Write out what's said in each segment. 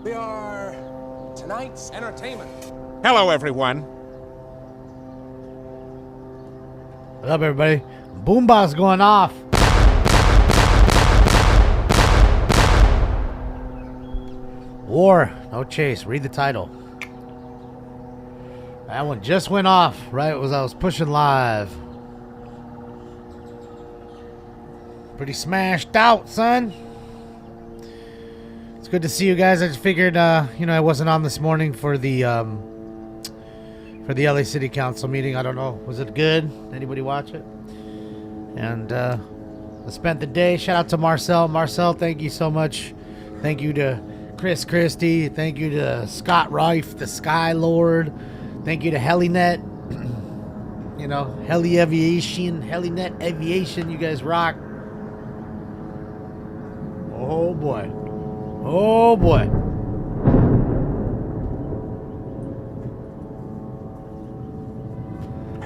We are tonight's entertainment. Hello, everyone. What's up, everybody? Boombox going off. War, no chase. Read the title. That one just went off right as I was pushing live. Pretty smashed out, son. It's good to see you guys. I just figured, I wasn't on this morning for the LA City Council meeting. I don't know. Was it good? Anybody watch it? And I spent the day. Shout out to Marcel. Marcel, thank you so much. Thank you to Chris Christie. Thank you to Scott Reif, the Sky Lord. Thank you to Helinet. Heli Aviation, Helinet Aviation. You guys rock. Oh boy. Oh boy.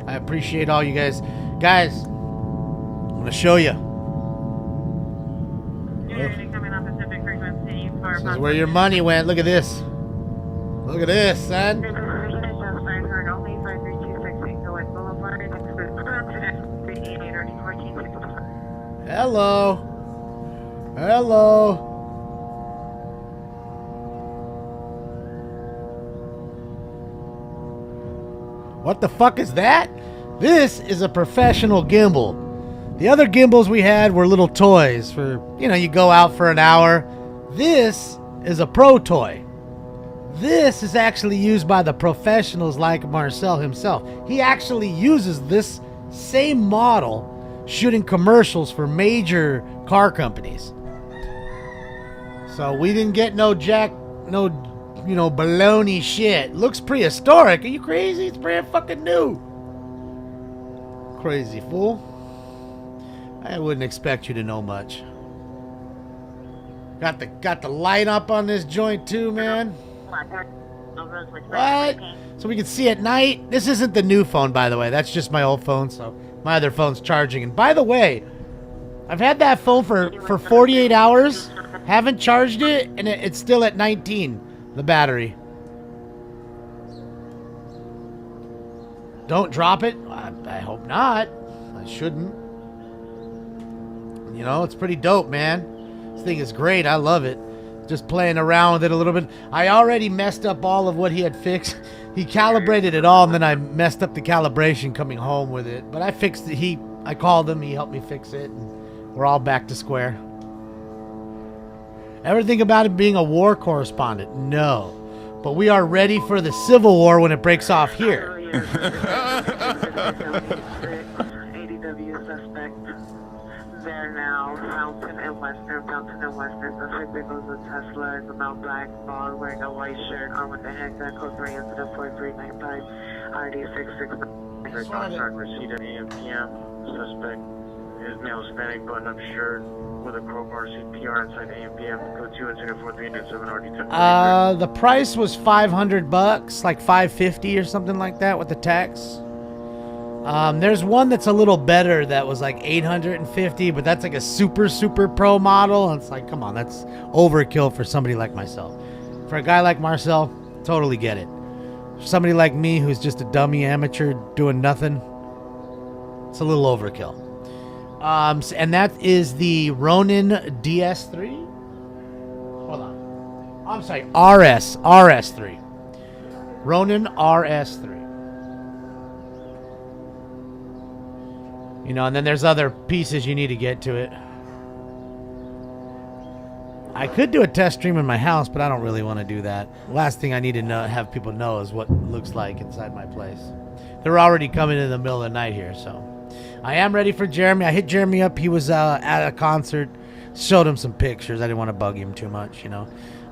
I appreciate all you guys. Guys, I'm going to show you. This is where your money went. Look at this. Look at this, son. Hello. Hello. What the fuck is that? This is a professional gimbal. The other gimbals we had were little toys for, you go out for an hour. This is a pro toy. This is actually used by the professionals like Marcel himself. He actually uses this same model shooting commercials for major car companies. So we didn't get no baloney shit. Looks prehistoric. Are you crazy? It's brand fucking new. Crazy fool. I wouldn't expect you to know much. Got the light up on this joint too, man. What? So we can see at night. This isn't the new phone, by the way. That's just my old phone, so my other phone's charging. And by the way, I've had that phone for 48 hours. Haven't charged it, and it's still at 19, the battery. Don't drop it. I hope not. I shouldn't. It's pretty dope, man. This thing is great. I love it. Just playing around with it a little bit. I already messed up all of what he had fixed. He calibrated it all, and then I messed up the calibration coming home with it. But I fixed it. I called him. He helped me fix it. And we're all back to square. Ever think about it being a war correspondent? No. But we are ready for the Civil War when it breaks off here. ADW suspect. They're now Fountain and Western. Suspect that goes with Tesla in the Mount Black, bald, wearing a white shirt, armed with a handgun, code 3 incident 4395, ID 669. Contract receipt at 8 p.m. Suspect is male Hispanic, button-up shirt with a crowbar, CPR inside AMPM, code 2 incident 4397, RD 10. The price was $500, like $550 or something like that with the tax. There's one that's a little better that was like $850, but that's like a super pro model. And it's like, come on, that's overkill for somebody like myself. For a guy like Marcel, totally get it. For somebody like me who's just a dummy amateur doing nothing, it's a little overkill. And that is the Ronin DS3. Hold on. I'm sorry, RS3. Ronin RS3. And then there's other pieces you need to get to it. I could do a test stream in my house, but I don't really want to do that. Last thing I need to have people know is what it looks like inside my place. They're already coming in the middle of the night here, so. I am ready for Jeremy. I hit Jeremy up. He was at a concert. Showed him some pictures. I didn't want to bug him too much,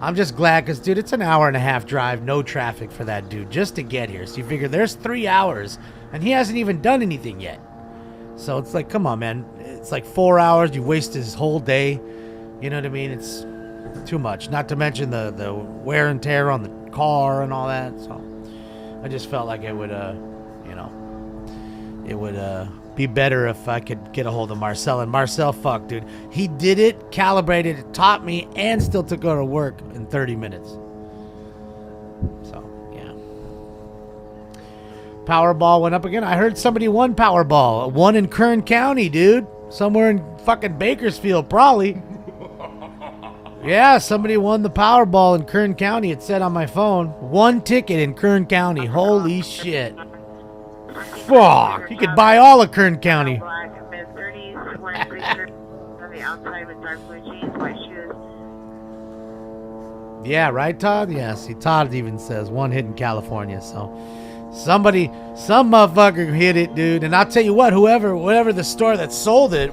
I'm just glad because, dude, it's an hour and a half drive, no traffic for that dude, just to get here. So you figure there's 3 hours, and he hasn't even done anything yet. So it's like, come on, man. It's like 4 hours. You waste his whole day. You know what I mean? It's too much. Not to mention the wear and tear on the car and all that. So I just felt like it would, be better if I could get a hold of Marcel. And Marcel, dude. He did it, calibrated it, taught me, and still took her to work in 30 minutes. So, yeah. Powerball went up again. I heard somebody won Powerball. One in Kern County, dude. Somewhere in fucking Bakersfield, probably. Yeah, somebody won the Powerball in Kern County. It said on my phone. One ticket in Kern County. Holy shit. Fuck. You could buy all of Kern County. Black, mid-30s, wearing blue shirt on the outside with dark blue jeans, white shoes. Yeah, right, Todd? Yeah, see, Todd even says one hit in California. So some motherfucker hit it, dude. And I'll tell you what, whatever the store that sold it,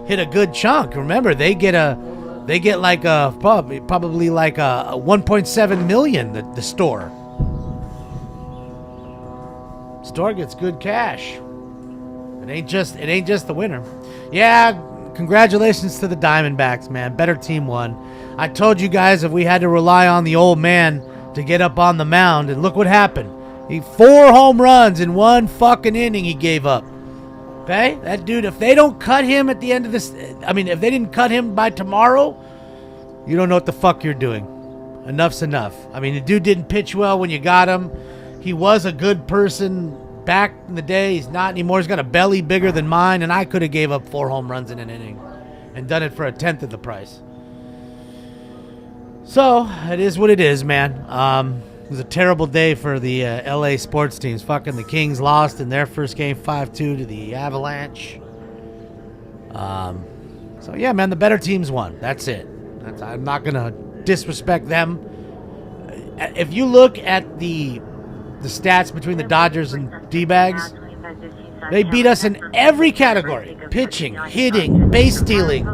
hit a good chunk. Remember, they get like probably like a 1.7 million. The store gets good cash. It ain't just the winner. Yeah, congratulations to the Diamondbacks, man. Better team won. I told you guys if we had to rely on the old man to get up on the mound, and look what happened. He 4 home runs in 1 fucking inning he gave up. Okay? That dude, if they don't cut him at the end of this, if they didn't cut him by tomorrow, you don't know what the fuck you're doing. Enough's enough. The dude didn't pitch well when you got him. He was a good person back in the day. He's not anymore. He's got a belly bigger than mine, and I could have gave up 4 home runs in an inning and done it for 1/10 of the price. So, it is what it is, man. It was a terrible day for the LA sports teams. Fucking the Kings lost in their first game 5-2 to the Avalanche. So, yeah, man, the better teams won. That's it. I'm not going to disrespect them. If you look at the stats between the Dodgers and D-Bags, they beat us in every category. Pitching, hitting, base stealing,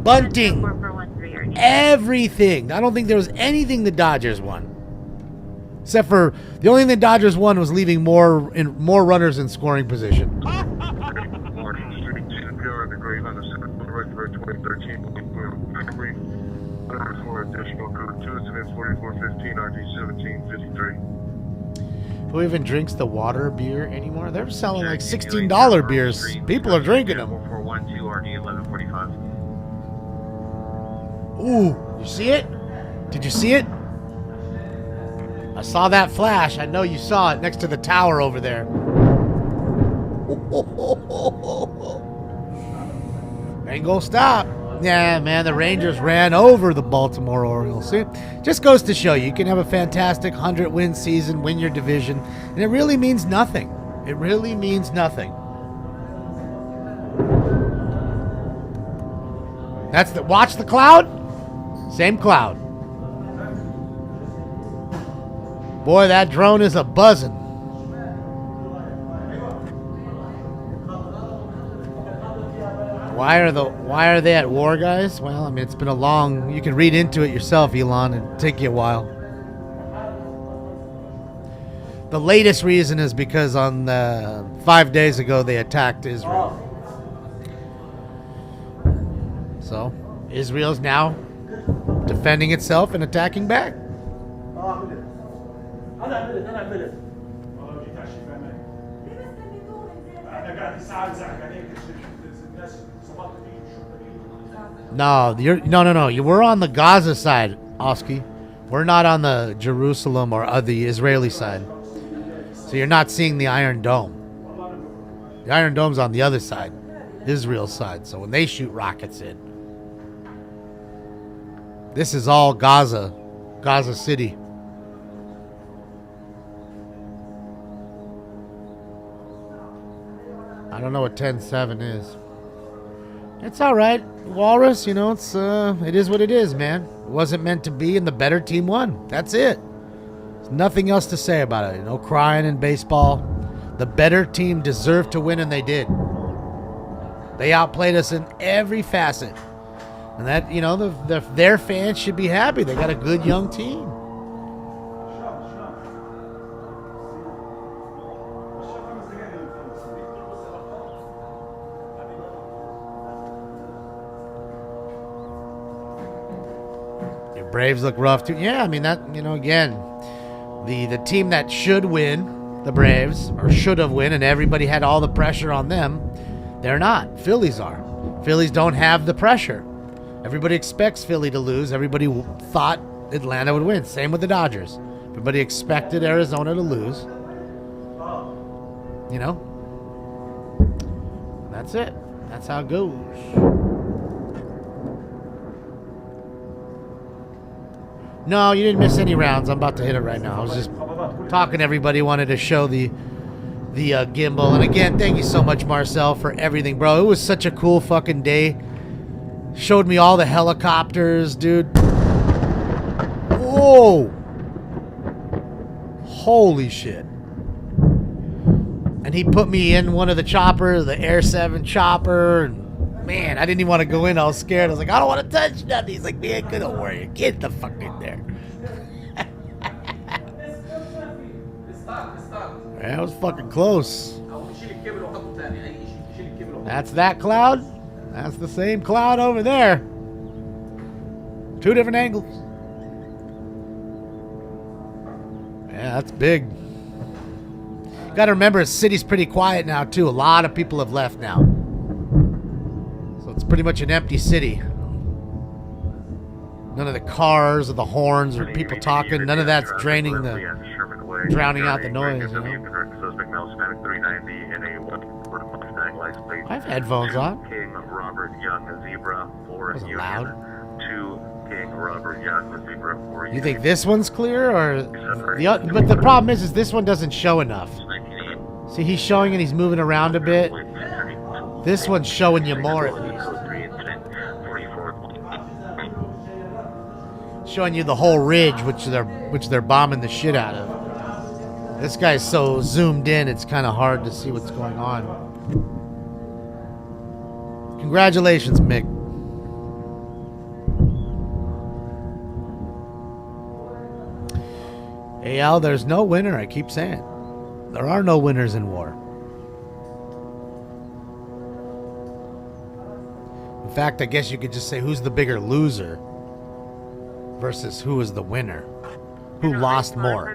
bunting, everything. I don't think there was anything the Dodgers won. Except for the only thing the Dodgers won was leaving more runners in scoring position. Who even drinks the water beer anymore? They're selling like $16 beers. People are drinking them. Ooh, you see it? Did you see it? I saw that flash. I know you saw it next to the tower over there. Ain't gonna stop. Yeah, man, the Rangers ran over the Baltimore Orioles. See, just goes to show you can have a fantastic 100-win season, win your division, and it really means nothing. It really means nothing. Watch the cloud? Same cloud. Boy, that drone is a buzzing. Why are they at war, guys? Well, it's been you can read into it yourself, Elon, and take you a while. The latest reason is because on 5 days ago they attacked Israel. So, Israel's now defending itself and attacking back. No, we're on the Gaza side, Oski. We're not on the Jerusalem or the Israeli side. So you're not seeing the Iron Dome. The Iron Dome's on the other side, Israel's side. So when they shoot rockets in, this is all Gaza City. I don't know what 10-7 is. It's all right, Walrus. It is what it is, man. It wasn't meant to be, and the better team won. That's it. There's nothing else to say about it. No crying in baseball. The better team deserved to win, and they did. They outplayed us in every facet, and that their fans should be happy. They got a good young team. Braves look rough too. Yeah, again, the team that should win, the Braves, or should have win, and everybody had all the pressure on them, they're not. Phillies are. Phillies don't have the pressure. Everybody expects Philly to lose. Everybody thought Atlanta would win. Same with the Dodgers. Everybody expected Arizona to lose. You know? That's it. That's how it goes. No, you didn't miss any rounds. I'm about to hit it right now. I was just talking to everybody. Wanted to show the gimbal. And again, thank you so much, Marcel, for everything, bro. It was such a cool fucking day. Showed me all the helicopters, dude. Whoa. Holy shit. And he put me in one of the choppers, the Air 7 chopper. And man, I didn't even want to go in. I was scared. I was like, I don't want to touch nothing. He's like, man, good, don't worry. Get the fuck in there. That was fucking close. That's that cloud. That's the same cloud over there. Two different angles. Yeah, that's big. Got to remember, the city's pretty quiet now, too. A lot of people have left now. So it's pretty much an empty city. None of the cars or the horns or people talking. None of that's drowning out the noise, you know? I have headphones on. King Robert Young Zebra for Wasn't Union. loud. 2 King Robert Young Zebra for You think this one's clear, or but the problem is this one doesn't show enough. See, he's showing and he's moving around a bit. This one's showing you more, at least. Showing you the whole ridge, which they're bombing the shit out of. This guy's so zoomed in, it's kind of hard to see what's going on. Congratulations, Mick. Hey, Al, there's no winner, I keep saying. There are no winners in war. In fact, I guess you could just say who's the bigger loser versus who is the winner. Who lost more.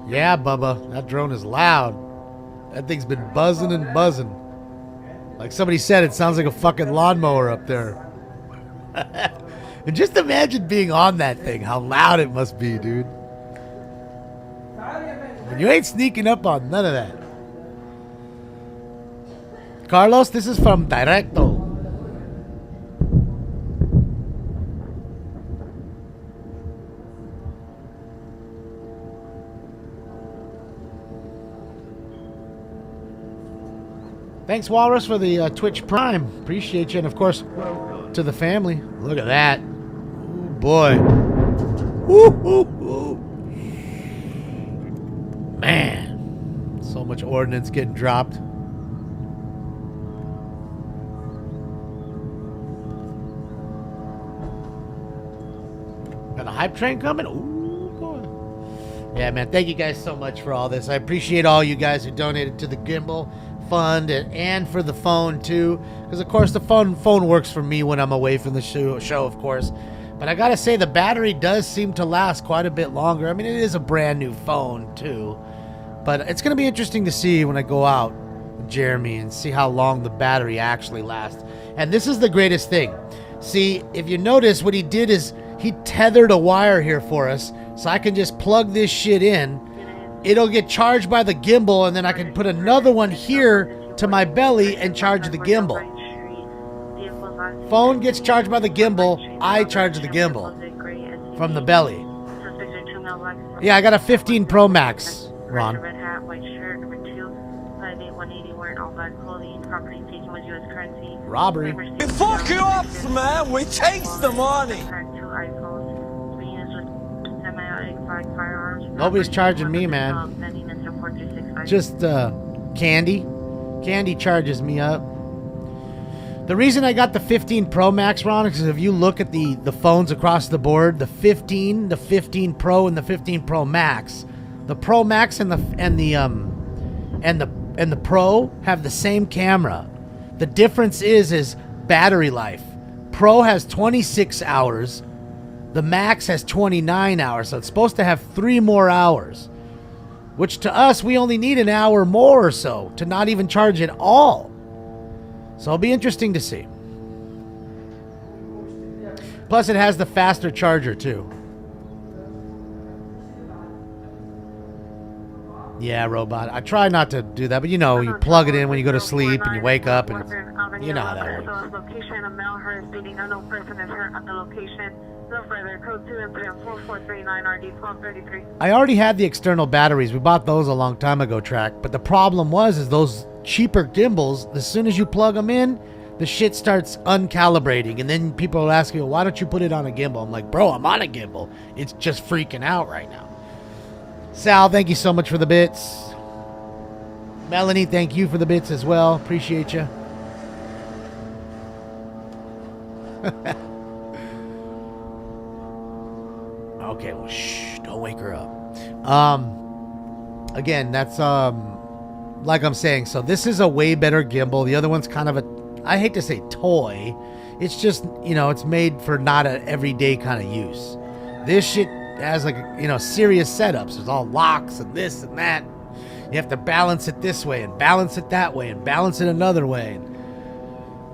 Yeah, Bubba, that drone is loud. That thing's been buzzing and buzzing. Like somebody said, it sounds like a fucking lawnmower up there. And just imagine being on that thing, how loud it must be, dude. And you ain't sneaking up on none of that. Carlos, this is from Directo. Thanks, Walrus, for the Twitch Prime. Appreciate you. And, of course, to the family. Look at that. Ooh, boy. Woo. Man. So much ordnance getting dropped. Got a hype train coming? Ooh, boy. Yeah, man. Thank you guys so much for all this. I appreciate all you guys who donated to the gimbal fund and for the phone too, because of course the phone works for me when I'm away from the show, of course. But I gotta say, the battery does seem to last quite a bit longer. I mean, it is a brand new phone too, but it's gonna be interesting to see when I go out with Jeremy and see how long the battery actually lasts. And this is the greatest thing. See, if you notice, what he did is he tethered a wire here for us, so I can just plug this shit in. It'll get charged by the gimbal, and then I can put another one here to my belly and charge the gimbal. Phone gets charged by the gimbal. I charge the gimbal from the belly. Yeah, I got a 15 Pro Max, Ron. Robbery. We fuck you up, man. We chase the money. Nobody's charging me, man. Just Candy. Candy charges me up. The reason I got the 15 Pro Max, Ron, is if you look at the phones across the board, the 15, the 15 Pro, and the 15 Pro Max, the Pro Max and the Pro have the same camera. The difference is battery life. Pro has 26 hours. The Max has 29 hours, so it's supposed to have 3 more hours. Which to us, we only need an hour more or so to not even charge it all. So it'll be interesting to see. Plus, it has the faster charger, too. Yeah, robot. I try not to do that, but you know, you plug it in when you go to sleep and you wake up, and you know how that works. Location, a male hurt stating unknown person is hurt at the location. No further. Code 2 incident 4439 RD 1233. I already had the external batteries. We bought those a long time ago, Track. But the problem is those cheaper gimbals, as soon as you plug them in, the shit starts uncalibrating. And then people will ask you, why don't you put it on a gimbal? I'm like, bro, I'm on a gimbal. It's just freaking out right now. Sal, thank you so much for the bits. Melanie, thank you for the bits as well. Appreciate you. Okay, well, shh, don't wake her up. Again, that's like I'm saying, so this is a way better gimbal. The other one's kind of a, I hate to say toy. It's just, you know, it's made for not an everyday kind of use. This shit has like, you know, serious setups. There's all locks and this and that. You have to balance it this way and balance it that way and balance it another way.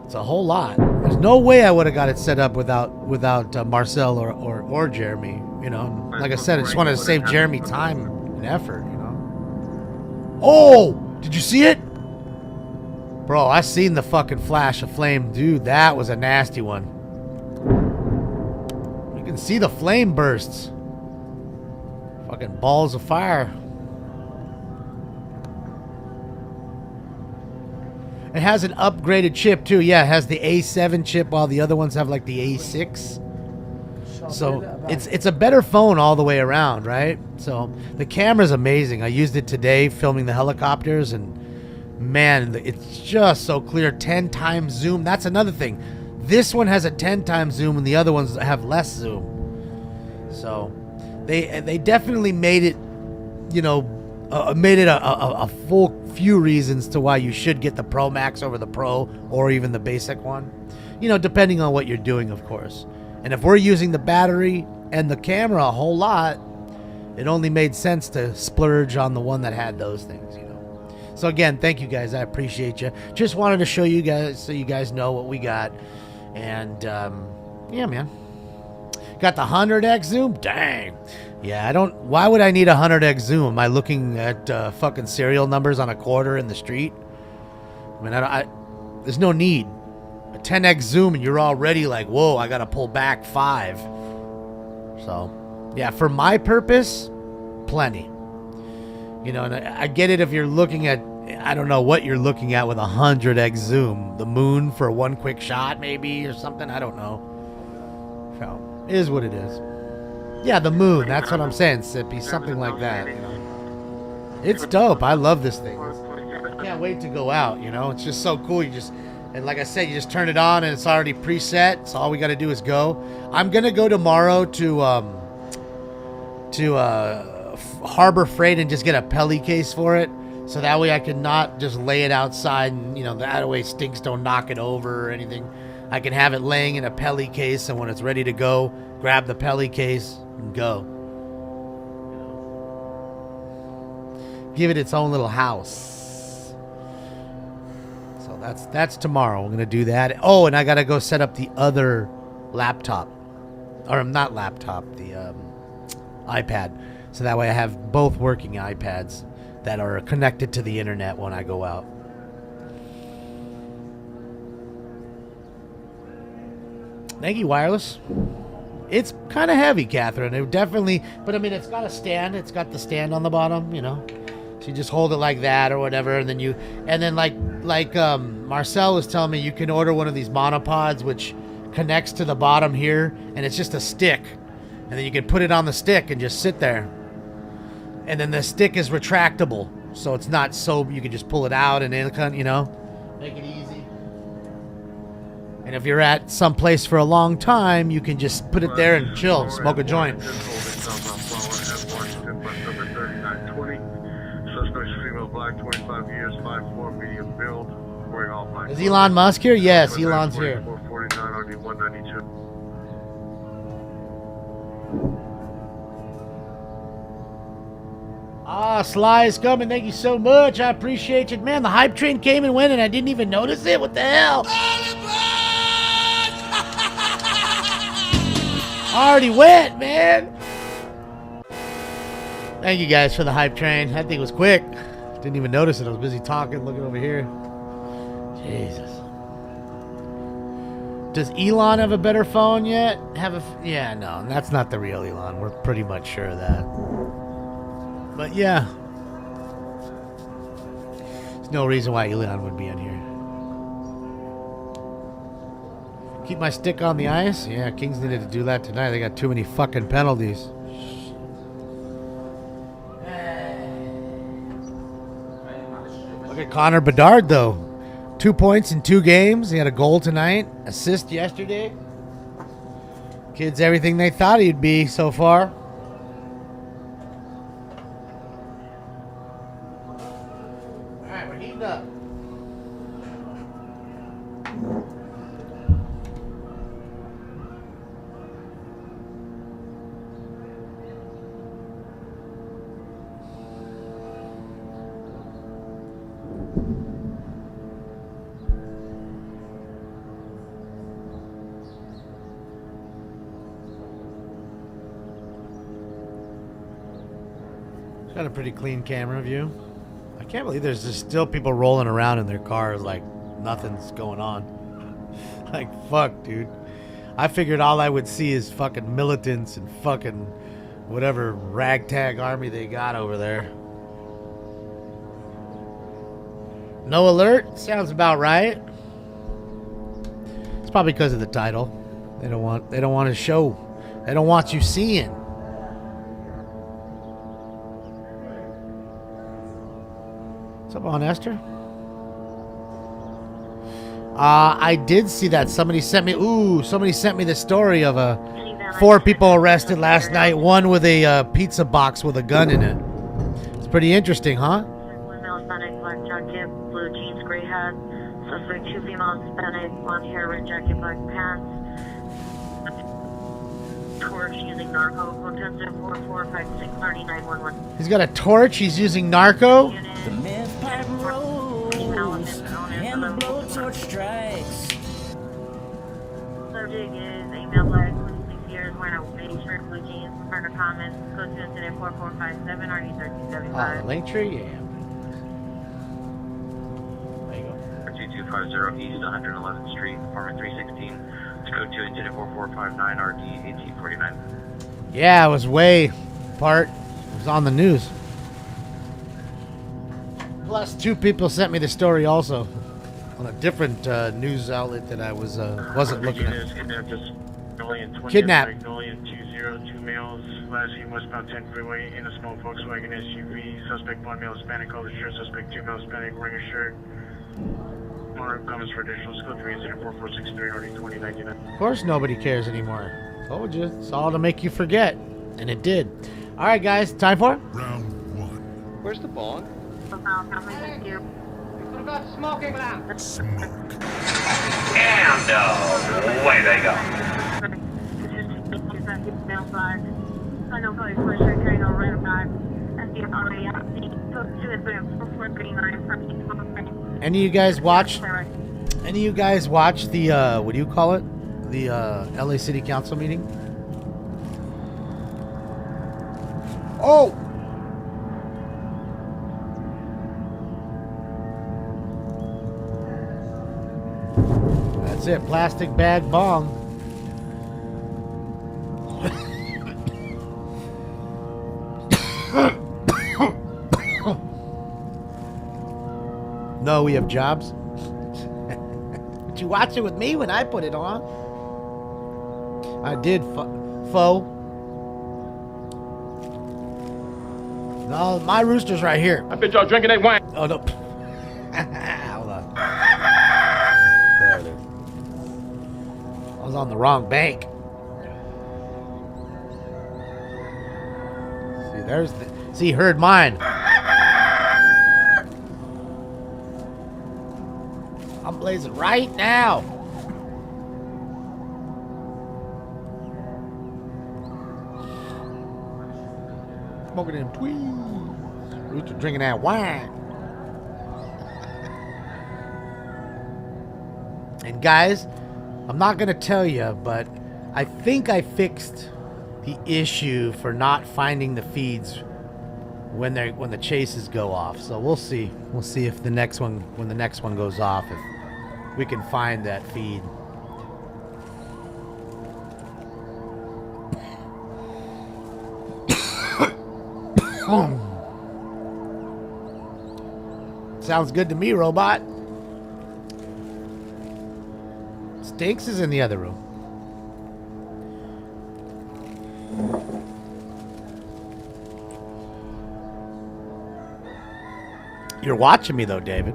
It's a whole lot. There's no way I would have got it set up without Marcel or Jeremy. You know, like I said, I just wanted to save Jeremy time and effort. You know. Oh, did you see it, bro? I seen the fucking flash of flame, dude. That was a nasty one. You can see the flame bursts. Fucking balls of fire. It has an upgraded chip too. Yeah, it has the A7 chip while the other ones have like the A6. So it's a better phone all the way around, right? So the camera's amazing. I used it today filming the helicopters, and man, it's just so clear. 10 times zoom. That's another thing. This one has a 10 times zoom and the other ones have less zoom. So they definitely made it, you know, made it a full few reasons to why you should get the Pro Max over the Pro or even the basic one. You know, depending on what you're doing, of course. And if we're using the battery and the camera a whole lot, it only made sense to splurge on the one that had those things, you know. So again, thank you guys. I appreciate you. Just wanted to show you guys so you guys know what we got. And yeah, man. Got the 100x zoom? Dang. Yeah, why would I need a 100x zoom? Am I looking at fucking serial numbers on a quarter in the street? I mean, there's no need. A 10x zoom and you're already like, whoa, I gotta pull back 5. So, yeah, for my purpose, plenty. You know, and I get it if you're looking at, I don't know what you're looking at with a 100x zoom. The moon for one quick shot, maybe, or something. I don't know. So, it is what it is. Yeah, the moon. That's what I'm saying, Sippy. Something like that, you know. It's dope. I love this thing. I can't wait to go out, you know. It's just so cool. And like I said, you just turn it on and it's already preset. So all we got to do is go. I'm going to go tomorrow to Harbor Freight and just get a Pelly case for it. So that way I can not just lay it outside and, you know, that way stinks don't knock it over or anything. I can have it laying in a Pelly case, and when it's ready to go, grab the Pelly case and go. Give it its own little house. So that's tomorrow. We're going to do that. Oh, and I got to go set up the other laptop. Or not laptop, the iPad. So that way I have both working iPads that are connected to the internet when I go out. Thank you, Wireless. It's kind of heavy, Catherine. It definitely, but I mean, it's got a stand. It's got the stand on the bottom, you know. So you just hold it like that or whatever, and then like Marcel was telling me, you can order one of these monopods which connects to the bottom here, and it's just a stick, and then you can put it on the stick and just sit there. And then the stick is retractable, so it's not so you can just pull it out and then, you know, make it easy. And if you're at some place for a long time, you can just put it there and chill, smoke a joint. Is Elon Musk here? Yes, Elon's here. Ah, Sly is coming. Thank you so much. I appreciate it. Man, the hype train came and went and I didn't even notice it. What the hell? Already went, man. Thank you guys for the hype train. That thing was quick. Didn't even notice it. I was busy talking, looking over here. Jesus. Does Elon have a better phone yet? Yeah, no, that's not the real Elon. We're pretty much sure of that. But yeah. There's no reason why Elon would be in here. Keep my stick on the ice? Yeah, Kings needed to do that tonight. They got too many fucking penalties. Look at Connor Bedard, though. 2 points in 2 games. He had a goal tonight. Assist yesterday. Kid's everything they thought he'd be so far. Alright, we're heating up. Got a pretty clean camera view. I can't believe there's just still people rolling around in their cars like nothing's going on. Like, fuck, dude. I figured all I would see is fucking militants and fucking whatever ragtag army they got over there. No alert? Sounds about right. It's probably because of the title. They don't want to show. They don't want you seeing. What's up, on Esther? I did see that. Somebody sent me the story of 4 people arrested last night. One with a pizza box with a gun in it. It's pretty interesting, huh? One male Hispanic, black jacket, blue jeans, gray hat. Suspect 2 female Hispanic, blonde hair, red jacket, black pants. Torch using narco. Contestant 44563911. He's got a torch. He's using narco. The meth pipe rolls and the blowtorch strikes. Subject is a male black, 26 years, wearing a white shirt, blue jeans. Further comments, code to incident 4457, RD 1375. Linktree, yeah. There you go. 2250 East 111th Street, apartment 316. It's code 2 incident 4459, RD 1849. Yeah, it was way part. It was on the news. Plus, 2 people sent me the story also on a different news outlet that I wasn't looking at. Kidnapped. Magnolia 202 males. Last seen westbound 10 freeway in a small Volkswagen SUV. Suspect 1 male Hispanic, colored shirt. Suspect 2 male Hispanic, wearing a shirt. More comments for additional scope 3 incident 4463, RD 2099. Of course, nobody cares anymore. Told you, it's all to make you forget, and it did. All right, guys, time for Round 1. Where's the bong? Thank you. What about the smoking lamp? Smoke. And away they go. Male black. I know probably first shirt carrying a red bag. And the RAC. Code to incident 4439 from East Monterey. Any of you guys watch? Any of you guys watch the what do you call it? The LA City Council meeting? Oh. That's it. Plastic bag bong. No, we have jobs. But you watch it with me when I put it on. I did, foe. No, my rooster's right here. I bet y'all drinking that wine. Oh, no. Hold on. There it is. I was on the wrong bank. See, there's the... See, heard mine. I'm blazing right now. Smoking them tweeds. Rooster drinking that wine. And guys, I'm not going to tell you, but I think I fixed the issue for not finding the feeds when the chases go off. So we'll see. We'll see if when the next one goes off, if we can find that feed. Sounds good to me, robot. Stinks is in the other room. You're watching me though, David.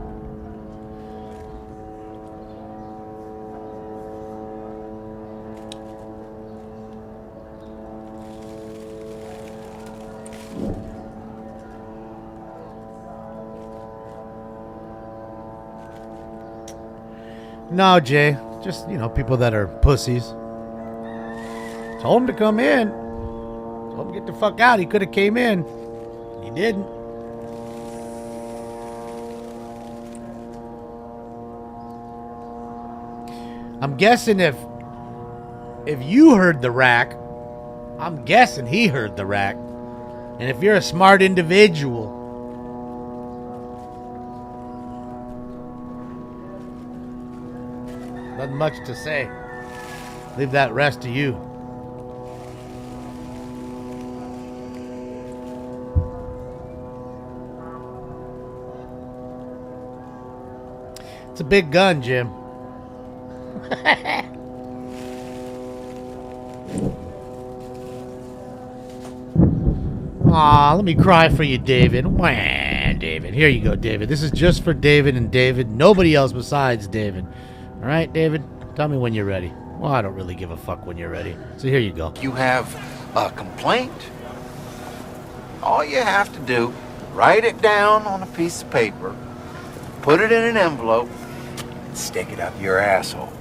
No, Jay. Just, people that are pussies. Told him to come in. Told him to get the fuck out. He could have came in. He didn't. I'm guessing if you heard the rack, I'm guessing he heard the rack. And if you're a smart individual, nothing much to say. Leave that rest to you. It's a big gun, Jim. Aw, let me cry for you, David. Wah, David. Here you go, David. This is just for David and David. Nobody else besides David. All right, David? Tell me when you're ready. Well, I don't really give a fuck when you're ready. So here you go. You have a complaint? All you have to do, write it down on a piece of paper, put it in an envelope, and stick it up your asshole.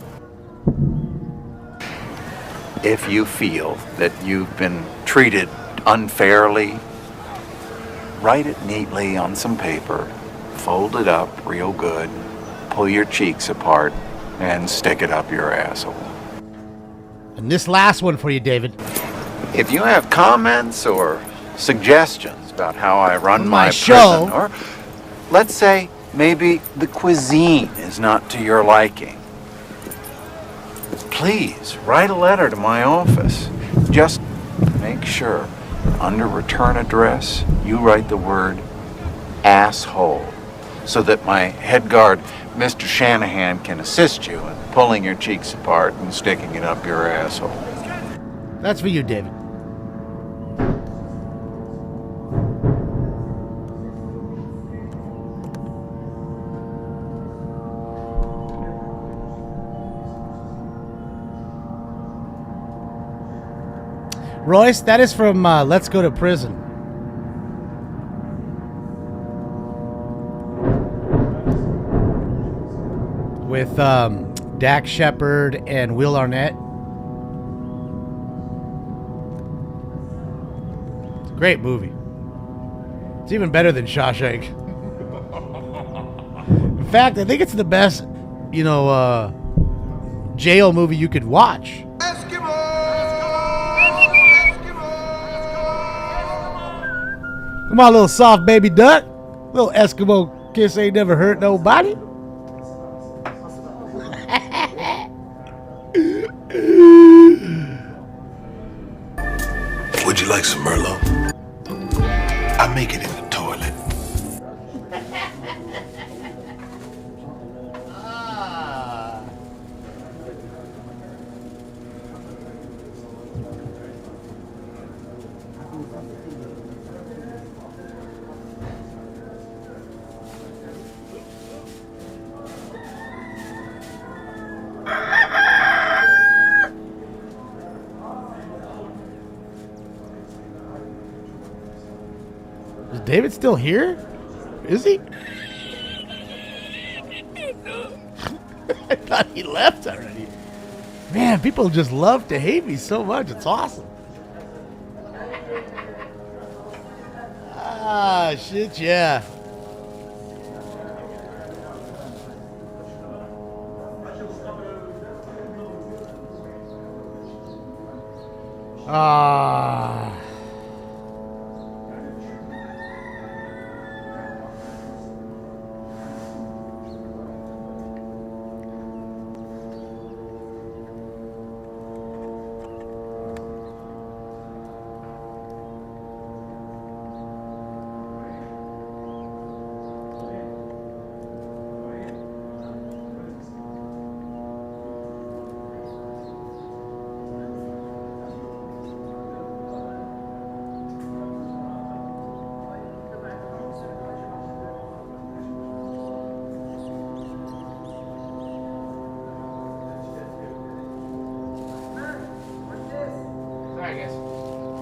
If you feel that you've been treated unfairly, write it neatly on some paper, fold it up real good, pull your cheeks apart, and stick it up your asshole. And this last one for you, David. If you have comments or suggestions about how I run my show, prison, or let's say maybe the cuisine is not to your liking, please write a letter to my office. Just make sure under return address you write the word asshole so that my head guard, Mr. Shanahan, can assist you in pulling your cheeks apart and sticking it up your asshole. That's for you, David. Royce, that is from Let's Go to Prison. With Dak Shepard and Will Arnett. It's a great movie. It's even better than Shawshank. In fact, I think it's the best, jail movie you could watch. Come on, little soft baby duck. Little Eskimo kiss ain't never hurt nobody. Would you like some Merlot? I make it in the toilet. Is David still here? Is he? I thought he left already. Man, people just love to hate me so much. It's awesome. Ah, shit, yeah. Ah.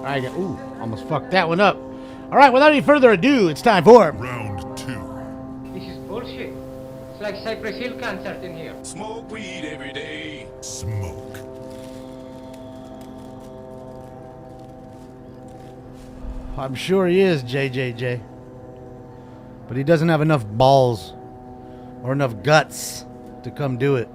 I got, ooh, almost fucked that one up. All right, without any further ado, it's time for Round 2. This is bullshit. It's like Cypress Hill concert in here. Smoke weed every day. Smoke. I'm sure he is JJJ, but he doesn't have enough balls or enough guts to come do it.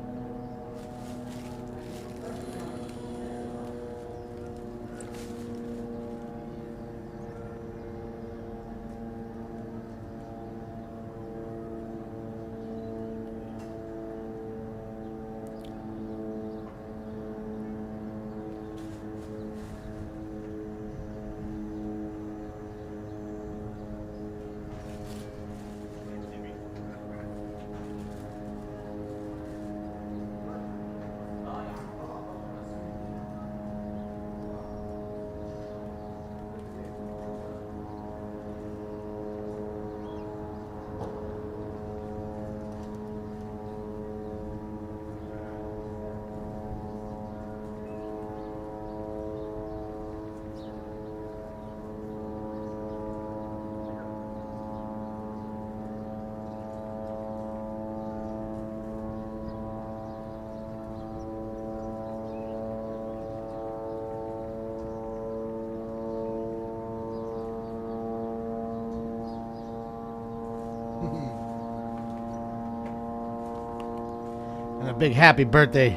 And a big happy birthday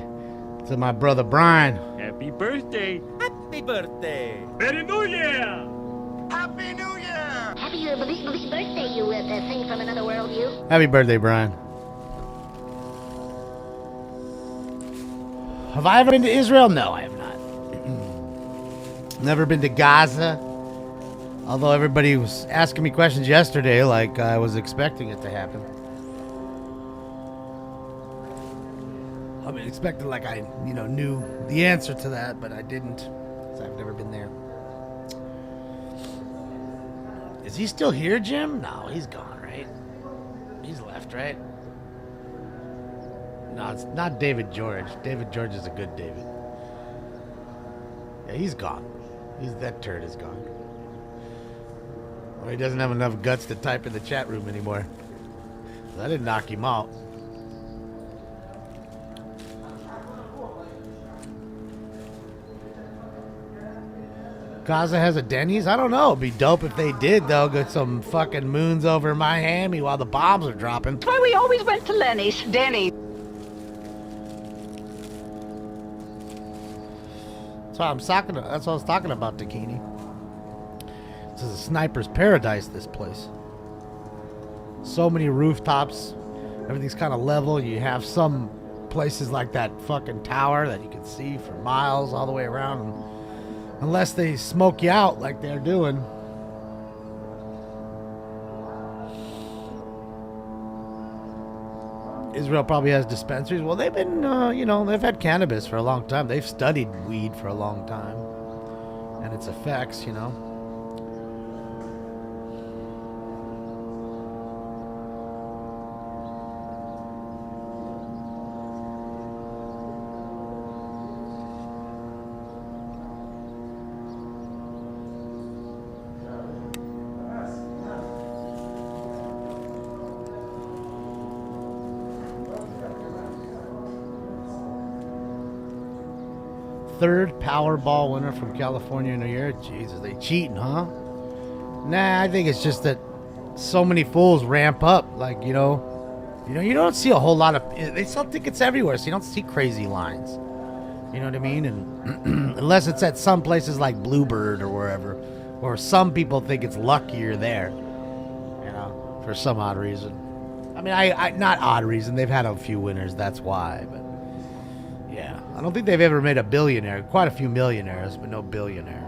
to my brother Brian. Happy birthday. Happy birthday. Merry New Year. Happy New Year. Happy birthday, you thing from another world, you. Happy birthday, Brian. Have I ever been to Israel? No, I have not. Never been to Gaza. Although everybody was asking me questions yesterday like I was expecting it to happen. I mean, expected like I, knew the answer to that, but I didn't. So I've never been there. Is he still here, Jim? No, he's gone, right? He's left, right? No, it's not David George. David George is a good David. Yeah, he's gone. That turd is gone. Well, he doesn't have enough guts to type in the chat room anymore. So I didn't knock him out. Gaza has a Denny's? I don't know. It'd be dope if they did, though. Get some fucking moons over Miami while the bombs are dropping. That's why we always went to Lenny's. Denny's. That's what I was talking about, Takini. This is a sniper's paradise, this place. So many rooftops. Everything's kind of level. You have some places like that fucking tower that you can see for miles all the way around. And unless they smoke you out like they're doing. Israel probably has dispensaries. Well, they've been, they've had cannabis for a long time. They've studied weed for a long time. And its effects, Third Powerball winner from California in a year. Jesus, they cheating, huh? Nah, I think it's just that so many fools ramp up. Like, you don't see a whole lot of. They sell tickets everywhere, so you don't see crazy lines. You know what I mean? And unless it's at some places like Bluebird or wherever, or some people think it's luckier there, you know, for some odd reason. I mean, I not odd reason. They've had a few winners, that's why. But yeah, I don't think they've ever made a billionaire. Quite a few millionaires, but no billionaire.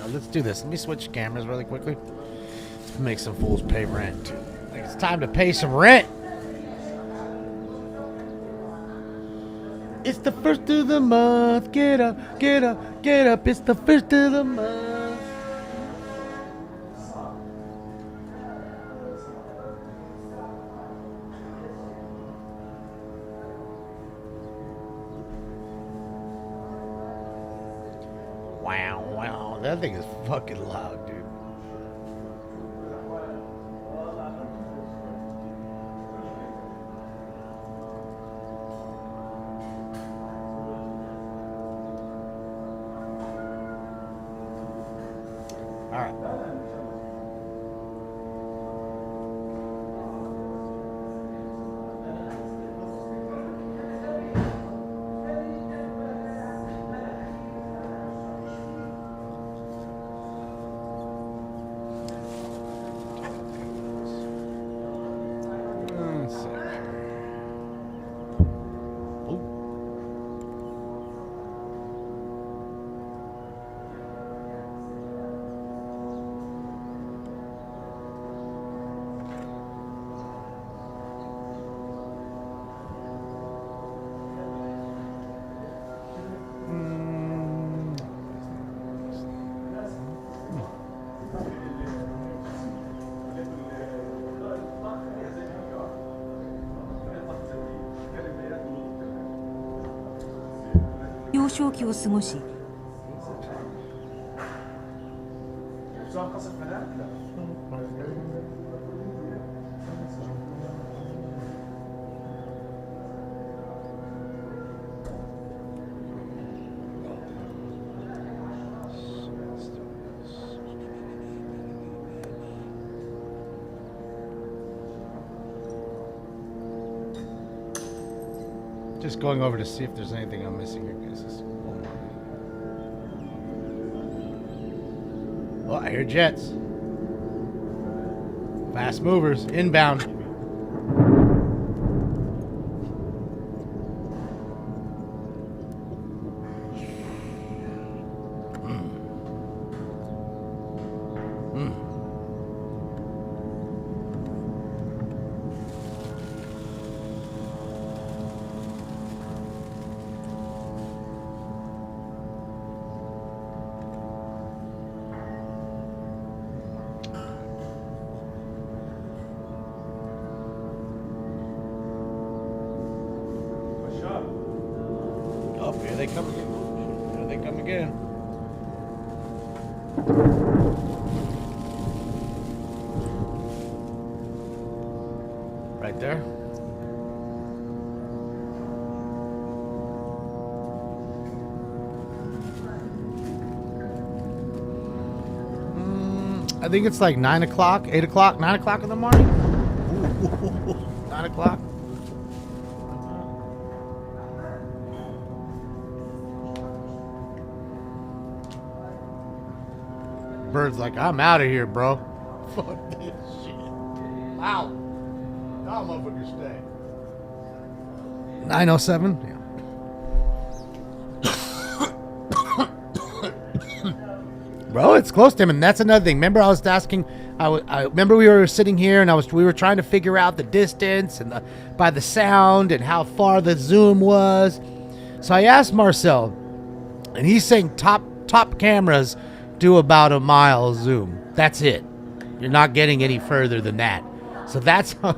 Let's do this. Let me switch cameras really quickly. Let's make some fools pay rent. I think it's time to pay some rent. It's the first of the month. Get up, get up, get up. It's the first of the month. Wow, wow. That thing is fucking loud, dude. All right. Just going over to see if there's anything I'm missing here, guys. Oh, I hear jets. Fast movers, inbound. Right there. I think it's like 9 o'clock, 8 o'clock, 9 o'clock in the morning. 9 o'clock. Bird's like, I'm out of here, bro. Fuck this shit. Wow. I'll motherfucker stay. 9:07? Yeah. Bro, it's close to him, and that's another thing. Remember, I was asking. I remember we were sitting here, and we were trying to figure out the distance and by the sound and how far the zoom was. So I asked Marcel, and he's saying top cameras do about a mile zoom. That's it. You're not getting any further than that. So that's how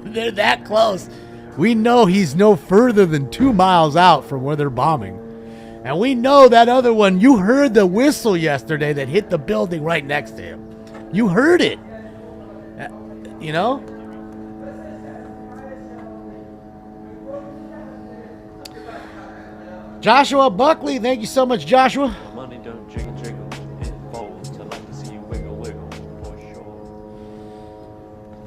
they're that close. We know he's no further than 2 miles out from where they're bombing. And we know that other one, you heard the whistle yesterday that hit the building right next to him. You heard it. You know? Joshua Buckley, thank you so much, Joshua. My money don't jiggle jiggle, it folds. I like to see you wiggle wiggle, for sure.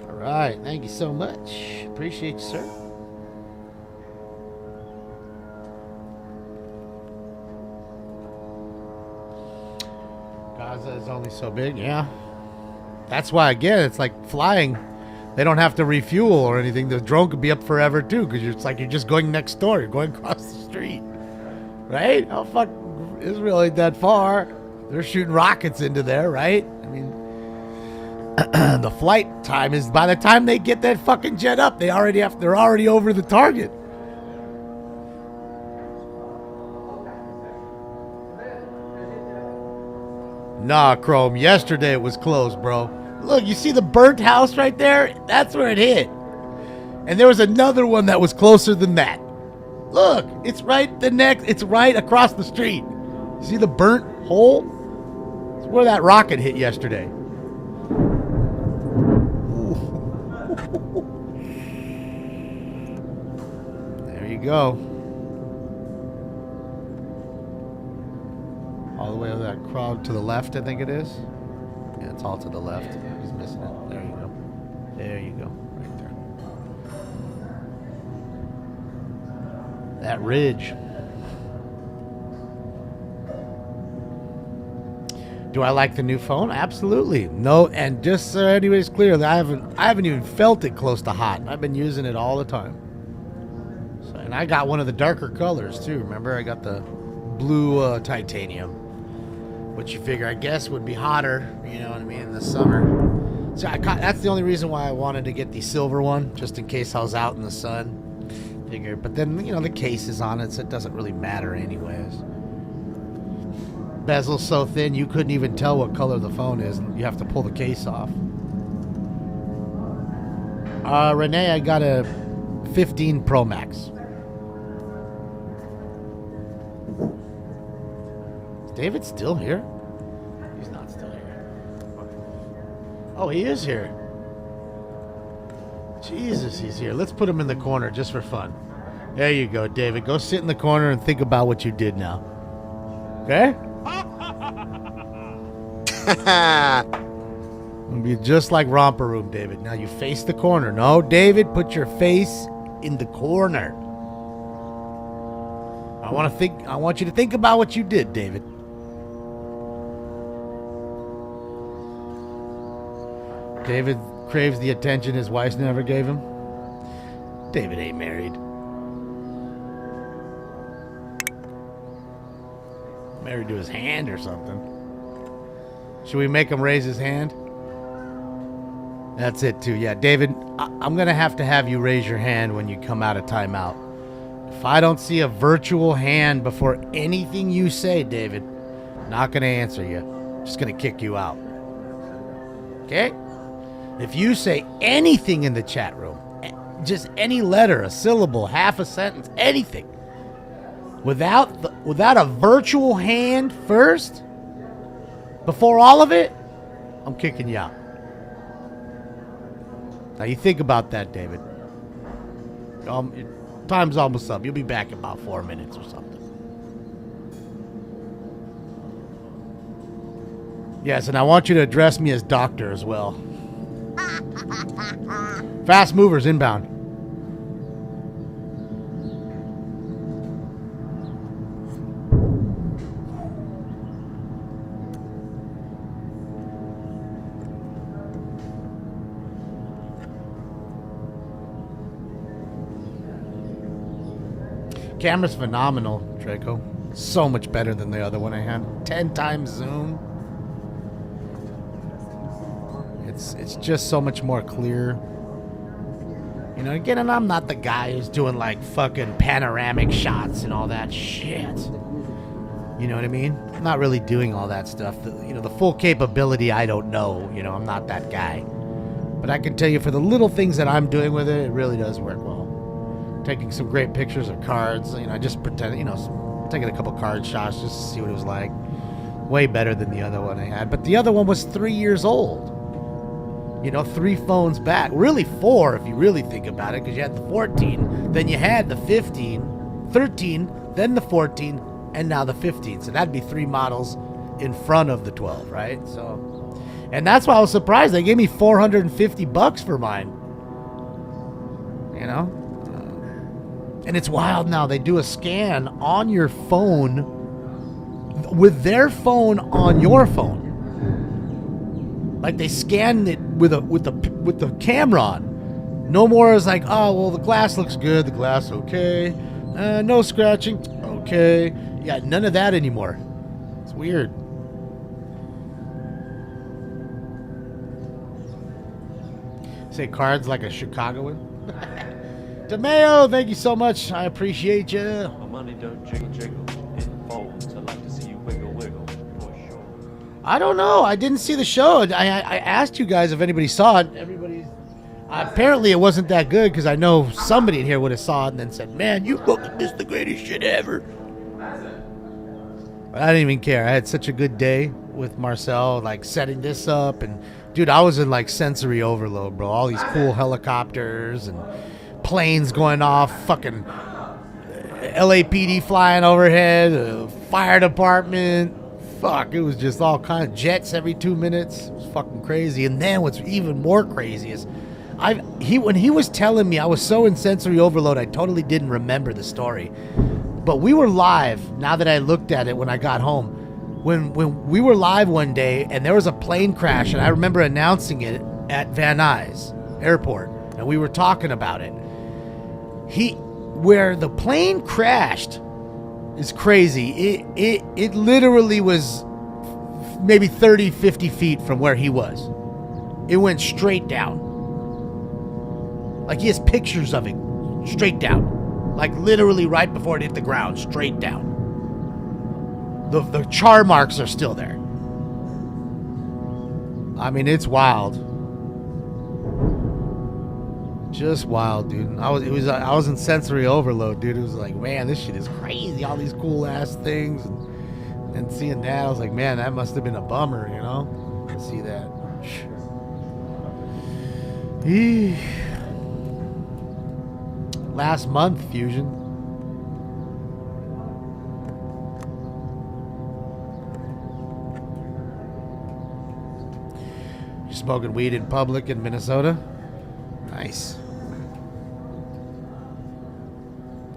All right, thank you so much. Appreciate you, sir. Gaza is only so big, yeah. That's why, again, it's like flying. They don't have to refuel or anything. The drone could be up forever, too, because it's like you're just going next door. You're going across the street. Right? Oh, fuck. Israel ain't that far. They're shooting rockets into there, right? I mean, the flight time is by the time they get that fucking jet up, they're already over the target. Nah, Chrome. Yesterday it was closed, bro. Look, you see the burnt house right there? That's where it hit. And there was another one that was closer than that. Look, it's right it's right across the street. See the burnt hole? It's where that rocket hit yesterday. There you go. All the way over that crowd to the left, I think it is. Yeah, it's all to the left. He's missing it. There you go. There you go. Right there. That ridge. Do I like the new phone? Absolutely. No, and just so anybody's clear, that I haven't even felt it close to hot. I've been using it all the time. So, and I got one of the darker colors too. Remember, I got the blue titanium, which you figure, I guess, would be hotter, you know what I mean, in the summer. So that's the only reason why I wanted to get the silver one, just in case I was out in the sun. Figure, but then, you know, the case is on it, so it doesn't really matter anyways. Bezel's so thin, you couldn't even tell what color the phone is, and you have to pull the case off. Renee, I got a 15 Pro Max. Is David still here? He's not still here. Oh, he is here. Jesus, he's here. Let's put him in the corner just for fun. There you go, David. Go sit in the corner and think about what you did now. Okay? It'll be just like Romper Room, David. Now you face the corner. No, David, put your face in the corner. I want you to think about what you did, David. David craves the attention his wife never gave him. David ain't married. Married to his hand or something. Should we make him raise his hand? That's it too. Yeah, David, I'm going to have you raise your hand when you come out of timeout. If I don't see a virtual hand before anything you say, David, not going to answer you. Just going to kick you out. Okay? If you say anything in the chat room, just any letter, a syllable, half a sentence, anything, without a virtual hand first, before all of it, I'm kicking you out. Now you think about that, David. Time's almost up. You'll be back in about 4 minutes or something. Yes, and I want you to address me as doctor as well. Fast movers inbound. Camera's phenomenal, Draco. So much better than the other one I had. 10 times zoom. It's just so much more clear. You know, again, and I'm not the guy who's doing like fucking panoramic shots and all that shit. You know what I mean? I'm not really doing all that stuff. The full capability, I don't know. You know, I'm not that guy. But I can tell you, for the little things that I'm doing with it, it really does work well. Taking some great pictures of cards. You know, just pretend, taking a couple card shots just to see what it was like. Way better than the other one I had. But the other one was 3 years old. 3 phones back. Really 4 if you really think about it, because you had the 14, then you had the 15, 13, then the 14, and now the 15. So that'd be 3 models in front of the 12, right? So, and that's why I was surprised. They gave me $450 for mine. You know? And it's wild now. They do a scan on your phone with their phone on your phone. Like they scan it with the camera on. No more is like, oh, well, the glass looks good. The glass okay. No scratching. Okay. Yeah, none of that anymore. It's weird. Say cards like a Chicagoan. DeMeo, thank you so much. I appreciate you. My money don't jiggle jiggle. It folds. I like to see you wiggle wiggle. For sure. I don't know. I didn't see the show. I asked you guys if anybody saw it. Apparently it wasn't that good because I know somebody in here would have saw it and then said, man, you fucking missed the greatest shit ever. But I didn't even care. I had such a good day with Marcel, like setting this up. And dude, I was in like sensory overload, bro. All these cool helicopters and planes going off, fucking LAPD flying overhead, fire department. Fuck, it was just all kind of jets every 2 minutes. It was fucking crazy. And then what's even more crazy is when he was telling me, I was so in sensory overload, I totally didn't remember the story. But we were live, now that I looked at it when I got home. When we were live one day and there was a plane crash, and I remember announcing it at Van Nuys Airport, and we were talking about it. Where the plane crashed is crazy. It literally was maybe 30, 50 feet from where he was. It went straight down. Like he has pictures of it straight down. Like literally right before it hit the ground, straight down. The char marks are still there. I mean, it's wild. Just wild, dude. I was in sensory overload, dude. It was like, man, this shit is crazy. All these cool ass things, and seeing that, I was like, man, that must have been a bummer, you know, to see that. Last month, Fusion. You smoking weed in public in Minnesota? Nice.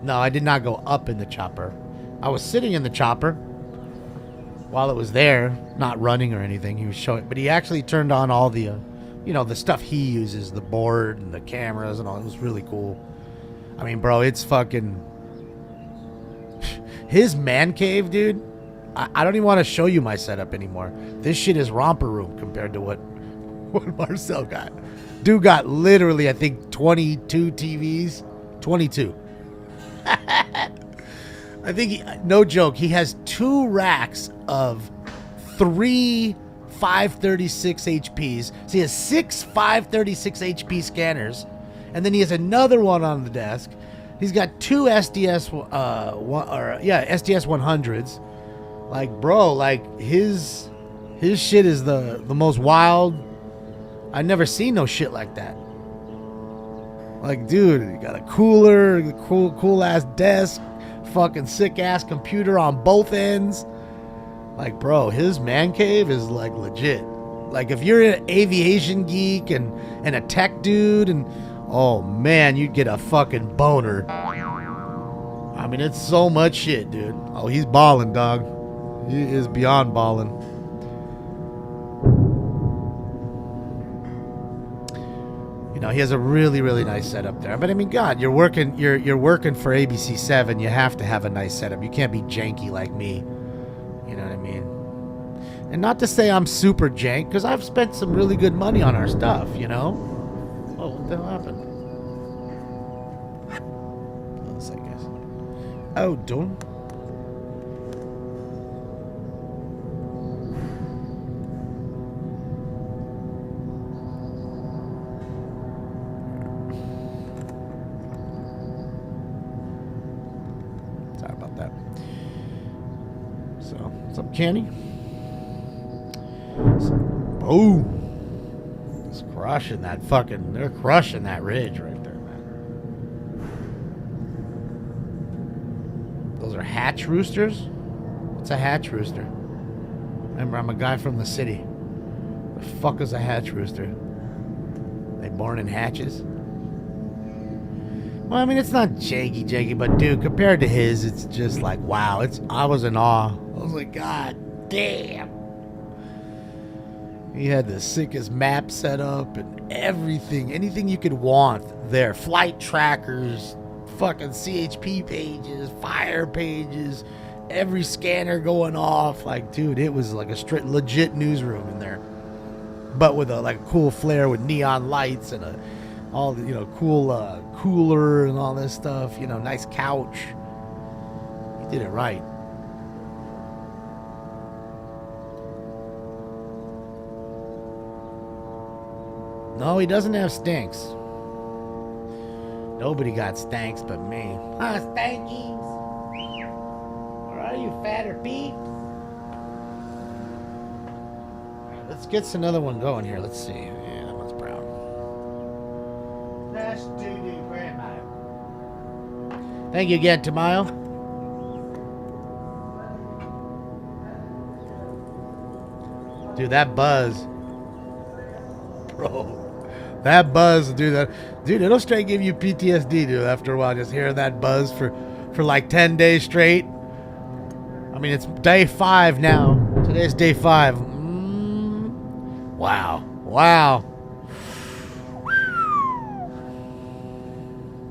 No, I did not go up in the chopper. I was sitting in the chopper while it was there, not running or anything. He was showing, but he actually turned on all the, the stuff he uses, the board and the cameras and all. It was really cool. I mean, bro, it's fucking... His man cave, dude, I don't even want to show you my setup anymore. This shit is romper room compared to what Marcel got. Dude got literally, I think, 22 TVs. 22. I think, no joke, he has 2 racks of 3 536 HPs. So he has 6 536 HP scanners. And then he has another one on the desk. He's got 2 SDS SDS 100s. Like, bro, like his shit is the most wild. I've never seen no shit like that. Like, dude, you got a cooler, cool ass desk, fucking sick ass computer on both ends. Like, bro, his man cave is like legit. Like, if you're an aviation geek and a tech dude, and oh man, you'd get a fucking boner. I mean, it's so much shit, dude. Oh, he's balling, dog. He is beyond balling. You know, he has a really, really nice setup there. But I mean, God, you're working for ABC 7. You have to have a nice setup. You can't be janky like me. You know what I mean? And not to say I'm super jank, because I've spent some really good money on our stuff, you know? Oh, what the hell happened? Let's see, guys. Oh, don't. Sorry about that. So, what's up, Kenny? Boom. It's crushing that fucking, they're crushing that ridge right there, man. Those are hatch roosters? What's a hatch rooster? Remember, I'm a guy from the city. The fuck is a hatch rooster? They born in hatches? Well, I mean, it's not jaggy, but dude, compared to his, it's just like, wow. I was in awe. I was like, God damn. He had the sickest map set up and everything. Anything you could want there. Flight trackers, fucking CHP pages, fire pages, every scanner going off. Like, dude, it was like a straight legit newsroom in there. But with a cool flare with neon lights and cool cooler and all this stuff. Nice couch. He did it right. No, he doesn't have stinks. Nobody got stanks but me. Huh, stankies? Where are you, fatter Pete? Let's get another one going here. Let's see. Yeah, that one's brown. That's doo-doo grandma. Thank you again, Tamayo. Dude, that buzz. Bro. That buzz, dude, it'll straight give you PTSD, dude, after a while, just hearing that buzz for like 10 days straight. I mean, it's day 5 now. Today's day 5. Wow.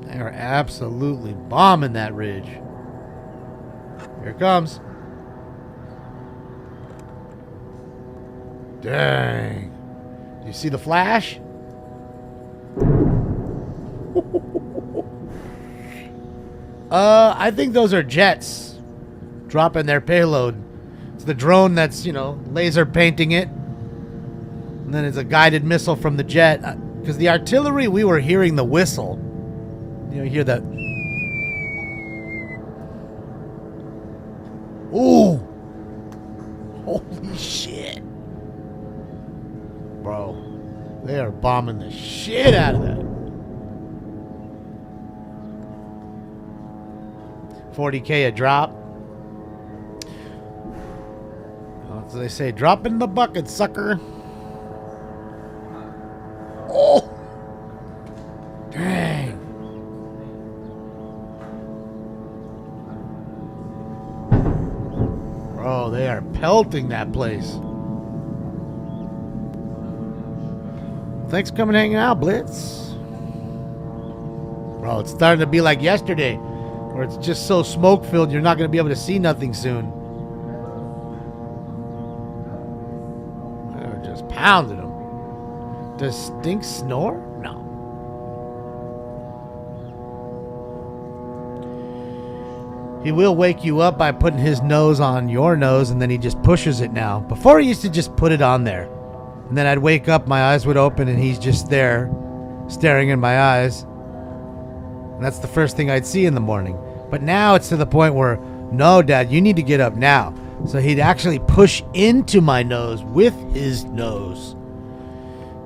They are absolutely bombing that ridge. Here it comes. Dang. Do you see the flash? I think those are jets dropping their payload. It's the drone that's, laser painting it. And then it's a guided missile from the jet. Because the artillery, we were hearing the whistle. You hear that. Ooh. Holy shit. Bro. They are bombing the shit out of that. 40K a drop. Well, so they say, drop in the bucket, sucker. Oh! Dang. Bro, they are pelting that place. Thanks for coming and hanging out, Blitz. Bro, it's starting to be like yesterday, where it's just so smoke-filled you're not going to be able to see nothing soon. They're just pounding them. Does Stink snore? No. He will wake you up by putting his nose on your nose, and then he just pushes it now. Before he used to just put it on there. And then I'd wake up, my eyes would open, and he's just there, staring in my eyes. And that's the first thing I'd see in the morning. But now it's to the point where, no, Dad, you need to get up now. So he'd actually push into my nose with his nose.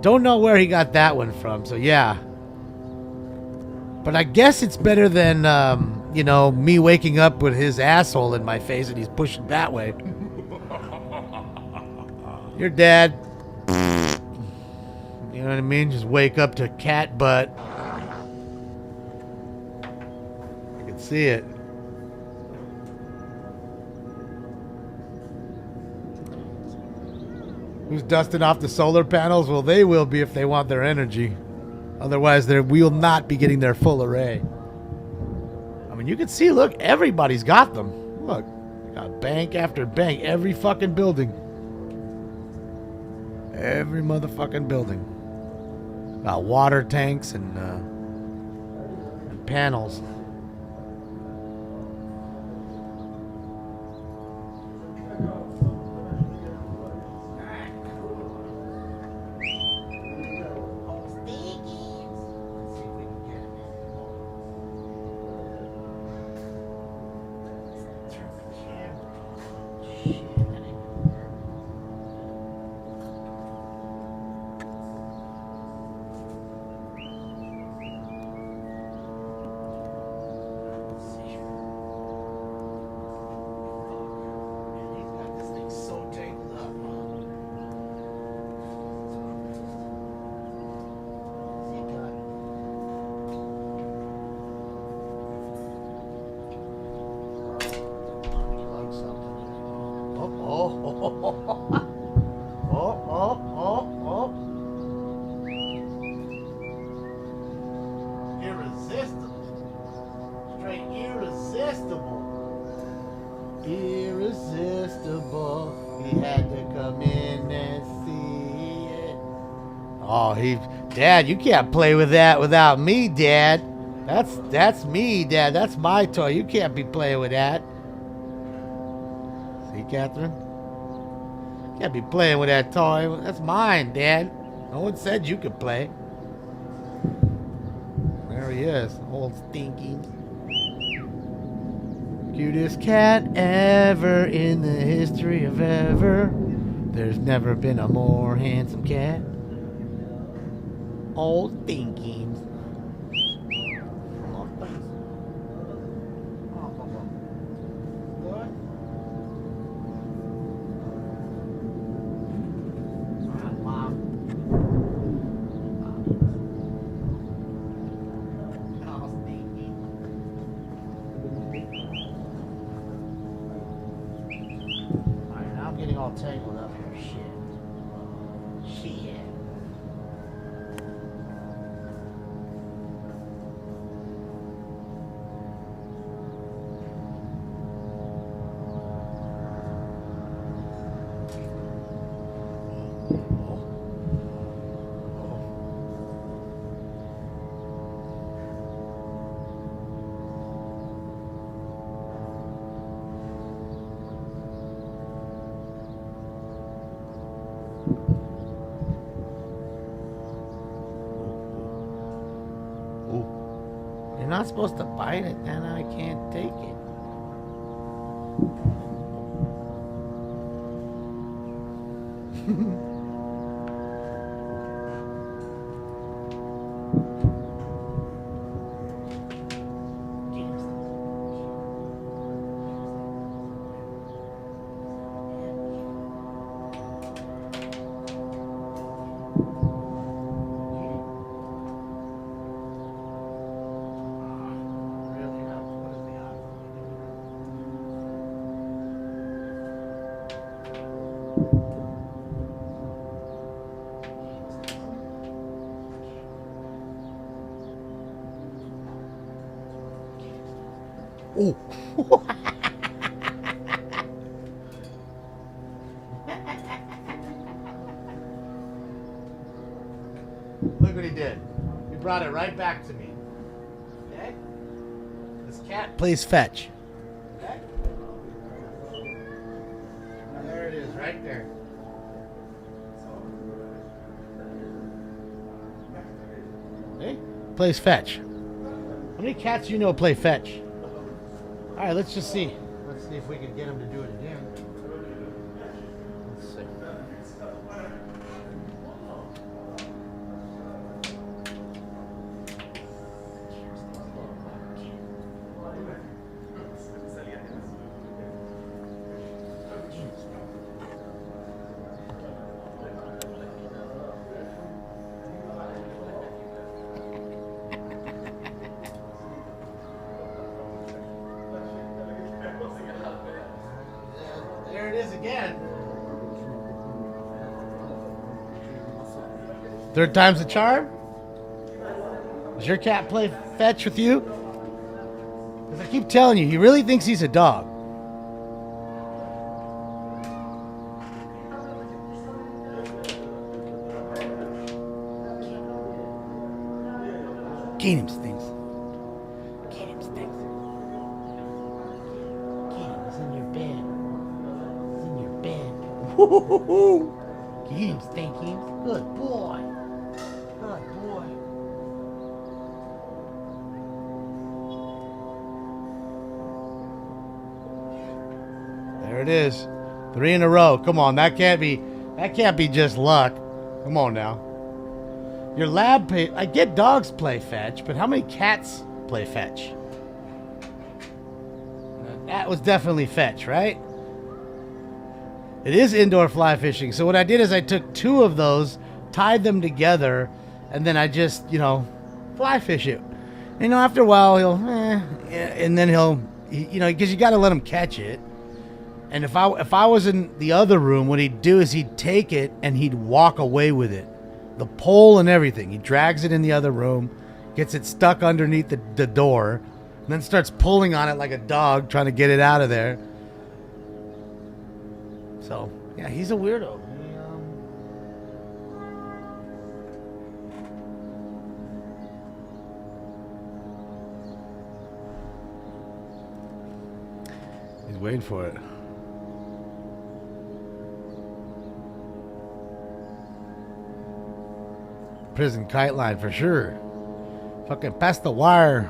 Don't know where he got that one from, so yeah. But I guess it's better than, me waking up with his asshole in my face and he's pushing that way. Your dad. You know what I mean? Just wake up to cat butt. I can see it. Who's dusting off the solar panels? Well, they will be if they want their energy. Otherwise, we will not be getting their full array. I mean, you can see, look, everybody's got them. Look, got bank after bank, every fucking building. Every motherfucking building. Got water tanks and panels. Oh. Irresistible. Straight irresistible. Irresistible. He had to come in and see it. Oh, Dad, you can't play with that without me, Dad. That's me, Dad. That's my toy. You can't be playing with that. See, Catherine? Can't be playing with that toy. That's mine, Dad. No one said you could play. There he is, old stinky. Cutest cat ever in the history of ever. There's never been a more handsome cat. Old stinky. All tangled up here. Shit. You're not supposed to bite it, then I can't take it. Oh. Look what he did. He brought it right back to me. Okay? This cat plays fetch. Okay? There it is, right there. Hey, plays fetch. How many cats do you know play fetch? All right, let's just see. Let's see if we can get him to do it again. Let's see. There it is again. Third time's the charm? Does your cat play fetch with you? Because I keep telling you, he really thinks he's a dog. Get him, Stinks. Get him, Stinks. Get him, he's in your bed. He's in your bed. Woo-hoo-hoo-hoo. Get him, Stinky. Good boy. Good boy. There it is. 3 in a row. Come on, that can't be just luck. Come on now. Your lab play, I get dogs play fetch, but how many cats play fetch? That was definitely fetch, right? It is indoor fly fishing. So what I did is I took 2 of those, tied them together, and then I just, fly fish it. After a while he'll, and then he'll, because you got to let him catch it. And if I was in the other room, what he'd do is he'd take it and he'd walk away with it. The pole and everything. He drags it in the other room, gets it stuck underneath the door, and then starts pulling on it like a dog, trying to get it out of there. So, yeah, he's a weirdo. He's waiting for it. Prison kite line for sure. Fucking pass the wire.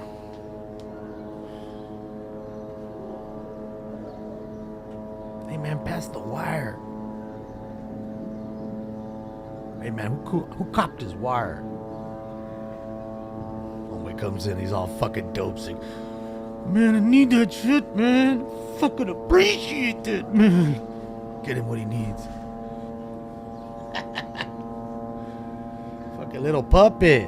Hey man, pass the wire. Hey man, who copped his wire? Homeboy comes in, he's all fucking dope sick. Man, I need that shit, man. Fucking appreciate that, man. Get him what he needs. Fucking little puppet.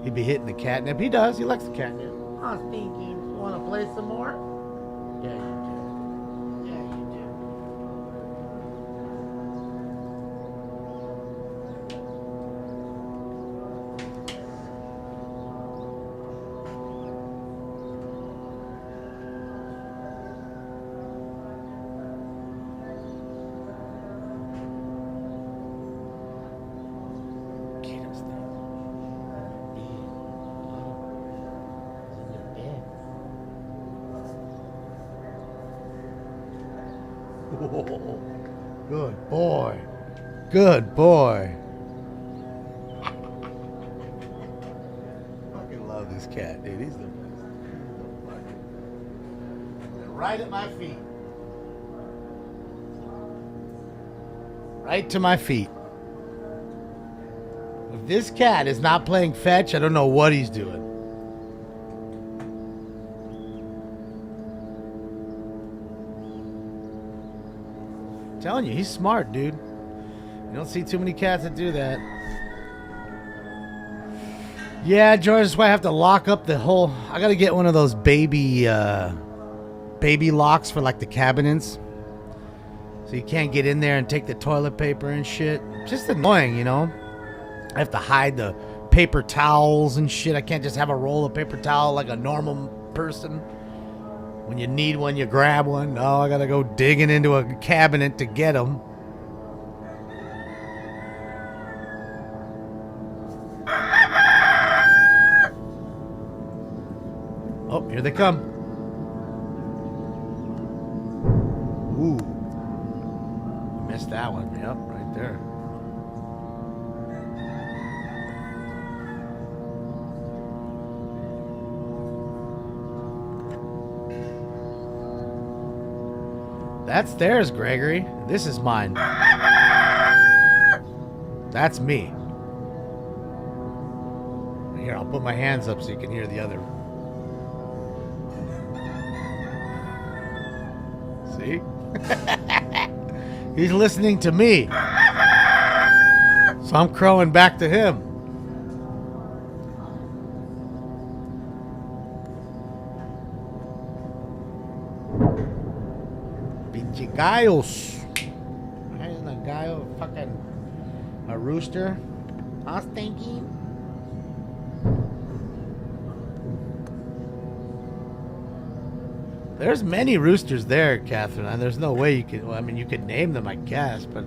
He'd be hitting the catnip. He does. He likes the catnip. Oh, Stinky, want to play some more? Yeah, you do. Yeah, you do. Good boy. Good boy. Fucking love this cat, dude. He's the best. Right at my feet. Right to my feet. If this cat is not playing fetch, I don't know what he's doing. I'm telling you, he's smart, dude. You don't see too many cats that do that. Yeah, George, that's why I have to lock up the whole... I gotta get one of those baby locks for like the cabinets. So you can't get in there and take the toilet paper and shit. Just annoying, you know? I have to hide the paper towels and shit. I can't just have a roll of paper towel like a normal person. When you need one, you grab one. No, I gotta go digging into a cabinet to get them. Oh, here they come. Ooh. Missed that one. Yep, right there. That's theirs, Gregory. This is mine. That's me. Here, I'll put my hands up so you can hear the other. See? He's listening to me. So I'm crowing back to him. Pinche gallos. There's a gallo, fucking a rooster. Huh, Stinky? There's many roosters there, Catherine. And there's no way you could. Well, I mean, you could name them, I guess, but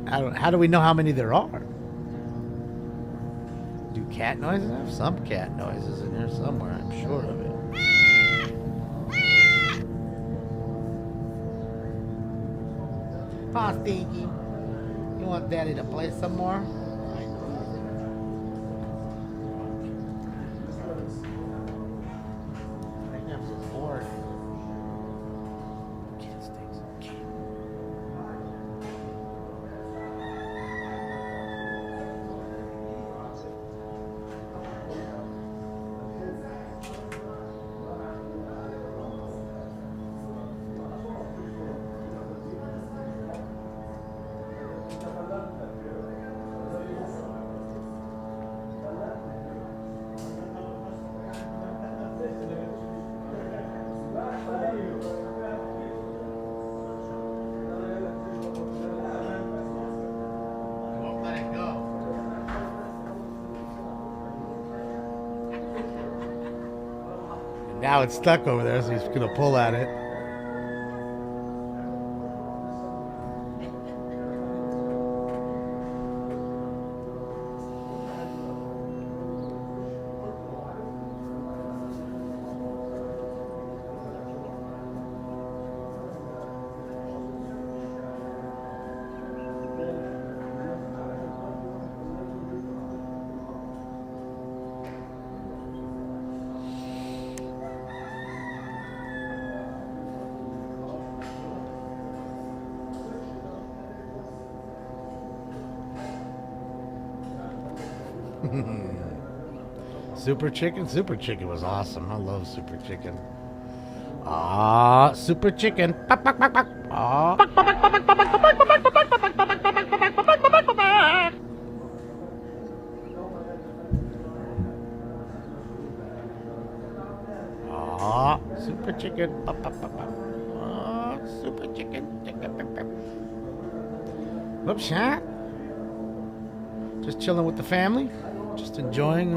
how do we know how many there are? Do cat noises? I have some cat noises in here somewhere. I'm sure of it. Huh, Stinky? You want Daddy to play some more? Now it's stuck over there, so he's gonna pull at it. Super Chicken was awesome. I love Super Chicken. Ah, Super Chicken. Ah. Ah, Super Chicken. Ah, Super Chicken. Whoops, huh? Just chilling with the family. Just enjoying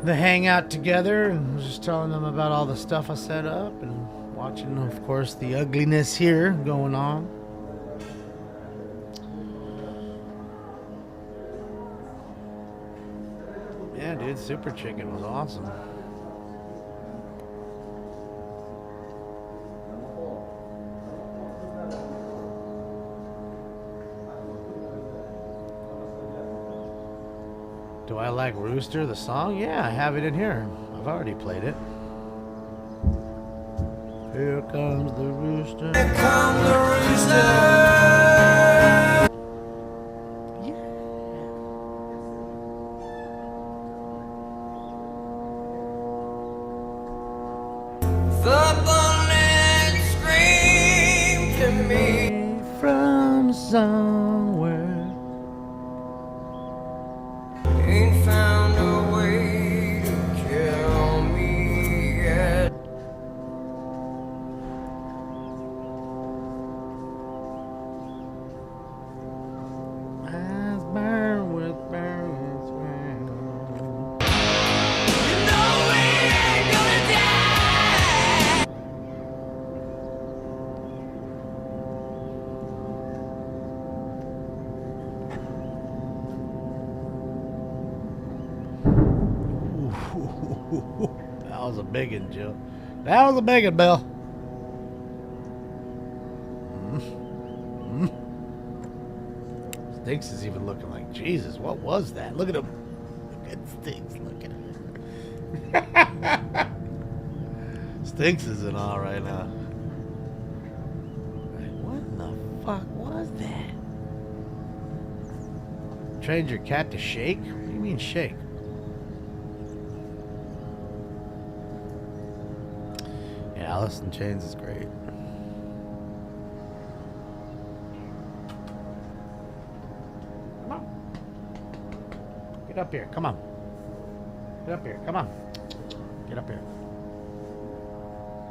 the hangout together, and just telling them about all the stuff I set up, and watching, of course, the ugliness here going on. Yeah, dude, Super Chicken was awesome. Do I like Rooster, the song? Yeah, I have it in here. I've already played it. Here comes the rooster. Here comes the rooster. Yeah. The bullets scream to me from somewhere. Ain't found a way to kill me yet. Eyes burn with burns. You know we ain't gonna die. That was a big one, Joe. That was a big one, Bill. Stinks is even looking like Jesus. What was that? Look at him. Look at Stinks. Look at him. Stinks is in awe right now. What the fuck was that? Trained your cat to shake? What do you mean shake? Alice in Chains is great. Come on. Get up here. Come on. Get up here. Come on. Get up here.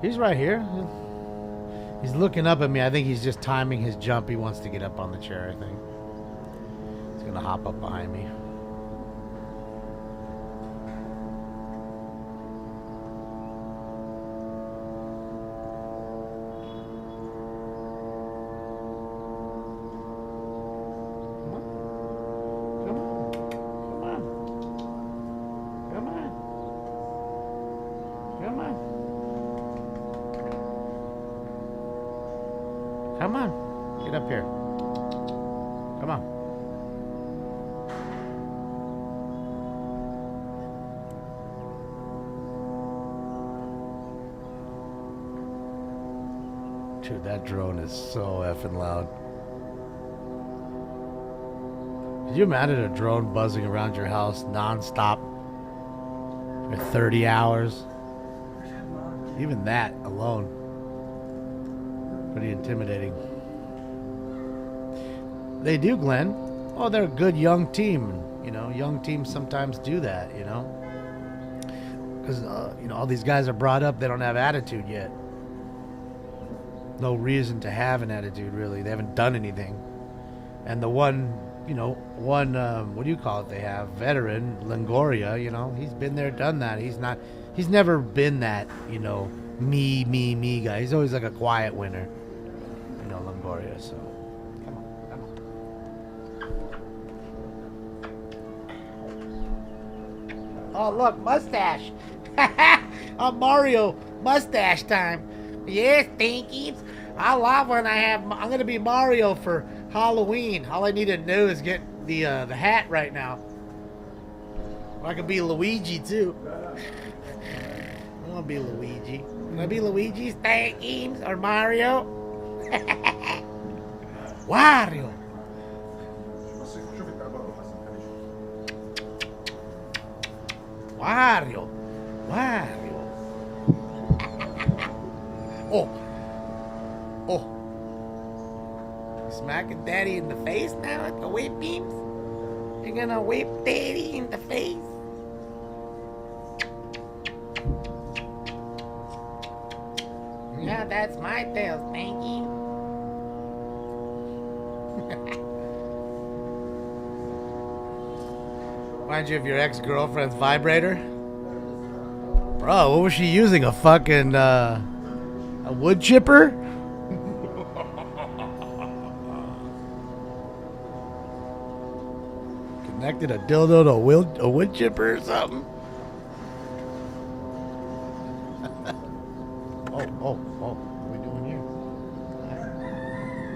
He's right here. He's looking up at me. I think he's just timing his jump. He wants to get up on the chair, I think. He's going to hop up behind me. Come on. Get up here. Come on. Dude, that drone is so effing loud. Could you imagine a drone buzzing around your house non-stop for 30 hours? Even that alone. Pretty intimidating. They do, Glenn. Oh, they're a good young team. You know, young teams sometimes do that, you know. Because, you know, all these guys are brought up, they don't have attitude yet. No reason to have an attitude, really. They haven't done anything. And the one you know, one, what do you call it? They have veteran, Longoria, you know, he's been there, done that. He's never been that, you know, me guy. He's always like a quiet winner, you know, Longoria. So, come on. Oh, look, mustache. I'm Mario, mustache time. Yes, Stinkies. I love when I'm going to be Mario for Halloween. All I need to do is get the hat right now. Or I could be Luigi, too. I want to be Luigi. Can I be Luigi, Stinkies, or Mario? Wario. Wario. Wario. Oh. Smacking Daddy in the face now at the whip beams? You're gonna whip Daddy in the face? Yeah, that's my tail, Stinky. Remind you of your ex-girlfriend's vibrator? Bro, what was she using? A fucking, a wood chipper? Connected a dildo to a wood chipper or something? Oh, what are we doing here?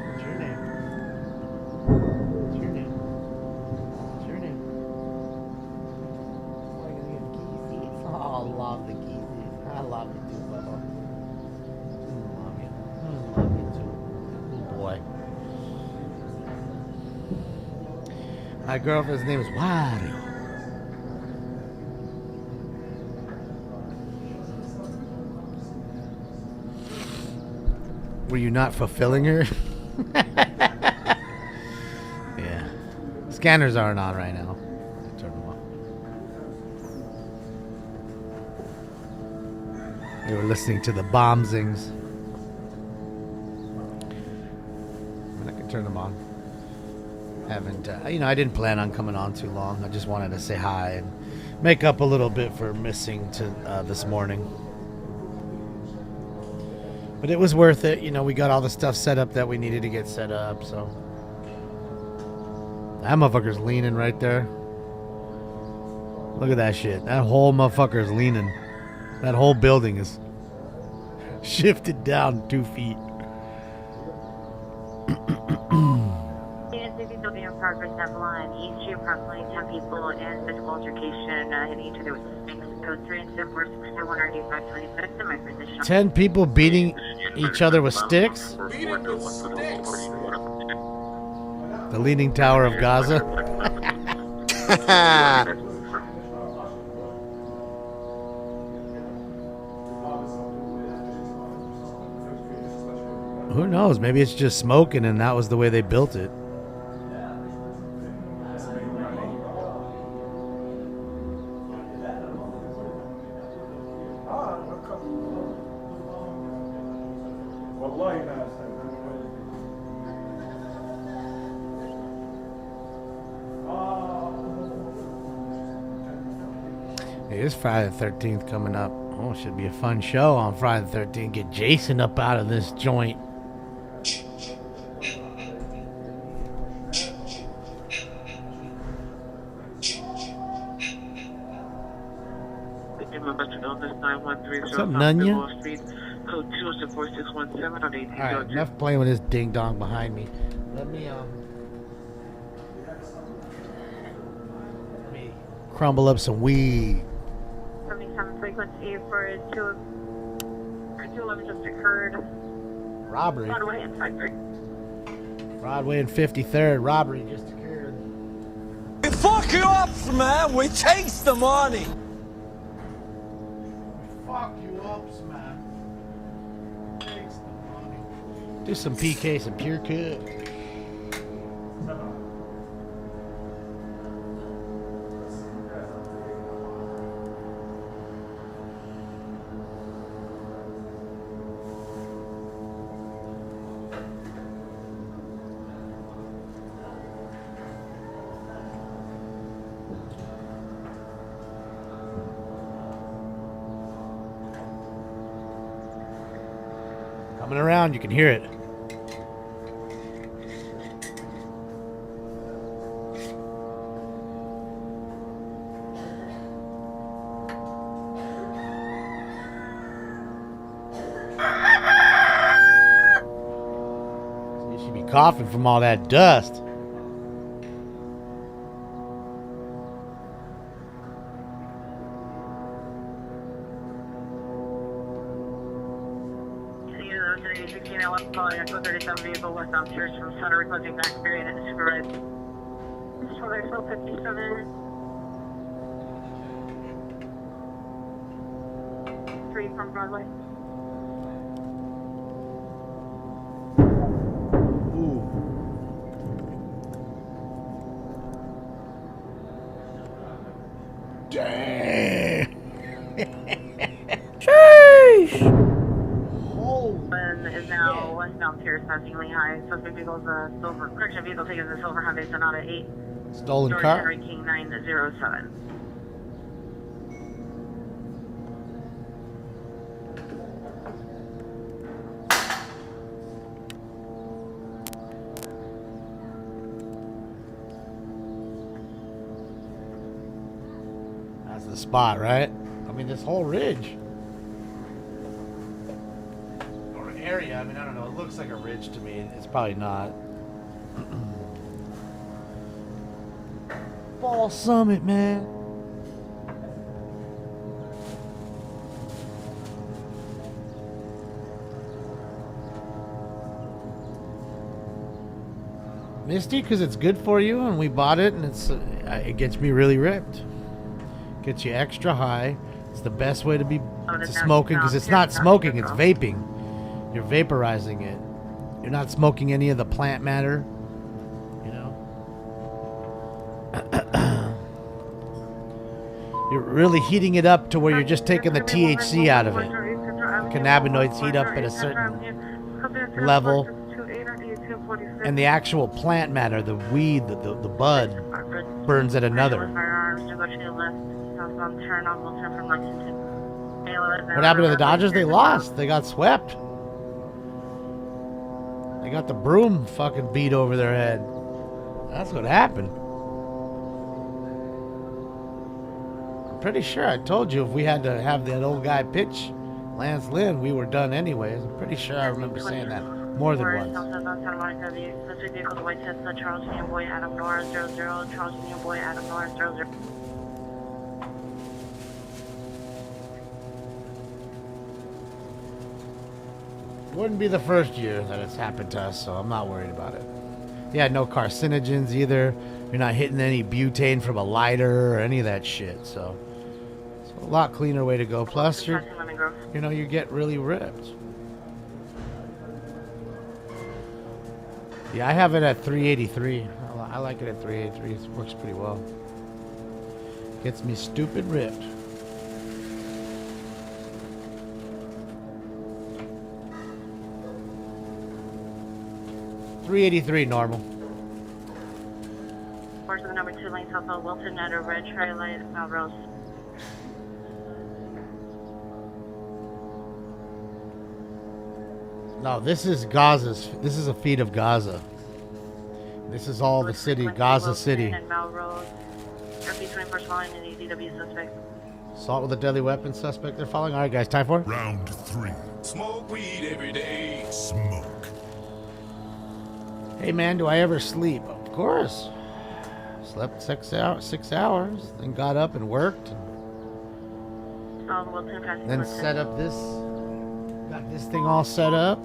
What's your name? What's your name? What's your name? Oh, I gotta get Keezy. Oh, I love the Keezy. I love you too, Bubba. I love you too. Good boy. My girlfriend's name is Wario. Were you not fulfilling her? Yeah. Scanners aren't on right now. Turn them off. We were listening to the bombsings. I can turn them on. Haven't, I didn't plan on coming on too long. I just wanted to say hi and make up a little bit for missing to this morning. But it was worth it. We got all the stuff set up that we needed to get set up, so. That motherfucker's leaning right there. Look at that shit. That whole motherfucker's leaning. That whole building is shifted down 2 feet. Progress down the line. East to approximately 10 people in physical altercation in each of their code 3 and 74621 RD 526 in my position. 10 people beating each other with sticks? Beating with sticks. The Leaning Tower of Gaza? Who knows? Maybe it's just smoking and that was the way they built it. It is Friday the 13th coming up. Oh, should be a fun show on Friday the 13th. Get Jason up out of this joint. What's up, Nunya? Alright, enough playing with this ding dong behind me. Let me crumble up some weed. 77 frequency for 211 just occurred. Robbery. Broadway and 53. Broadway and 53rd. Robbery just occurred. We fuck you up, man. We takes the money. Fuck you up, man. Takes the money. Do some PK, some pure cut. Coming around, you can hear it. You should be coughing from all that dust. Calling Echo 37 vehicle westbound Pierce from Center requesting back period and supervised. Strawberry 57. 3 from Broadway. Ooh. Dang. Sheesh. Is now westbound Pierce passing Lehigh. Suspect vehicle's a silver. Correction vehicle taking the silver Hyundai Sonata 8. Stolen George car. Henry King 907. That's the spot, right? I mean, this whole ridge. Or area, I mean, I don't know. It looks like a ridge to me. It's probably not. Fall Summit, man. Misty, because it's good for you, and we bought it, and it gets me really ripped. Gets you extra high. It's the best way to be smoking, because it's not smoking, it's vaping. You're vaporizing it. You're not smoking any of the plant matter. You know? You're really heating it up to where you're just taking the THC out of it. Cannabinoids heat up at a certain level. And the actual plant matter, the weed, the bud, burns at another. What happened to the Dodgers? They lost. They got swept. They got the broom fucking beat over their head. That's what happened. I'm pretty sure I told you if we had to have that old guy pitch Lance Lynn, we were done anyways. I'm pretty sure I remember saying that more than once. Charles Union Boy Adam Norris 00. Charles Union Boy Adam Norris 00. Wouldn't be the first year that it's happened to us, so I'm not worried about it. Yeah, no carcinogens either. You're not hitting any butane from a lighter or any of that shit, so it's a lot cleaner way to go. Plus, you get really ripped. Yeah, I have it at 383. I like it at 383. It works pretty well. Gets me stupid ripped. .383 normal. Course of the number 2 lane south of Wilton at a red trail light Melrose. No, this is Gaza's. This is a feed of Gaza. This is all the city, Gaza City. Assault with a deadly weapon suspect. They're following. All right, guys, time for Round 3. Smoke weed every day. Smoke. Hey man, do I ever sleep? Of course. Slept 6 hours, then got up and worked. Then set up this. Got this thing all set up.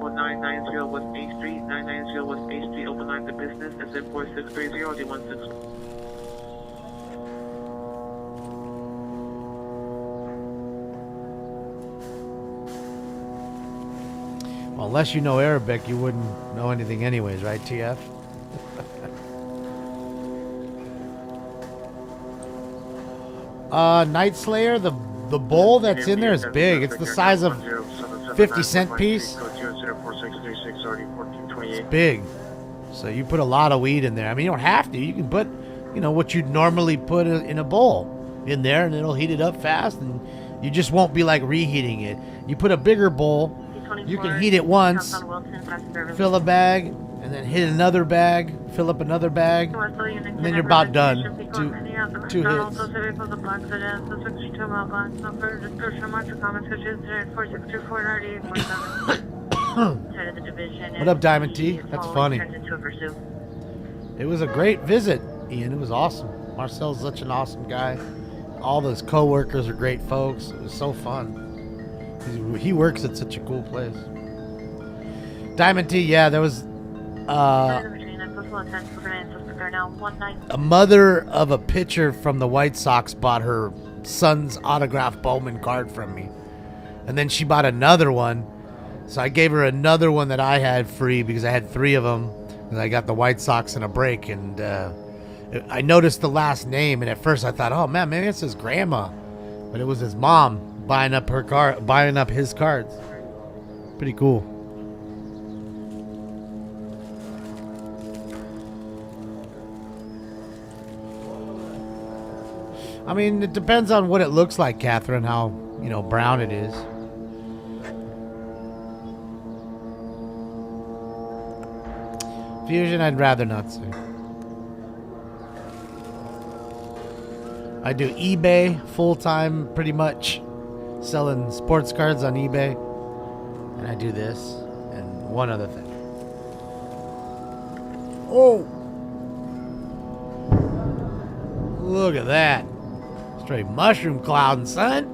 990 West A Street, 990 West A Street, open line to business, SM4630, D16. Well, unless you know Arabic, you wouldn't know anything anyways, right, TF? Night Slayer, the bowl that's in there is big. It's the size of 50-cent piece. It's big. So you put a lot of weed in there. I mean, you don't have to. You can put, what you'd normally put in a bowl in there, and it'll heat it up fast, and you just won't be like reheating it. You put a bigger bowl, You can heat it once, fill a bag, and then hit another bag, fill up another bag, and then you're about done. Two hits. What up, Diamond T? That's funny. It was a great visit, Ian. It was awesome. Marcel's such an awesome guy. All those co-workers are great folks. It was so fun. He works at such a cool place. Diamond T, yeah, there was a mother of a pitcher from the White Sox bought her son's autographed Bowman card from me. And then she bought another one. So I gave her another one that I had free because I had 3 of them. And I got the White Sox in a break. And I noticed the last name. And at first I thought, oh man, maybe it's his grandma. But it was his mom buying up his cards. Pretty cool. I mean, it depends on what it looks like, Catherine, how, brown it is. Fusion, I'd rather not say. I do eBay full-time, pretty much, selling sports cards on eBay. And I do this and one other thing. Oh! Look at that. Straight mushroom clouding, son.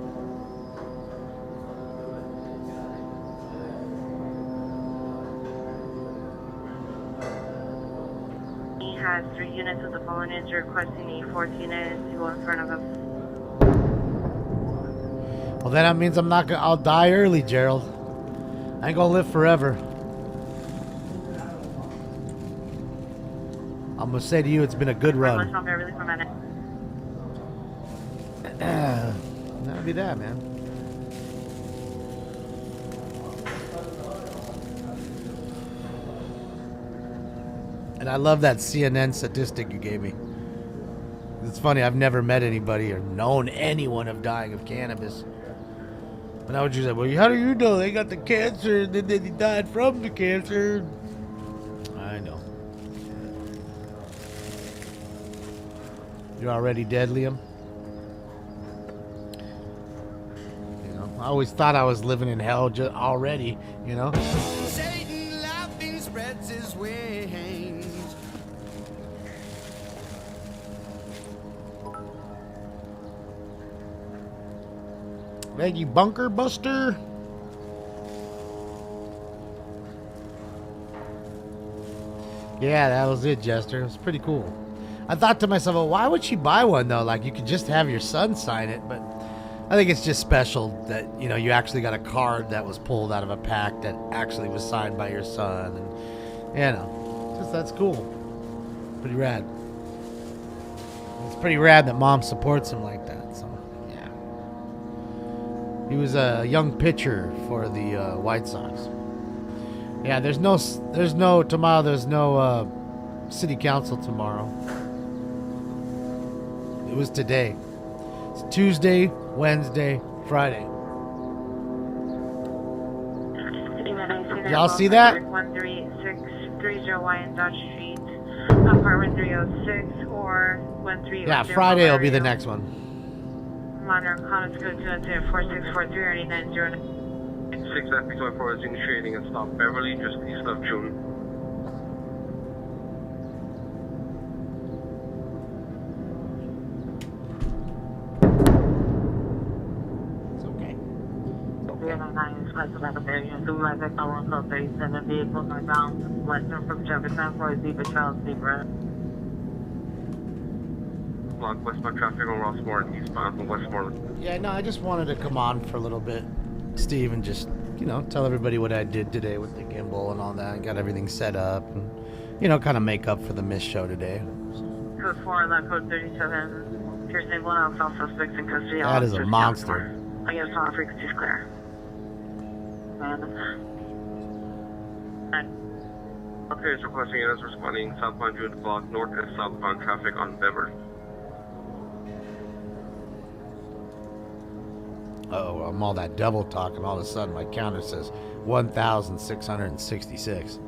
He has 3 units of the phone is requesting E14 units to go in front of him. Well, then that means I'll die early, Gerald. I ain't gonna live forever. I'm gonna say to you, it's been a good run. That'll be that, man. And I love that CNN statistic you gave me. It's funny, I've never met anybody or known anyone of dying of cannabis. But now would you say, well, how do you know they got the cancer and then they died from the cancer? I know. You're already dead, Liam? I always thought I was living in hell already, Satan laughing spreads his wings. Thank you, Bunker Buster. Yeah, that was it, Jester. It was pretty cool. I thought to myself, well, why would she buy one, though? Like, you could just have your son sign it, but I think it's just special that, you actually got a card that was pulled out of a pack that actually was signed by your son. And, just that's cool. Pretty rad. It's pretty rad that mom supports him like that, so, yeah. He was a young pitcher for the White Sox. Yeah, there's no city council tomorrow. It was today. It's Tuesday, Wednesday, Friday. Y'all see that? 13630 Wyandotte Street, apartment 306 or 138. Yeah, Friday will be the next one. Modern comments go to 4643 or 8909. 6 FP24 is initiating a stop Beverly, just east of June. Supervisor Colin Code 37 vehicles are bound western from Jefferson for Zebra Trail, Zebra. Block westbound traffic on Rossmore and eastbound from Westmoreland. Yeah, no, I just wanted to come on for a little bit, Steve, and just, tell everybody what I did today with the gimbal and all that. I got everything set up and, kind of make up for the missed show today. Code 4, that code 37. Here's a 1 alpha suspects in custody. That is a monster. I guess all frequencies clear. Okay, it's requesting units responding southbound June to block north and southbound traffic on Beverly. Oh, I'm all that devil talk, and all of a sudden my counter says 1,666.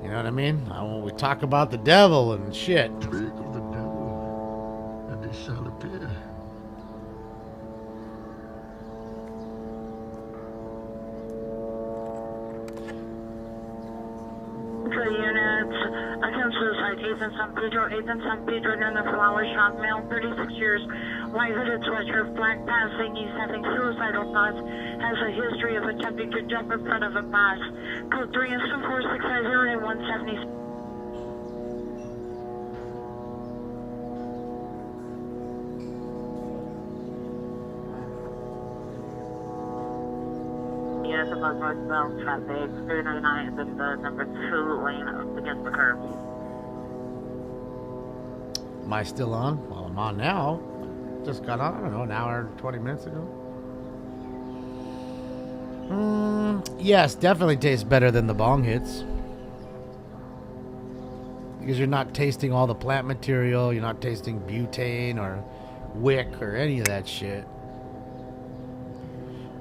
You know what I mean? When we talk about the devil and shit. Speak of the devil, and he shall appear. Units, attempt suicide, 8th and San Pedro, near the flower shop, male, 36 years, white hooded sweatshirt, black pants, saying he's having suicidal thoughts, has a history of attempting to jump in front of a bus. Code 3 and 24650 and 170. Yes, about northbound traffic, 399 is in the number 2 lane up against the curb. Am I still on? Well, I'm on now. Just got on, I don't know, an hour and 20 minutes ago. Yes, definitely tastes better than the bong hits. Because you're not tasting all the plant material, you're not tasting butane or wick or any of that shit.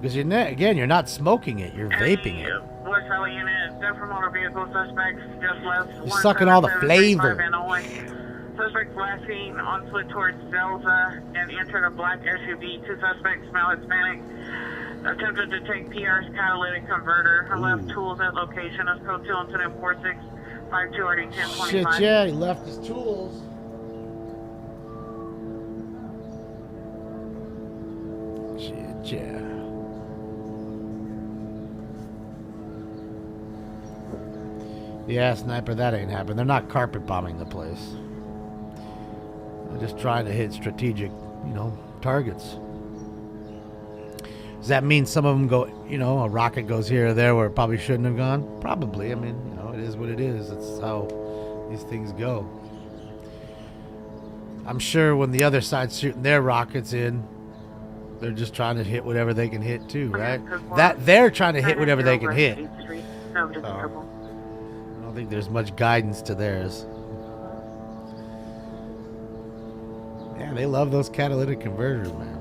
Because you're not smoking it, you're vaping it. West Valley unit, dead motor vehicle suspects just left. You're sucking all the flavor. Suspect last seen on foot towards Delta and entered a black SUV. 2 suspects, smell Hispanic. Attempted to take PR's catalytic converter. Her left tools at location is code 2 incident 4652 RD 1025. Shit, yeah, he left his tools. Shit, yeah. Yeah, Sniper, that ain't happened. They're not carpet bombing the place. They're just trying to hit strategic, targets. Does that mean some of them go, a rocket goes here or there where it probably shouldn't have gone? Probably. I mean, it is what it is. It's how these things go. I'm sure when the other side's shooting their rockets in, they're just trying to hit whatever they can hit too, right? They're trying to hit whatever they can hit. So, I don't think there's much guidance to theirs. Yeah, they love those catalytic converters, man.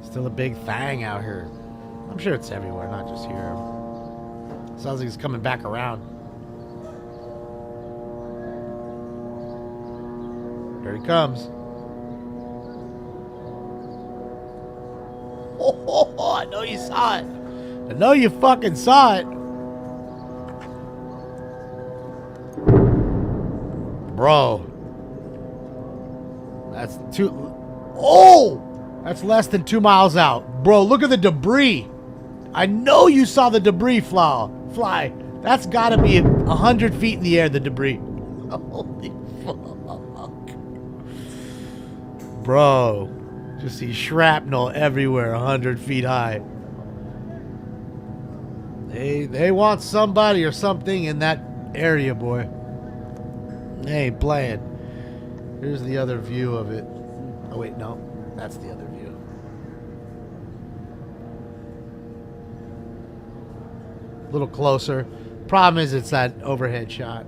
Still a big thing out here. I'm sure it's everywhere, not just here. Sounds like it's coming back around. Here he comes. Oh, I know you saw it. I know you fucking saw it. Bro. That's that's less than 2 miles out. Bro, look at the debris. I know you saw the debris fly. That's gotta be 100 feet in the air, the debris. Holy fuck. Bro, just see shrapnel everywhere, 100 feet high. They want somebody or something in that area, boy. They ain't playing. Here's the other view of it. Oh, wait, no. That's the other view. A little closer. Problem is it's that overhead shot.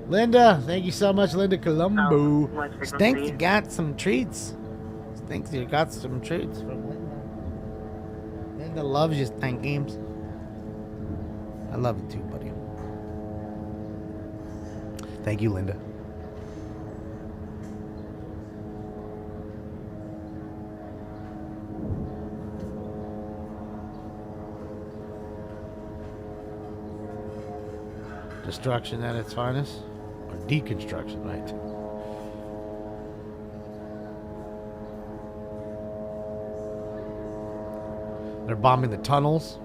Linda, thank you so much, Linda Colombo. Thinks you got some treats. Thinks you got some treats from Linda. Linda loves you, Stank Games. I love you too, buddy. Thank you, Linda. Destruction at its finest, or deconstruction, right? They're bombing the tunnels,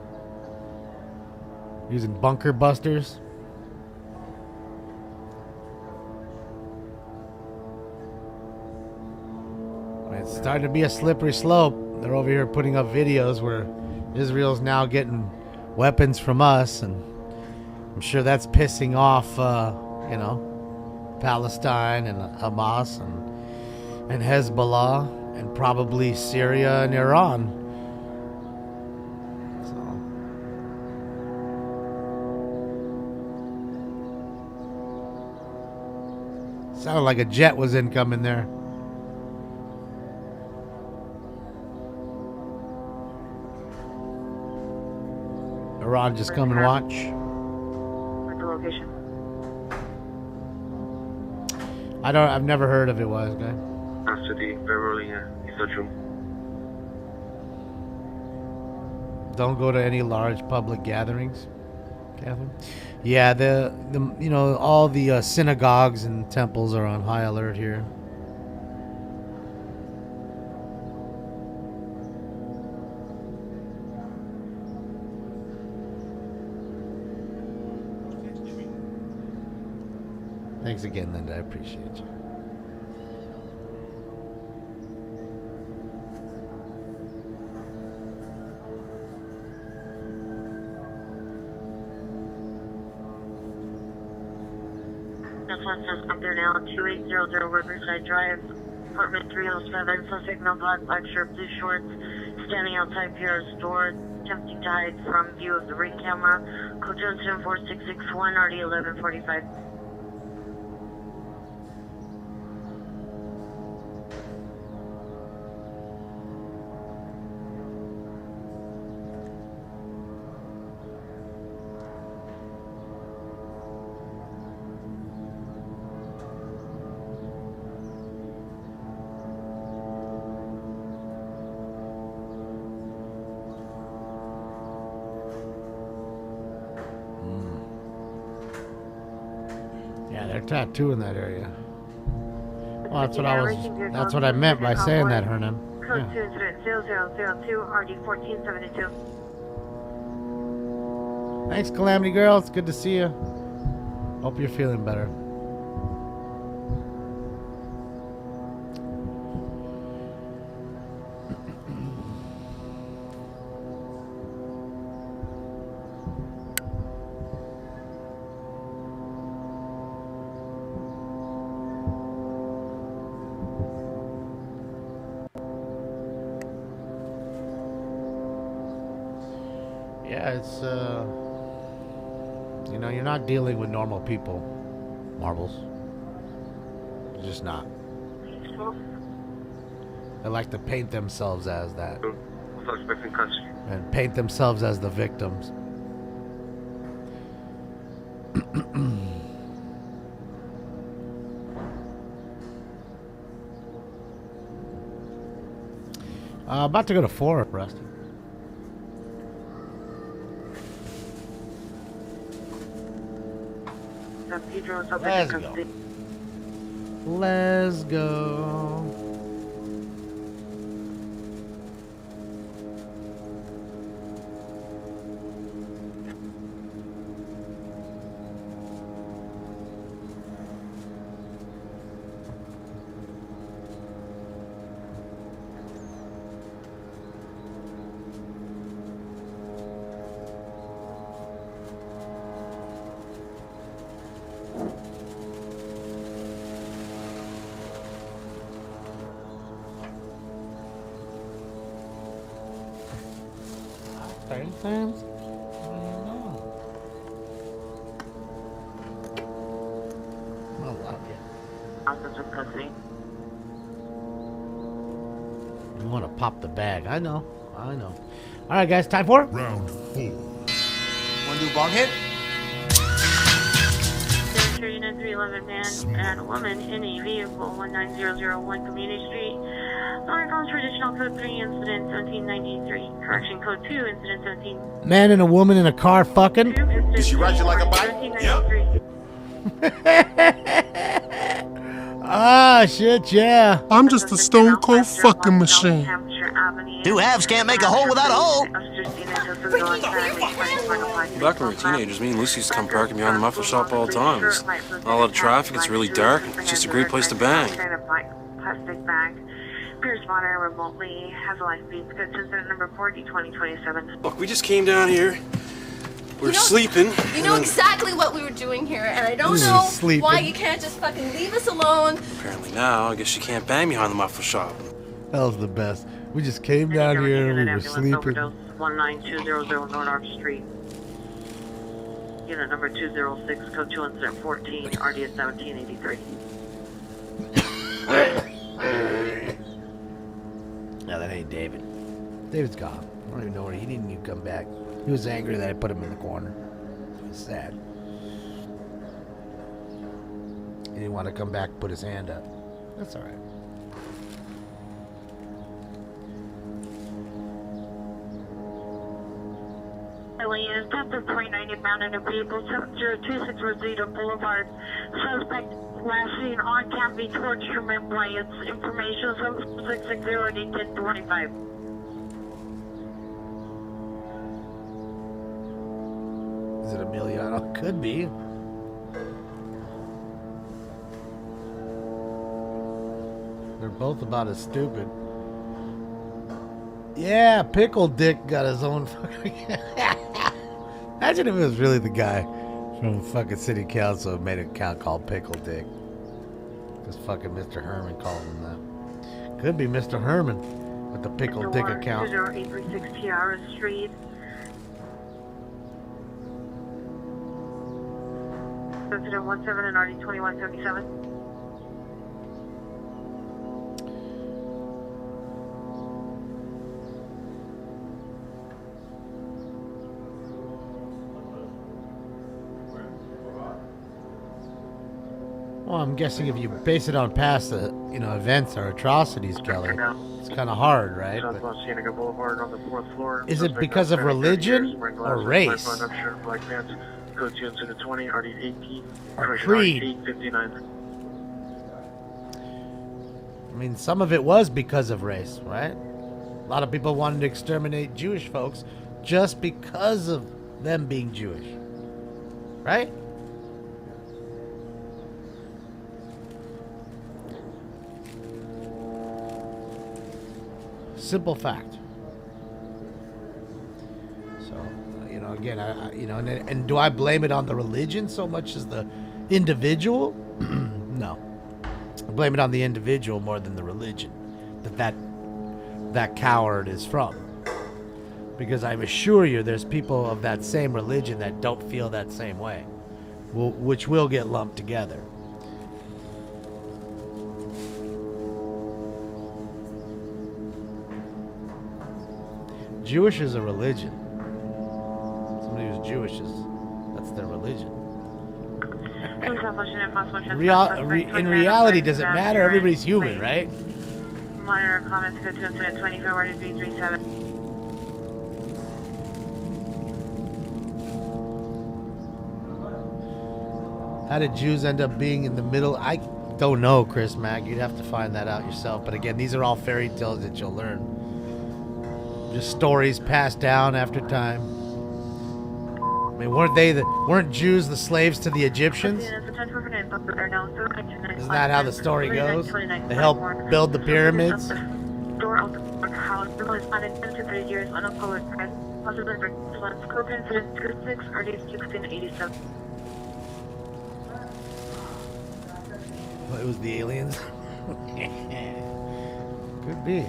using bunker busters. It's starting to be a slippery slope. They're over here putting up videos where Israel's now getting weapons from us, and I'm sure that's pissing off, Palestine and Hamas and Hezbollah and probably Syria and Iran. So, sounded like a jet was incoming there. Ron, just come and watch. What's the location? I've never heard of it, wise guy. City, Beverly, East Room. Don't go to any large public gatherings, Catherine. Yeah, the you know, all the synagogues and temples are on high alert here. Thanks again, Linda. I appreciate you. That's one says I'm there now, 2800 Riverside Drive, apartment 307, suspect no black shirt, blue shorts, standing outside Pierre's door, attempting to hide from view of the ring camera. Code 474661, RD 1145. Yeah, they're tattooing that area. Well, that's what I meant by saying that, Hernan. Code Yeah. 2 incident 0002, RD 1472. Thanks, Calamity Girl. It's good to see you. Hope you're feeling better. Yeah, it's you know, you're not dealing with normal people, Marbles. You're just not. They like to paint themselves as that. Suspect in custody. And paint themselves as the victims. About to go to 4, Rusty. Let's go. Let's go. Times? Officer custody. You want to pop the bag. I know. All right, guys. Time for Round 4. Want to do bong hit? 311 man and a woman in a vehicle, 19001 Community Street. Oregon Traditional Code 3, Incident 1793. Correction Code 2, Incident 17. man and a woman in a car fucking. Did she ride you like a bike? Ah, shit, yeah. I'm just a stone cold fucking machine. Two halves can't make a hole without a hole. Back when we were teenagers, me and Lucy used to come parking behind the muffler shop all the time. There's not a lot of traffic, it's really dark, it's just a great place to bang. Plastic bag. Pierce monitor remotely has a life beat. Good incident number 40, 2027. Look, we just came down here. We're sleeping. You know exactly what we were doing here, and I don't know why you can't just fucking leave us alone. Apparently now, I guess you can't bang behind the muffler shop. That was the best. We just came down here and we were sleeping. 19200 North Arch Street. Unit number 206, code 2 incident 14, RDS 1783. No, that ain't David. David's gone. I don't even know where he didn't even come back. He was angry that I put him in the corner. It was sad. He didn't want to come back and put his hand up. That's all right. Is 10-390 bound in a vehicle, 7026 Rosita Boulevard. Suspect last seen on Campy towards Truman Bryant's. Information 7660-1025. Is it Emiliano? Could be. They're both about as stupid. Yeah, Pickle Dick got his own fucking... Imagine if it was really the guy from fucking city council who made an account called Pickle Dick. Because fucking Mr. Herman called him that. Could be Mr. Herman with the Pickle Dick account. 0836 Tiara Street. 17 and RD 2177. Well, I'm guessing if you base it on past, events or atrocities, Kelly, it's kind of hard, right? But Southwest Cienega Boulevard on the 4th floor. is it because of religion or race? Black pants. Code 2 incident 20, RD 18. Or creed? 859. I mean, some of it was because of race, right? A lot of people wanted to exterminate Jewish folks just because of them being Jewish, right? Simple fact. So, again, and do I blame it on the religion so much as the individual? No. I blame it on the individual more than the religion that coward is from. Because I assure you there's people of that same religion that don't feel that same way, which will get lumped together. Jewish is a religion. Somebody who's Jewish that's their religion. In reality, does it matter? Everybody's human, right? Monitor comments go to incident 20 February 337. How did Jews end up being in the middle? I don't know, Chris Mack. You'd have to find that out yourself. But again, these are all fairy tales that you'll learn. Just stories passed down after time. I mean, weren't Jews the slaves to the Egyptians? Isn't that how the story goes? They helped build the pyramids. Well, it was the aliens. Could be.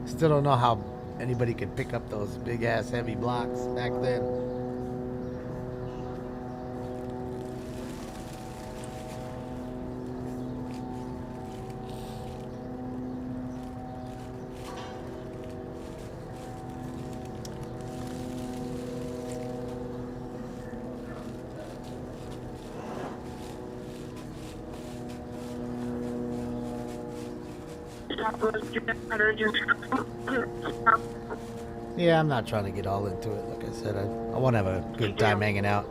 Still don't know how anybody could pick up those big ass heavy blocks back then. Yeah, I'm not trying to get all into it. Like I said, I want to have a good time hanging out.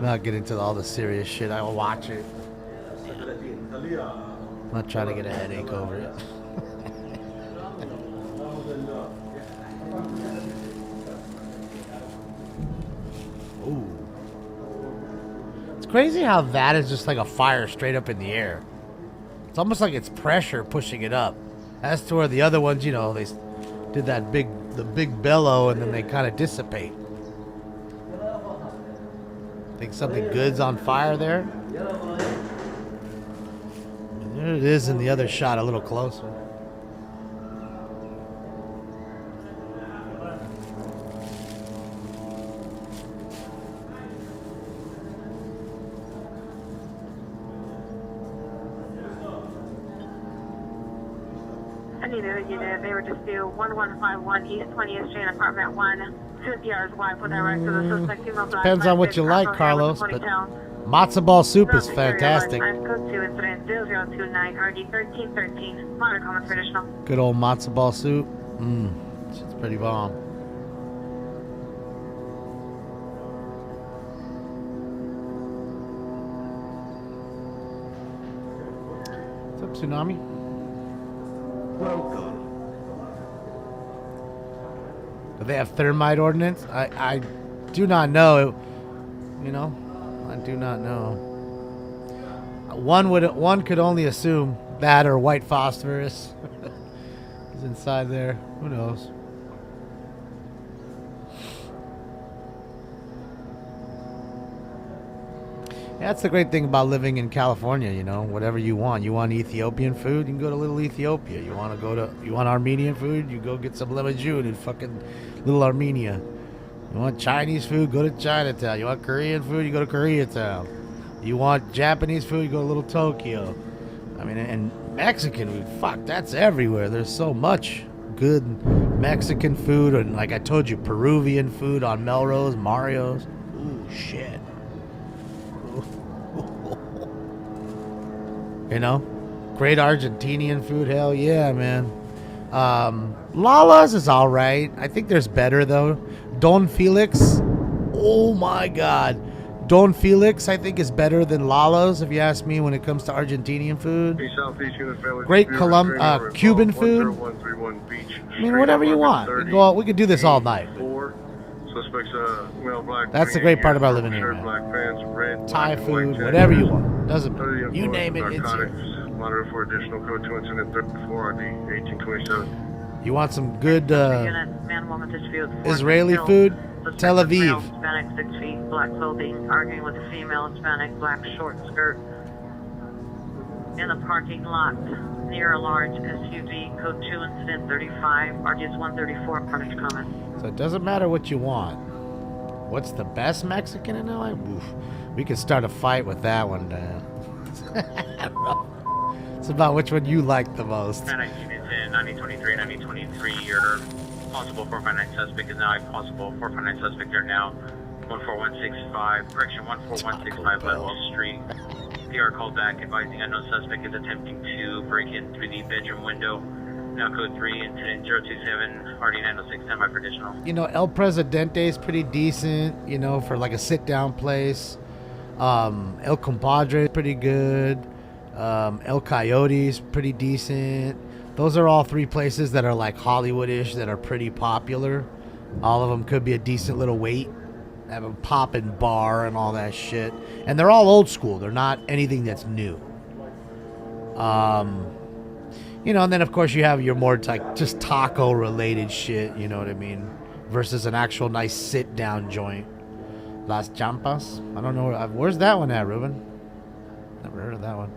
Not get into all the serious shit. I will watch it. I'm not trying to get a headache over it. Ooh. It's crazy how that is just like a fire straight up in the air. It's almost like it's pressure pushing it up. As to where the other ones, they did the big bellow and then they kind of dissipate. Think something good's on fire there? And there it is in the other shot, a little closer. They were just due 1151 East 20th Street, apartment 1, yards wide for direct to the suspect female black. Depends on what you like, Carlos, but matzo ball soup is fantastic. Code 2 incident 0029 RD 1313. Modern common traditional. Good old matzo ball soup. It's pretty bomb. What's up, Tsunami? Welcome. Do they have thermite ordinance? I do not know. You know, I do not know. One could only assume that or white phosphorus is inside there. Who knows? That's the great thing about living in California, you know, whatever you want. You want Ethiopian food, you can go to Little Ethiopia. You want Armenian food, you go get some lemon juice in fucking Little Armenia. You want Chinese food, go to Chinatown. You want Korean food, you go to Koreatown. You want Japanese food, you go to Little Tokyo. I mean, and Mexican food, fuck, that's everywhere. There's so much good Mexican food, and like I told you, Peruvian food on Melrose, Mario's. Ooh, shit. You know, great Argentinian food. Hell yeah, man. Lala's is all right. I think there's better though. Don Felix. Oh my God. Don Felix, I think, is better than Lala's, if you ask me, when it comes to Argentinian food. Great Cuban food. I mean, whatever you want. We could do this all night. That's the great part about living here, man. Thai food, whatever you want. Doesn't matter. You name it, it's here. Monitor for additional code 2 incident 34 RD 1827. You want some good Israeli food? Tel Aviv. Hispanic 6 feet, black clothing, arguing with a female Hispanic, black short skirt. In the parking lot near a large SUV, code 2 incident 35, RDS 134, punish comment. So it doesn't matter what you want. What's the best Mexican in LA? Oof. We could start a fight with that one. It's about which one you like the most. 9023, 9023, your possible 459 suspect is now a possible 459 suspect. They're now 14165, correction 14165 Leadwell Street. PR called back advising unknown suspect is attempting to break in through the bedroom window. Now code 3, incident 027, RD 906, by for additional. You know, El Presidente is pretty decent, you know, for like a sit-down place. El Compadre is pretty good. El Coyote's pretty decent. Those are all three places that are like Hollywood-ish that are pretty popular. All of them could be a decent little wait. Have a poppin' bar and all that shit. And they're all old school. They're not anything that's new. You know, and then of course you have your more like just taco related shit, you know what I mean? Versus an actual nice sit down joint. Las Champas. I don't know. Where's that one at, Ruben? Never heard of that one.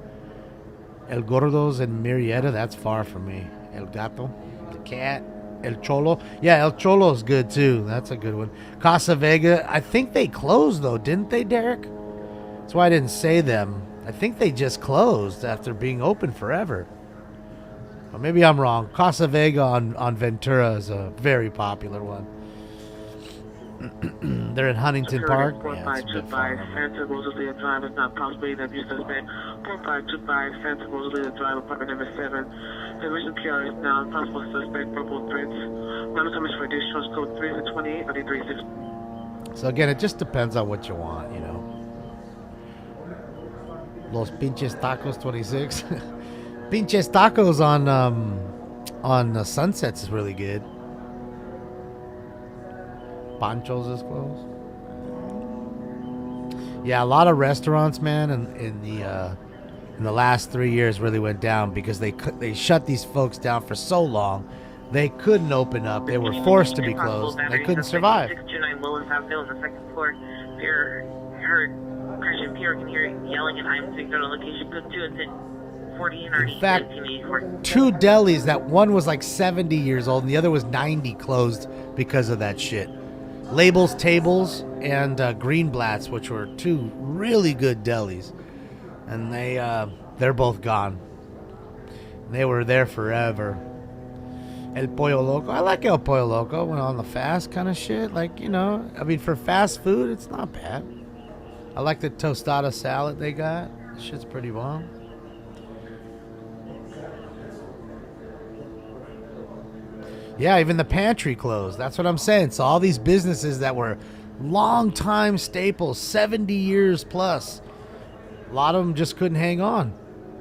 El Gordo's in Murrieta. That's far from me. El Gato. The cat. El Cholo. Yeah, El Cholo's good too. That's a good one. Casa Vega. I think they closed though, didn't they, Derek? That's why I didn't say them. I think they just closed after being open forever. Well, maybe I'm wrong. Casa Vega on Ventura is a very popular one. They're in Huntington Park. Yeah, it's a bit far. 4525 Santa Rosalia Drive is not possibly that you suspect. 4525 Santa Rosalia Drive, apartment number 7. The recent PR is now possible suspect, verbal threats. Monitoring for additional code 3 to 28 or 36. So again, it just depends on what you want, you know. Los Pinches Tacos 26. Pinches Tacos on Sunsets is really good. Pancho's is closed. Yeah, a lot of restaurants, man, in the last 3 years really went down because they shut these folks down for so long. They couldn't open up. They were forced to be closed. They couldn't survive. 629 Willis Avenue on the second floor. Pierre heard Christian Pierre can hear yelling and I'm figured on location code 2 and 40 and in fact, 2 delis, that one was like 70 years old and the other was 90, closed because of that shit. Labels Tables and Greenblatt's, which were 2 really good delis, and they're both gone. They were there forever. El Pollo Loco. I like El Pollo Loco when on the fast kind of shit. Like, you know, I mean, for fast food, it's not bad. I like the tostada salad they got. Shit's pretty bomb. Yeah, even the pantry closed. That's what I'm saying. So all these businesses that were long-time staples, 70 years plus, a lot of them just couldn't hang on.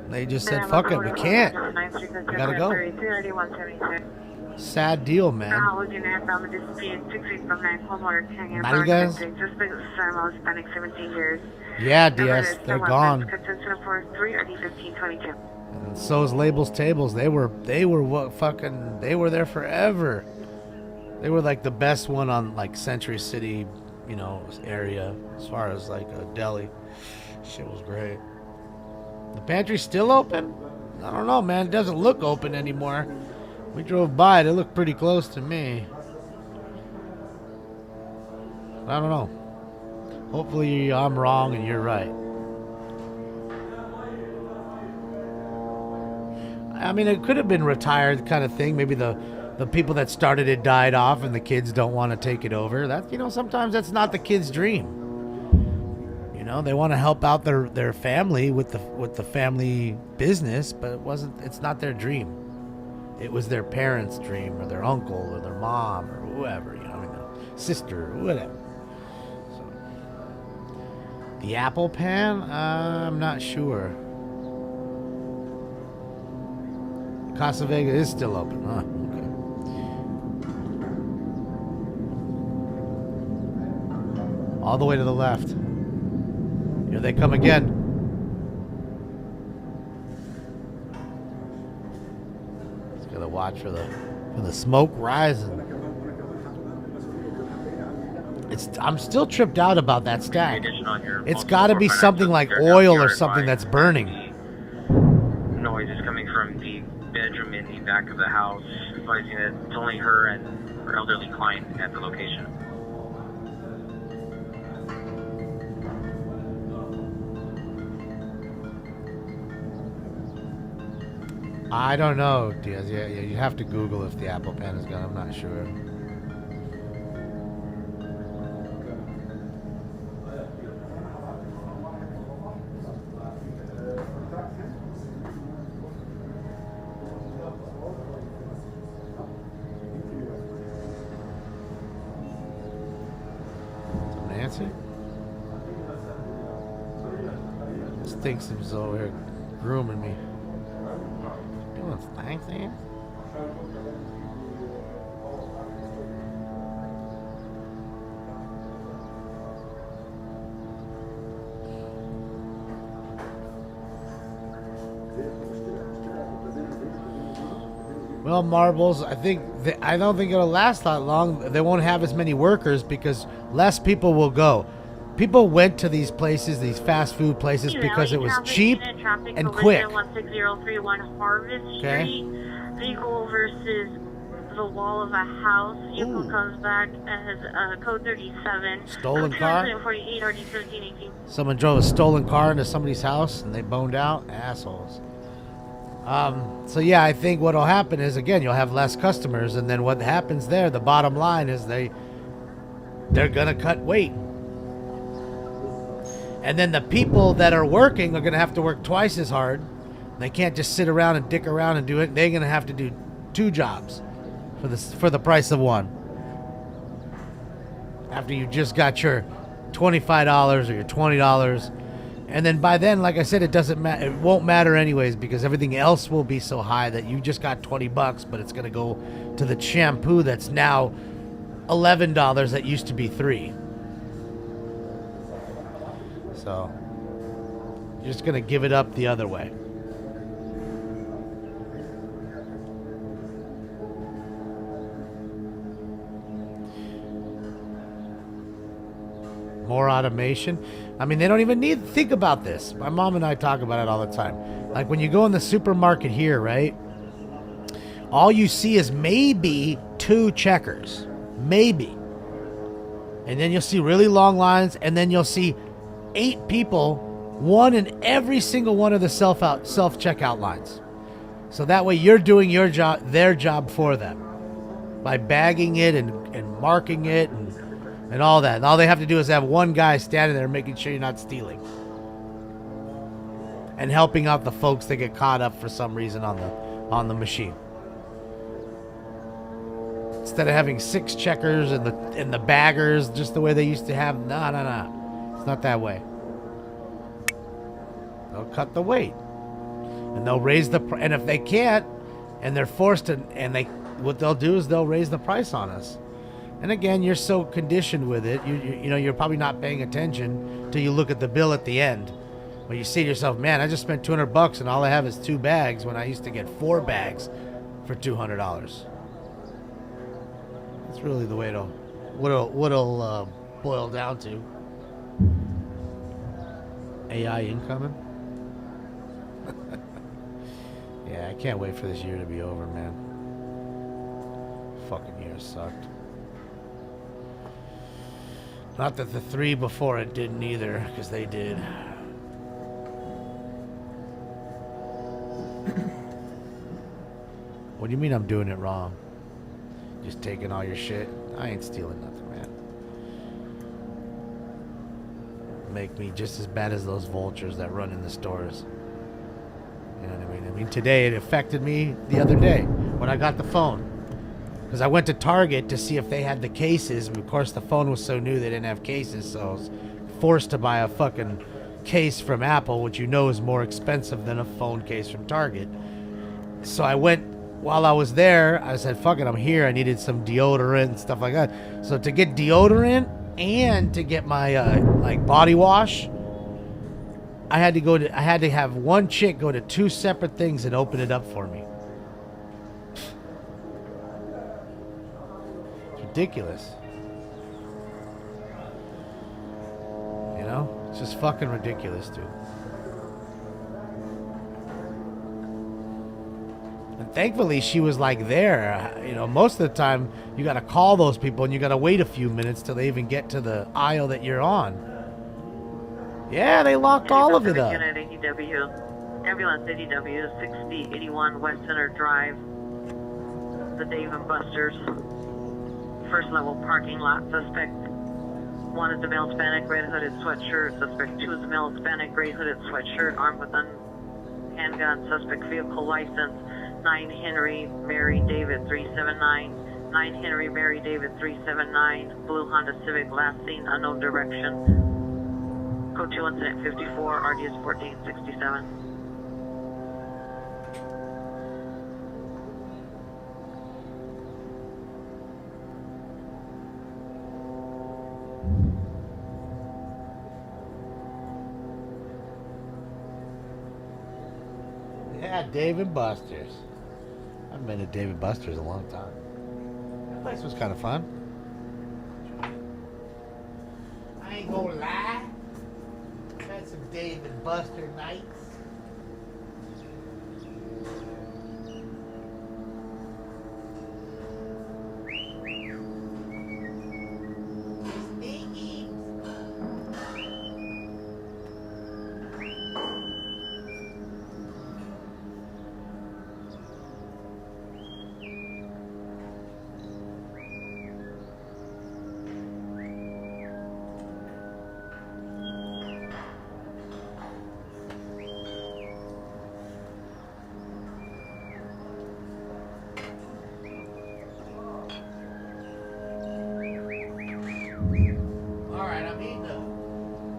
They just said, fuck it, we can't. We gotta go. Sad deal, man. Nalgas? Yeah, DS, they're gone. And so is Labels Tables. They were there forever. They were like the best one on like Century City, you know, area as far as like a deli. Shit was great. The pantry's still open? I don't know, man. It doesn't look open anymore. We drove by it. It looked pretty close to me. I don't know. Hopefully I'm wrong and you're right. I mean, it could have been retired kind of thing. Maybe the people that started it died off and the kids don't want to take it over. That, you know, sometimes that's not the kid's dream. You know, they want to help out their family with the family business, but it's not their dream. It was their parents' dream, or their uncle, or their mom, or whoever, you know, I mean, their sister, or whatever. So, the Apple Pan, I'm not sure. Casa Vega is still open, huh? Okay. All the way to the left. Here they come again. Just gotta watch for the smoke rising. I'm still tripped out about that stack. It's got to be something like oil or something that's burning. Noise is coming from the bedroom in the back of the house, advising that it's only her and her elderly client at the location. I don't know, Diaz. Yeah, you have to Google if the Apple Pen is gone. I'm not sure. Nancy? This thinks he's over here grooming me. Doing thanks, man. Well, Marbles, I don't think it'll last that long. They won't have as many workers because less people will go. People went to these places, these fast food places, because it was cheap and quick. 16031 Harvest Street. Vehicle versus the wall of a house. Vehicle comes back as code 37. Stolen car? 48 RD 1318. Someone drove a stolen car into somebody's house and they boned out. Assholes. So yeah, I think what'll happen is, again, you'll have less customers, and then what happens there, the bottom line is they're gonna cut weight. And then the people that are working are gonna have to work twice as hard. They can't just sit around and dick around and do it. They're gonna have to do 2 jobs for the price of 1. After you just got your $25 or your $20. And then by then, like I said, it doesn't matter. It won't matter anyways, because everything else will be so high that you just got $20, but it's gonna go to the shampoo that's now $11 that used to be $3. So you're just gonna give it up the other way. More automation. I mean, they don't even need to think about this. My mom and I talk about it all the time. Like when you go in the supermarket here, right? All you see is maybe 2 checkers. Maybe. And then you'll see really long lines, and then you'll see 8 people, one in every single one of the self-checkout lines. So that way you're doing your job, their job for them. By bagging it and marking it and all that. And all they have to do is have one guy standing there making sure you're not stealing. And helping out the folks that get caught up for some reason on the machine. Instead of having 6 checkers and the baggers just the way they used to have. No. It's not that way. They'll cut the weight. And they'll raise the price. And if they can't, and they're forced to, what they'll do is they'll raise the price on us. And again, you're so conditioned with it, you know, you're probably not paying attention till you look at the bill at the end. When you say to yourself, man, I just spent $200 and all I have is 2 bags when I used to get 4 bags for $200. That's really the way what'll boil down to. AI incoming? Yeah, I can't wait for this year to be over, man. Fucking year sucked. Not that the 3 before it didn't either, because they did. What do you mean I'm doing it wrong? Just taking all your shit? I ain't stealing nothing, man. Make me just as bad as those vultures that run in the stores. You know what I mean? I mean, today it affected me the other day when I got the phone. Because I went to Target to see if they had the cases. And of course, the phone was so new they didn't have cases. So I was forced to buy a fucking case from Apple, which you know is more expensive than a phone case from Target. So I went, while I was there, I said, fuck it, I'm here. I needed some deodorant and stuff like that. So to get deodorant and to get my like body wash, I had to have one chick go to 2 separate things and open it up for me. It's ridiculous. You know? It's just fucking ridiculous, dude. And thankfully, she was like there. You know, most of the time, you got to call those people and you got to wait a few minutes till they even get to the aisle that you're on. Yeah, they locked all of it up. Unit ADW, ambulance ADW, 6081 West Center Drive, the Dave and Buster's, first level parking lot. Suspect 1 is a male Hispanic, red hooded sweatshirt. Suspect 2 is a male Hispanic, gray hooded sweatshirt, armed with a handgun. Suspect vehicle license 9 Henry Mary David 379. 9 Henry Mary David 379. Blue Honda Civic, last seen unknown direction. Code 2 incident 54, RDS 1467. Yeah, Dave and Buster's. I haven't been to Dave and Buster's in a long time. That place was kind of fun. I ain't gonna lie. Had some Dave and Buster nights.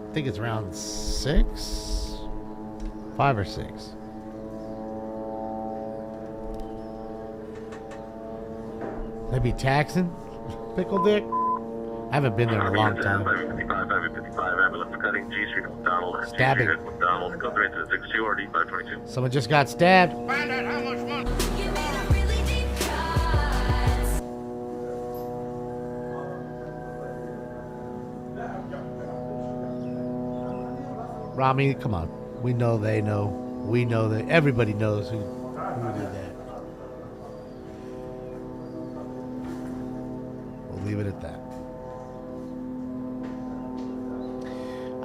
I think it's round 6, 5 or 6. They be taxing, Pickle Dick. I haven't been there in a long time. 555, 555, ambulance cutting G Street, McDonald. Stabbing. McDonald, go 3 to 62, RD 522. Someone just got stabbed. Find out how much money. Rami, come on. We know they know. We know that everybody knows who did that. We'll leave it at that.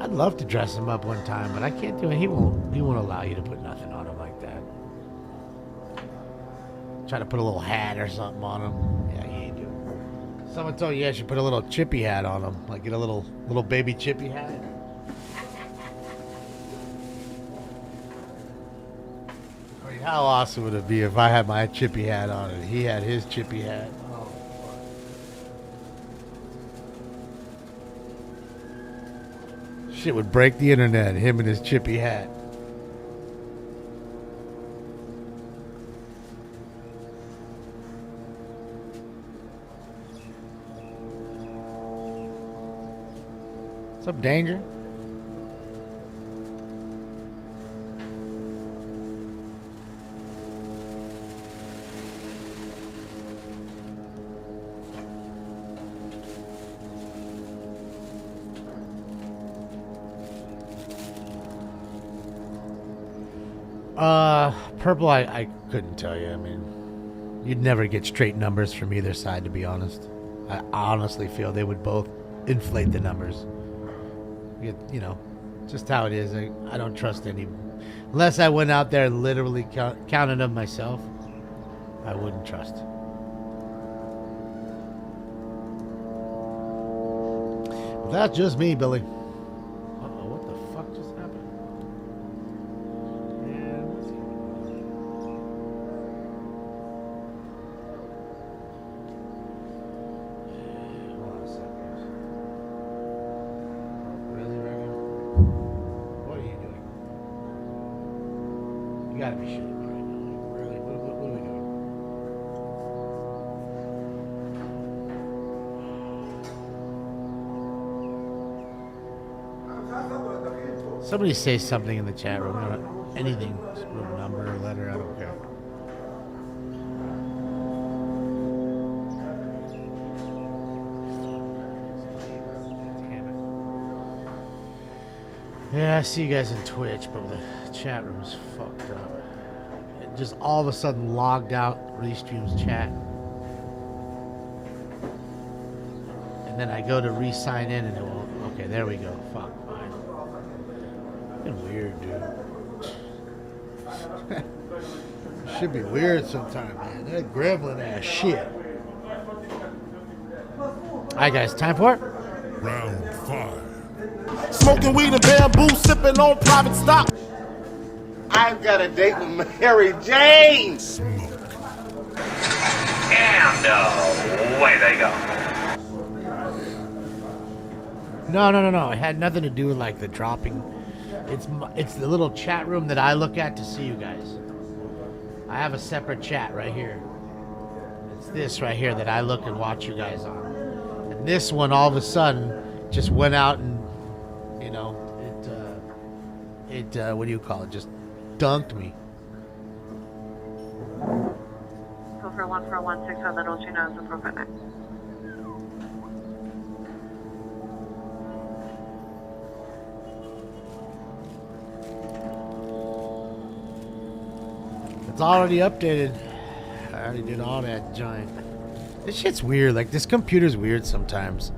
I'd love to dress him up one time, but I can't do it. He won't allow you to put nothing on him like that. Try to put a little hat or something on him. Yeah, he ain't doing it. Someone told you I should put a little chippy hat on him. Like get a little baby chippy hat. I mean, how awesome would it be if I had my chippy hat on and he had his chippy hat? Oh. Shit would break the internet, him and his chippy hat. What's up, Danger? Purple, I couldn't tell you. I mean, you'd never get straight numbers from either side, to be honest. I honestly feel they would both inflate the numbers. You know, just how it is. I don't trust any. Unless I went out there and literally counted them myself, I wouldn't trust. But that's just me, Billy. Uh-oh, what the fuck just happened? And let's see. Hold on a second. Really, Regan? What are you doing? You gotta be shitting me right now. Really? What are we doing? Somebody say something in the chat room. Anything. Just put a number or letter. I don't care. Yeah, I see you guys in Twitch, but the chat room is fucked up. It just all of a sudden logged out Restream's chat. And then I go to re-sign in and it won't. Okay, there we go. Fuck. Fine. Fucking weird, dude. Should be weird sometime, man. That gremlin ass shit. Alright, guys, time for it? Round 5. Smoking weed and bamboo, sipping on private stock. I've got a date with Mary Jane. And away they go. No. It had nothing to do with like the dropping. It's the little chat room that I look at to see you guys. I have a separate chat right here. It's this right here that I look and watch you guys on. And this one all of a sudden just went out and, you know, it what do you call it? Just dunked me. So for 1416 on the Dolcina is appropriate. It's already updated. I already did all that giant. This shit's weird. Like, this computer's weird sometimes.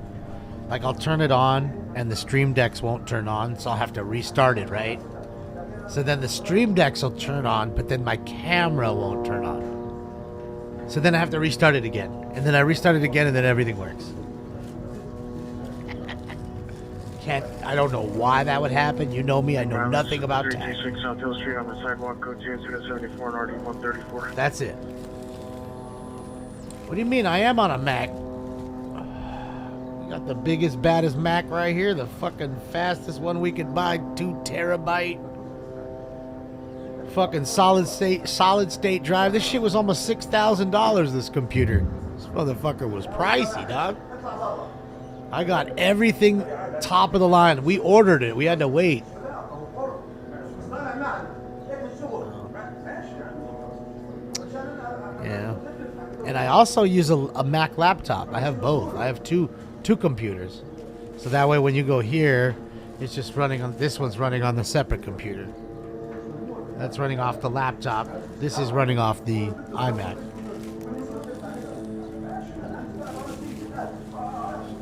Like, I'll turn it on, and the Stream Decks won't turn on, so I'll have to restart it, right? So then the Stream Decks will turn on, but then my camera won't turn on. So then I have to restart it again. And then I restart it again, and then everything works. I don't know why that would happen. You know me, I know nothing about tech. 326 South Hill Street on the sidewalk, code 274 and RD 134. That's it. What do you mean? I am on a Mac. We got the biggest, baddest Mac right here. The fucking fastest one we could buy. 2 terabyte. Fucking solid state drive. This shit was almost $6,000, this computer. This motherfucker was pricey, dog. I got everything top of the line. We ordered it. We had to wait. Yeah. And I also use a Mac laptop. I have both. I have two computers. So that way when you go here, it's just running on, this one's running on the separate computer. That's running off the laptop. This is running off the iMac.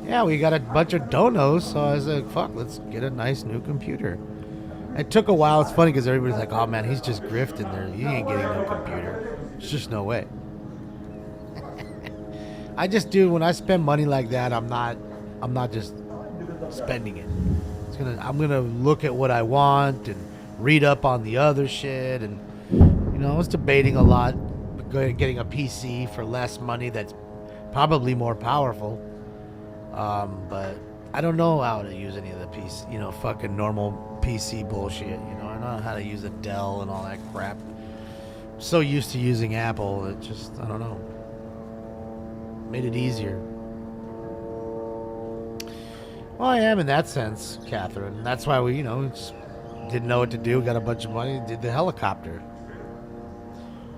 Yeah, we got a bunch of donos, so I was like, fuck, let's get a nice new computer. It took a while. It's funny because everybody's like, oh man, he's just grifting there. You ain't getting no computer. There's just no way. I just do when I spend money like that. I'm not just spending it. I'm gonna look at what I want and read up on the other shit, and I was debating a lot, getting a PC for less money that's probably more powerful. But I don't know how to use any of the PC, fucking normal PC bullshit. I don't know how to use a Dell and all that crap. I'm so used to using Apple, it just, I don't know. Made it easier. Well, I am in that sense, Catherine. That's why we, just didn't know what to do. Got a bunch of money. Did the helicopter.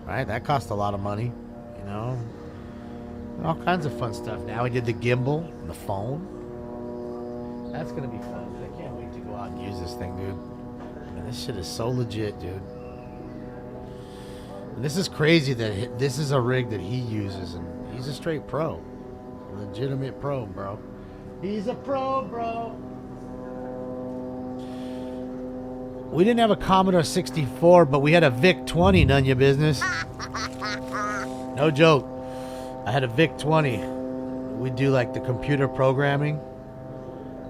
Right? That cost a lot of money. All kinds of fun stuff. Now we did the gimbal and the phone. That's going to be fun. I can't wait to go out and use this thing, dude. Man, this shit is so legit, dude. And this is crazy that this is a rig that he uses, and he's a straight pro. A legitimate pro, bro. He's a pro, bro. We didn't have a Commodore 64, but we had a VIC-20, none of your business. No joke. I had a VIC-20. We'd do like the computer programming.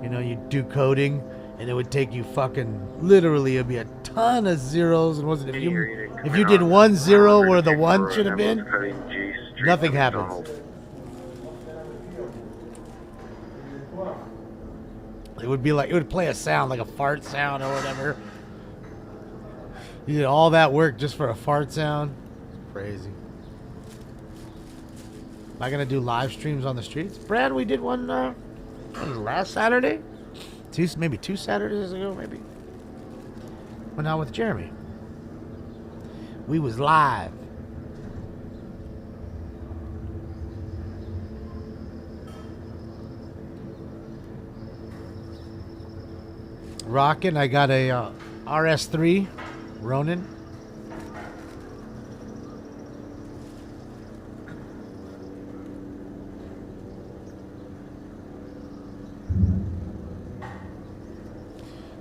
You'd do coding, and it would take you fucking, literally, it'd be a ton of zeros. And wasn't if you did 1 0 where the 1 should have been, nothing happens. It would be like, it would play a sound, like a fart sound or whatever. You did all that work just for a fart sound? It's crazy. Am I going to do live streams on the streets? Brad, we did one last Saturday? Maybe 2 Saturdays ago, maybe. Went out with Jeremy. We was live. Rockin', I got a RS3 Ronin.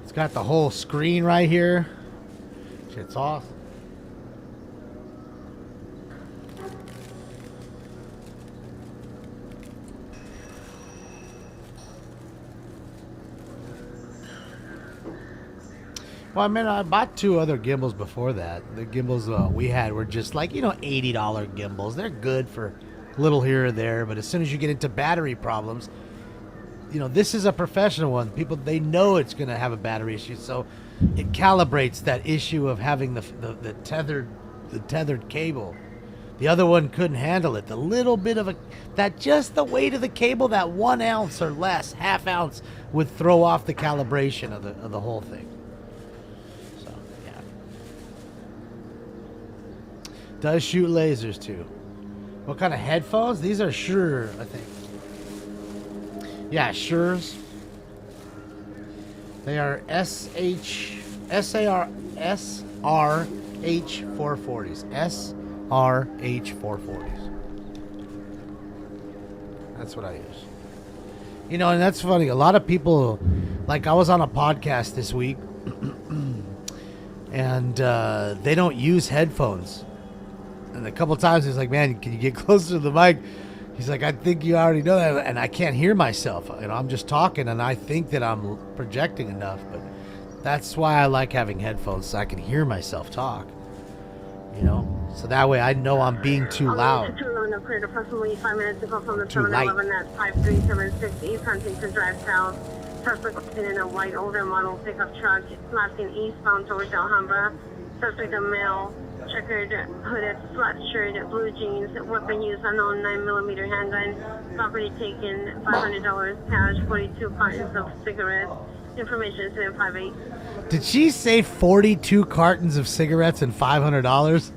It's got the whole screen right here. Shit's awesome. Well, I mean, I bought 2 other gimbals before that. The gimbals we had were just like, $80 gimbals. They're good for a little here or there, but as soon as you get into battery problems, this is a professional one. People, they know it's going to have a battery issue, so it calibrates that issue of having the tethered cable. The other one couldn't handle it. The little bit of just the weight of the cable, that 1 ounce or less, ½ ounce, would throw off the calibration of the whole thing. Does shoot lasers too. What kind of headphones? These are Shure, I think. Yeah, Shure's. They are SRH440s. SRH440s. That's what I use. And that's funny. A lot of people, like I was on a podcast this week, and they don't use headphones. And a couple times he's like, man, can you get closer to the mic? He's like, I think you already know that. And I can't hear myself. I'm just talking, and I think that I'm projecting enough. But that's why I like having headphones, so I can hear myself talk. So that way I know I'm being too loud. Approximately 5 minutes ago from the Too light. 7-Eleven at 5376 East Huntington Drive South. Suspect in a white older model pickup truck, flashing eastbound towards Alhambra. Suspect a male. Checkered hooded sweatshirt, blue jeans, weapon used unknown 9mm handgun, property taken, $500 cash, 42 cartons of cigarettes, information 758. Did she say 42 cartons of cigarettes and $500?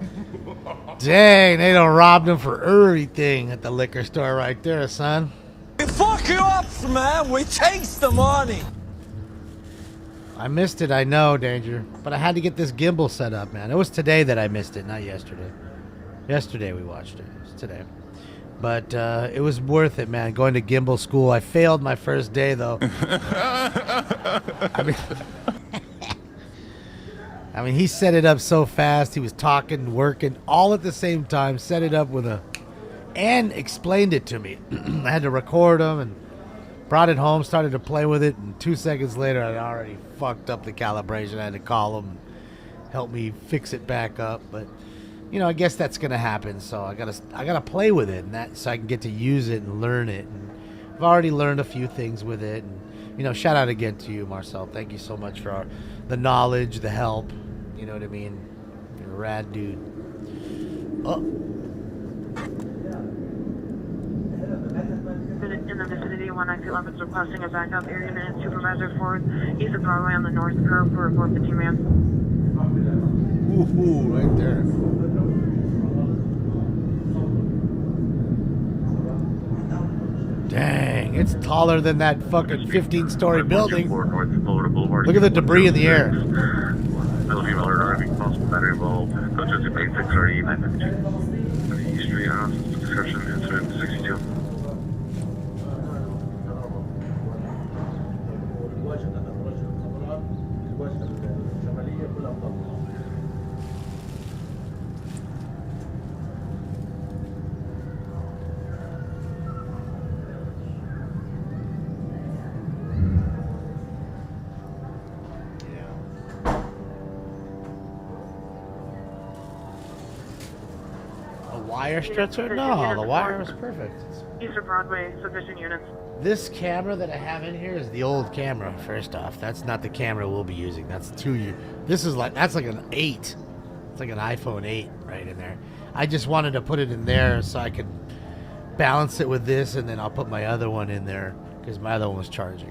Dang, they done robbed him for everything at the liquor store right there, son. We fuck you up, man. We takes the money. I missed it, I know, Danger. But I had to get this gimbal set up, man. It was today that I missed it, not yesterday. Yesterday we watched it. It was today. But it was worth it, man, going to gimbal school. I failed my first day, though. I mean, he set it up so fast. He was talking, working, all at the same time. Set it up with a and explained it to me. I had to record them and brought it home, started to play with it, and 2 seconds later I already fucked up the calibration. I had to call them, help me fix it back up. But you know, I guess that's gonna happen. So I gotta play with it, and that so I can get to use it and learn it. And I've already learned a few things with it. And you know, shout out again to you, Marcel. Thank you so much for the knowledge, the help. You know what I mean? You're a rad dude. Oh. In the vicinity, 19211 is requesting a backup area minute supervisor forward east of Broadway on the north curve for a 450 man. Ooh, right there. Dang, it's taller than that fucking 15-story building. Look at the debris in the air. Female alert arriving, possible battery involved. Go to 8630 952. East Street House, description, incident 62. Wire stretcher? No, the wire is perfect. East of Broadway, sufficient units. This camera that I have in here is the old camera. First off, that's not the camera we'll be using. That's This is like that's like an 8. It's like an iPhone 8 right in there. I just wanted to put it in there so I could balance it with this, and then I'll put my other one in there because my other one was charging.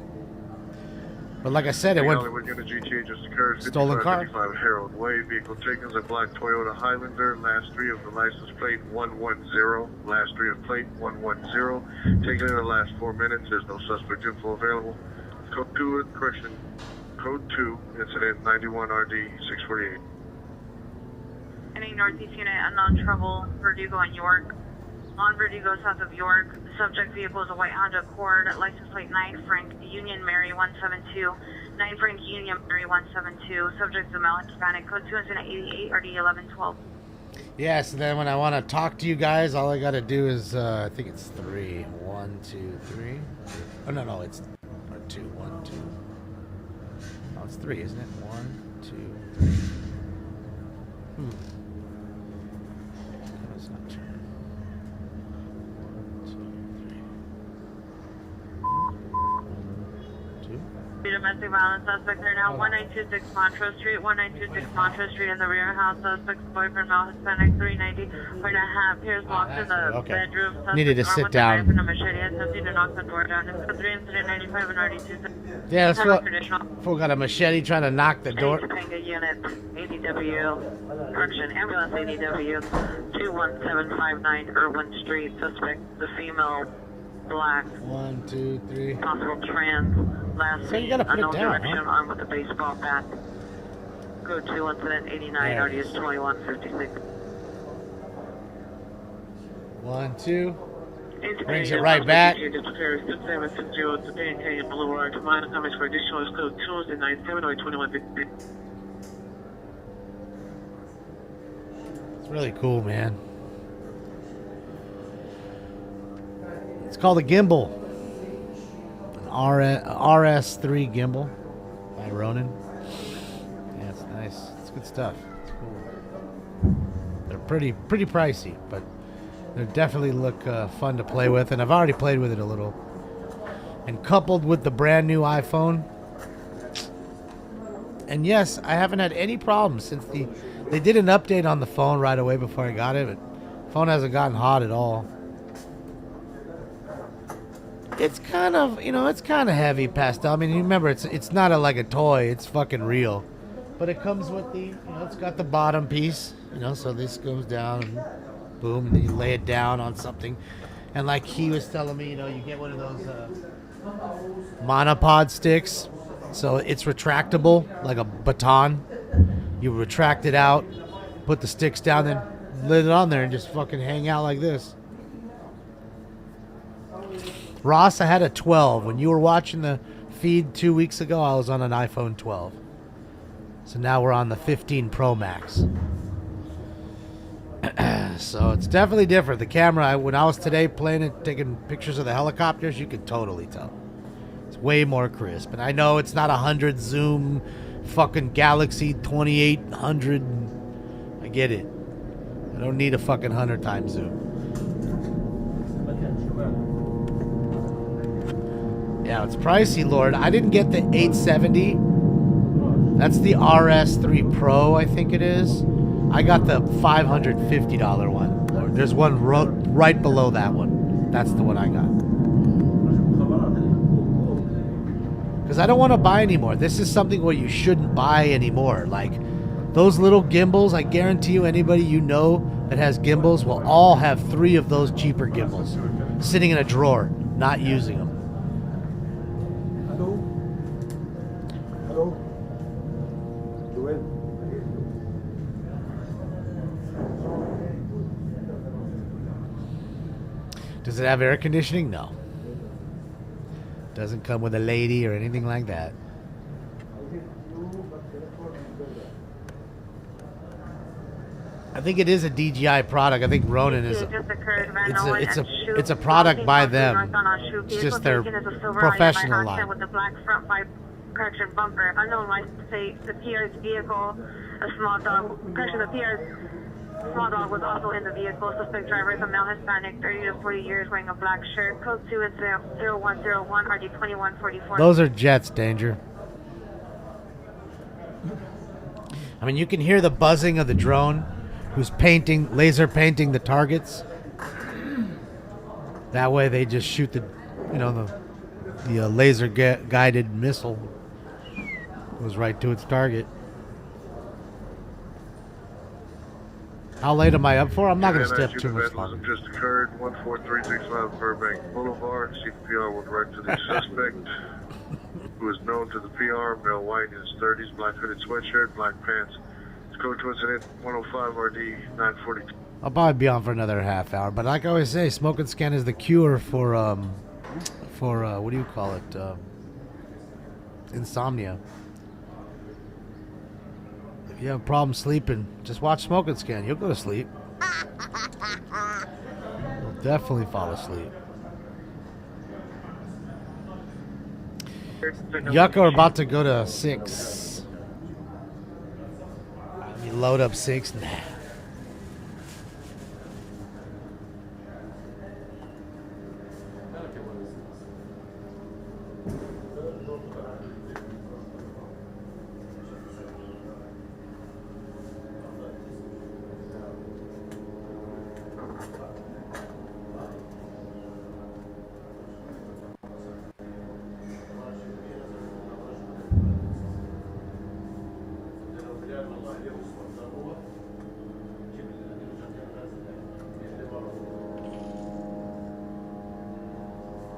But like I said, it went GTA just occurred. stolen car. 55 Harold Way. Vehicle taken is a black Toyota Highlander. Last three of the license plate 110. Last three of plate 110. Taken in the last 4 minutes. There's no suspect info available. Code 2, correction. Code 2, incident 91 RD 648. Any northeast unit, unknown trouble, Verdugo and York. On Verdugo, south of York. The subject vehicle is a white Honda Accord, license plate 9 Frank Union Mary 172. 9 Frank Union Mary 172. Subject is a male Hispanic. Code 2 incident 88 RD 1112. Yeah, so then when I want to talk to you guys, all I got to do is, I think it's 3. 1, 2, 3. Oh, no, it's 2. 1, 2. Oh, it's 3, isn't it? 1, 2, 3. That's not true. 1, 2, 3. Domestic violence suspect there now. 1926 Montrose Street. 1926 Montrose Street in the rear house. Suspect's boyfriend, male Hispanic, 390. We're gonna have Pierce walked in the bedroom. Suspect Needed to sit down. And a machete attempting to knock the door down. It's 3 incident 95 and RD2. Yeah, that's what. Fool got a machete trying to knock the door. Topanga unit, ADW, correction, ambulance ADW, 21759 Irwin Street. Suspect, the female, black. 1, 2, 3. Possible trans. Last So you gotta put it unknown down, direction, huh? armed with a baseball bat. Code 2 incident 89 There RD it is is. 2156. 1, 2. Brings it right back. It's It's really cool, man. It's called a gimbal. An RS3 gimbal by Ronin. Yeah, it's nice. It's good stuff. It's cool. They're pretty pricey, but they definitely look fun to play with, and I've already played with it a little. And coupled with the brand new iPhone, and yes, I haven't had any problems since they did an update on the phone right away before I got it, but the phone hasn't gotten hot at all. It's kind of, it's kind of heavy pastel. I mean, you remember, it's not like a toy. It's fucking real. But it comes with the, it's got the bottom piece, so this goes down and boom, and then you lay it down on something. And like he was telling me, you get one of those monopod sticks. So it's retractable, like a baton. You retract it out, put the sticks down, then lay it on there and just fucking hang out like this. Ross, I had a 12. When you were watching the feed 2 weeks ago, I was on an iPhone 12. So now we're on the 15 Pro Max. So it's definitely different. The camera, when I was today playing it, taking pictures of the helicopters, you could totally tell. It's way more crisp. And I know it's not 100 zoom, fucking Galaxy 2800. I get it. I don't need a fucking 100 times zoom. Yeah, it's pricey, Lord. I didn't get the 870. That's the RS3 Pro, I think it is. I got the $550 one. Lord, there's one right below that one. That's the one I got. Because I don't want to buy anymore. This is something where you shouldn't buy anymore. Like, those little gimbals, I guarantee you anybody you know that has gimbals will all have 3 of those cheaper gimbals sitting in a drawer, not using them. Does it have air conditioning? No. Doesn't come with a lady or anything like that. I think it is a DJI product. I think Ronin is. It's a product by them. It's just their professional line. With the black front correction bumper. Unknown license plate. The PR's vehicle. A small dog. Correction. The PR's small dog was also in the vehicle. Suspect driver is a male Hispanic, 30 to 40 years, wearing a black shirt. Code 2 is 0101 RD 2144. Those are Jets, Danger. I mean, you can hear the buzzing of the drone, who's laser painting the targets. That way, they just shoot the laser guided missile. Goes right to its target. How late am I up for? I'm not going to step too much longer. Just occurred, 14365 Burbank Boulevard. CPR will direct to the suspect, who is known to the PR, male white in his 30s, black hooded sweatshirt, black pants. It's code to incident 105 RD 942. I'll probably be on for another half hour, but like I always say, smoke and scan is the cure for what do you call it? Insomnia. If you have a problem sleeping, just watch Smoke and Scan. You'll go to sleep. You'll definitely fall asleep. Yucca, we're about to go to 6. You load up 6? Nah.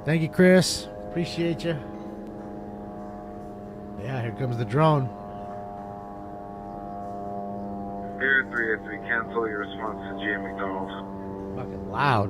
Thank you, Chris. Appreciate you. Yeah, here comes the drone. Air 383, cancel your response to G. McDonald. Fucking loud.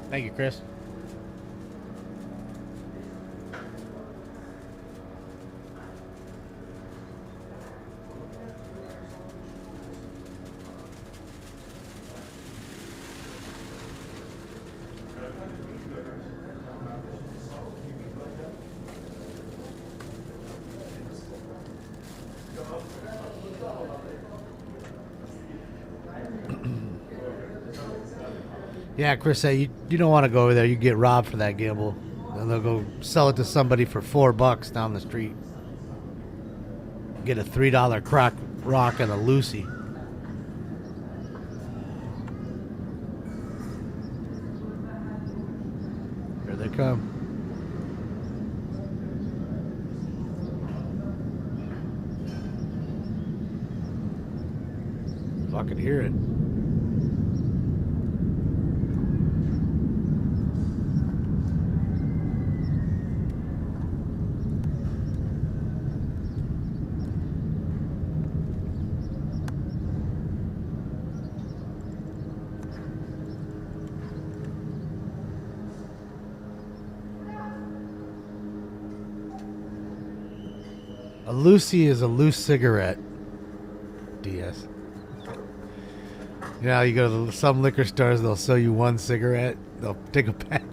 Thank you, Chris. Yeah, Chris said you don't want to go over there. You get robbed for that gimbal. And they'll go sell it to somebody for $4 down the street. Get a $3 crack rock and a Lucy. Here they come. I can hear it. A Lucy is a loose cigarette. DS. You know, you go to some liquor stores, they'll sell you one cigarette. They'll take a pack,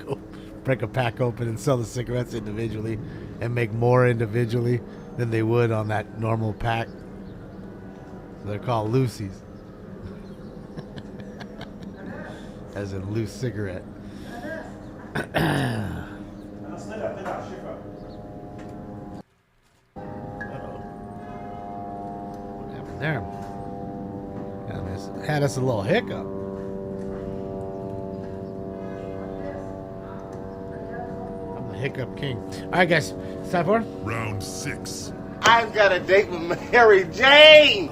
break a pack open and sell the cigarettes individually and make more individually than they would on that normal pack. So they're called Lucy's. As in loose cigarette. There. Had us a little hiccup. I'm the hiccup king. All right, guys. It's time for round 6. I've got a date with Mary Jane.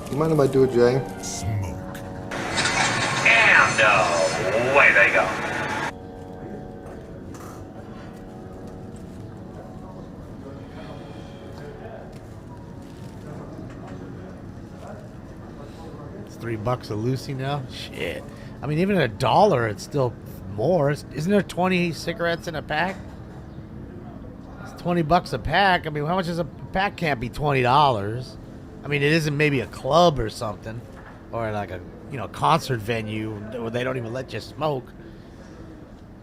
You mind if I do it, Jay? Smoke. And away they go. $3 a Lucy now? Shit. I mean, even $1, it's still more. Isn't there 20 cigarettes in a pack? It's $20 a pack. I mean, how much is a pack? Can't be $20. I mean, it isn't maybe a club or something, or like a concert venue where they don't even let you smoke.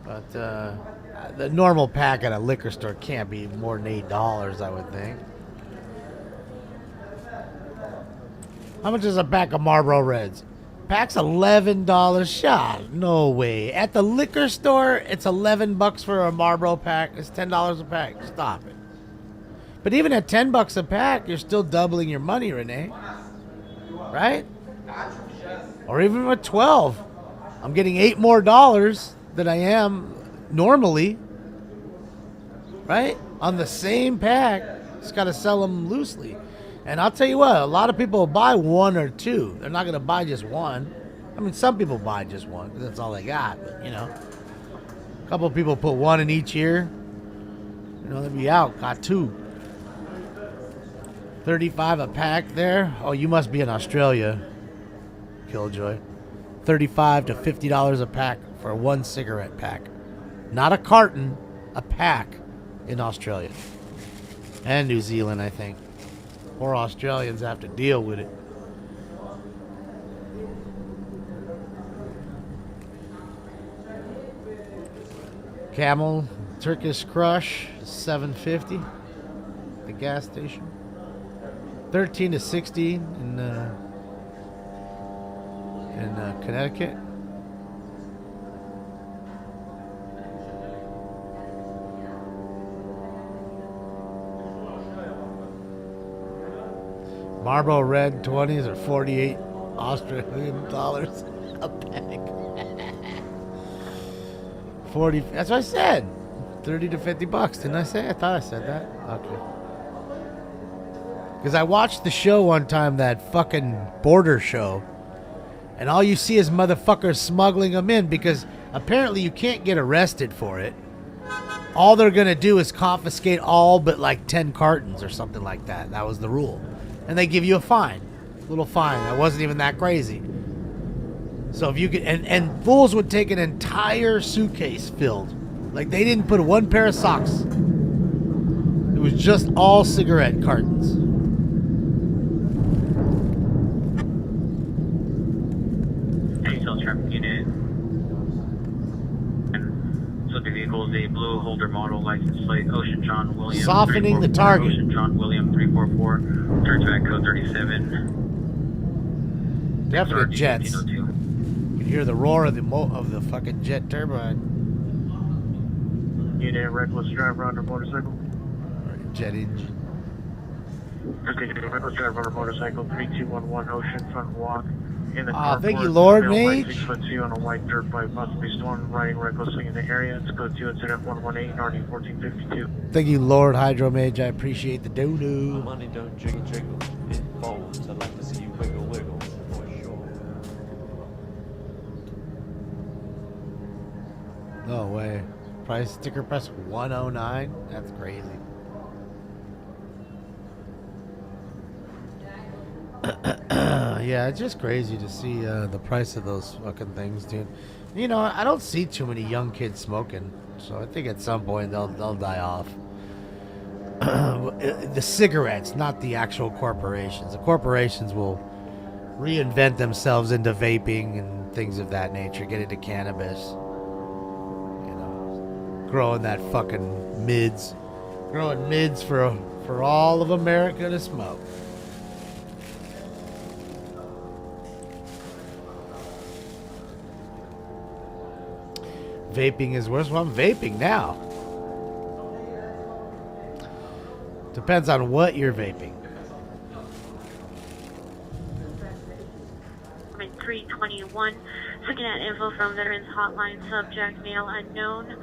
But the normal pack at a liquor store can't be more than $8, I would think. How much is a pack of Marlboro Reds? Pack's $11 shot. No way. At the liquor store, it's $11 for a Marlboro pack. It's $10 a pack. Stop it. But even at $10 a pack, you're still doubling your money, Renee. Right? Or even with 12. I'm getting $8 more than I am normally. Right? On the same pack. Just got to sell them loosely. And I'll tell you what, a lot of people will buy one or two. They're not going to buy just one. I mean, some people buy just one because that's all they got. But, a couple of people put one in each ear. They'll be out. Got two. $35 a pack there. Oh, you must be in Australia, Killjoy. $35 to $50 a pack for one cigarette pack. Not a carton, a pack in Australia. And New Zealand, I think. Poor Australians have to deal with it. Camel Turkish Crush, $7.50 at the gas station. 13 to 60 in Connecticut. Marlboro Red 20s are 48 Australian dollars a pack. 40. That's what I said. 30 to $50. Didn't I say? I thought I said that. Okay. Because I watched the show one time, that fucking border show, and all you see is motherfuckers smuggling them in because apparently you can't get arrested for it. All they're gonna do is confiscate all but like 10 cartons or something like that. That was the rule. And they give you a fine. Little fine. That wasn't even that crazy. So if you could, and fools would take an entire suitcase filled. Like they didn't put one pair of socks. It was just all cigarette cartons. Traffic unit. And so the vehicle is a blue holder model license plate Ocean John William. Softening the target. Ocean John William 344. Turns back code 37. Definitely jets. You can hear the roar of the fucking jet turbine. Unit reckless driver under motorcycle. Jet engine. Reckless driver under motorcycle 3211 Ocean front walk. In the thank you, Lord Mage. 6'2" on a white dirt bike, possibly storm, riding recklessly in the area. It's code 2 incident 118, RD 1452. Thank you, Lord Hydro Mage. I appreciate the doo-doo. My money don't jiggle jiggle, it folds. I'd like to see you wiggle wiggle, for sure. No way. Price sticker price 109? That's crazy. Yeah, it's just crazy to see the price of those fucking things, dude. I don't see too many young kids smoking, so I think at some point they'll die off. The cigarettes, not the actual corporations. The corporations will reinvent themselves into vaping and things of that nature, get into cannabis, growing that fucking mids, growing mids for all of America to smoke. Vaping is worse. Well, I'm vaping now. Depends on what you're vaping. 321. Looking at info from Veterans Hotline, subject male unknown,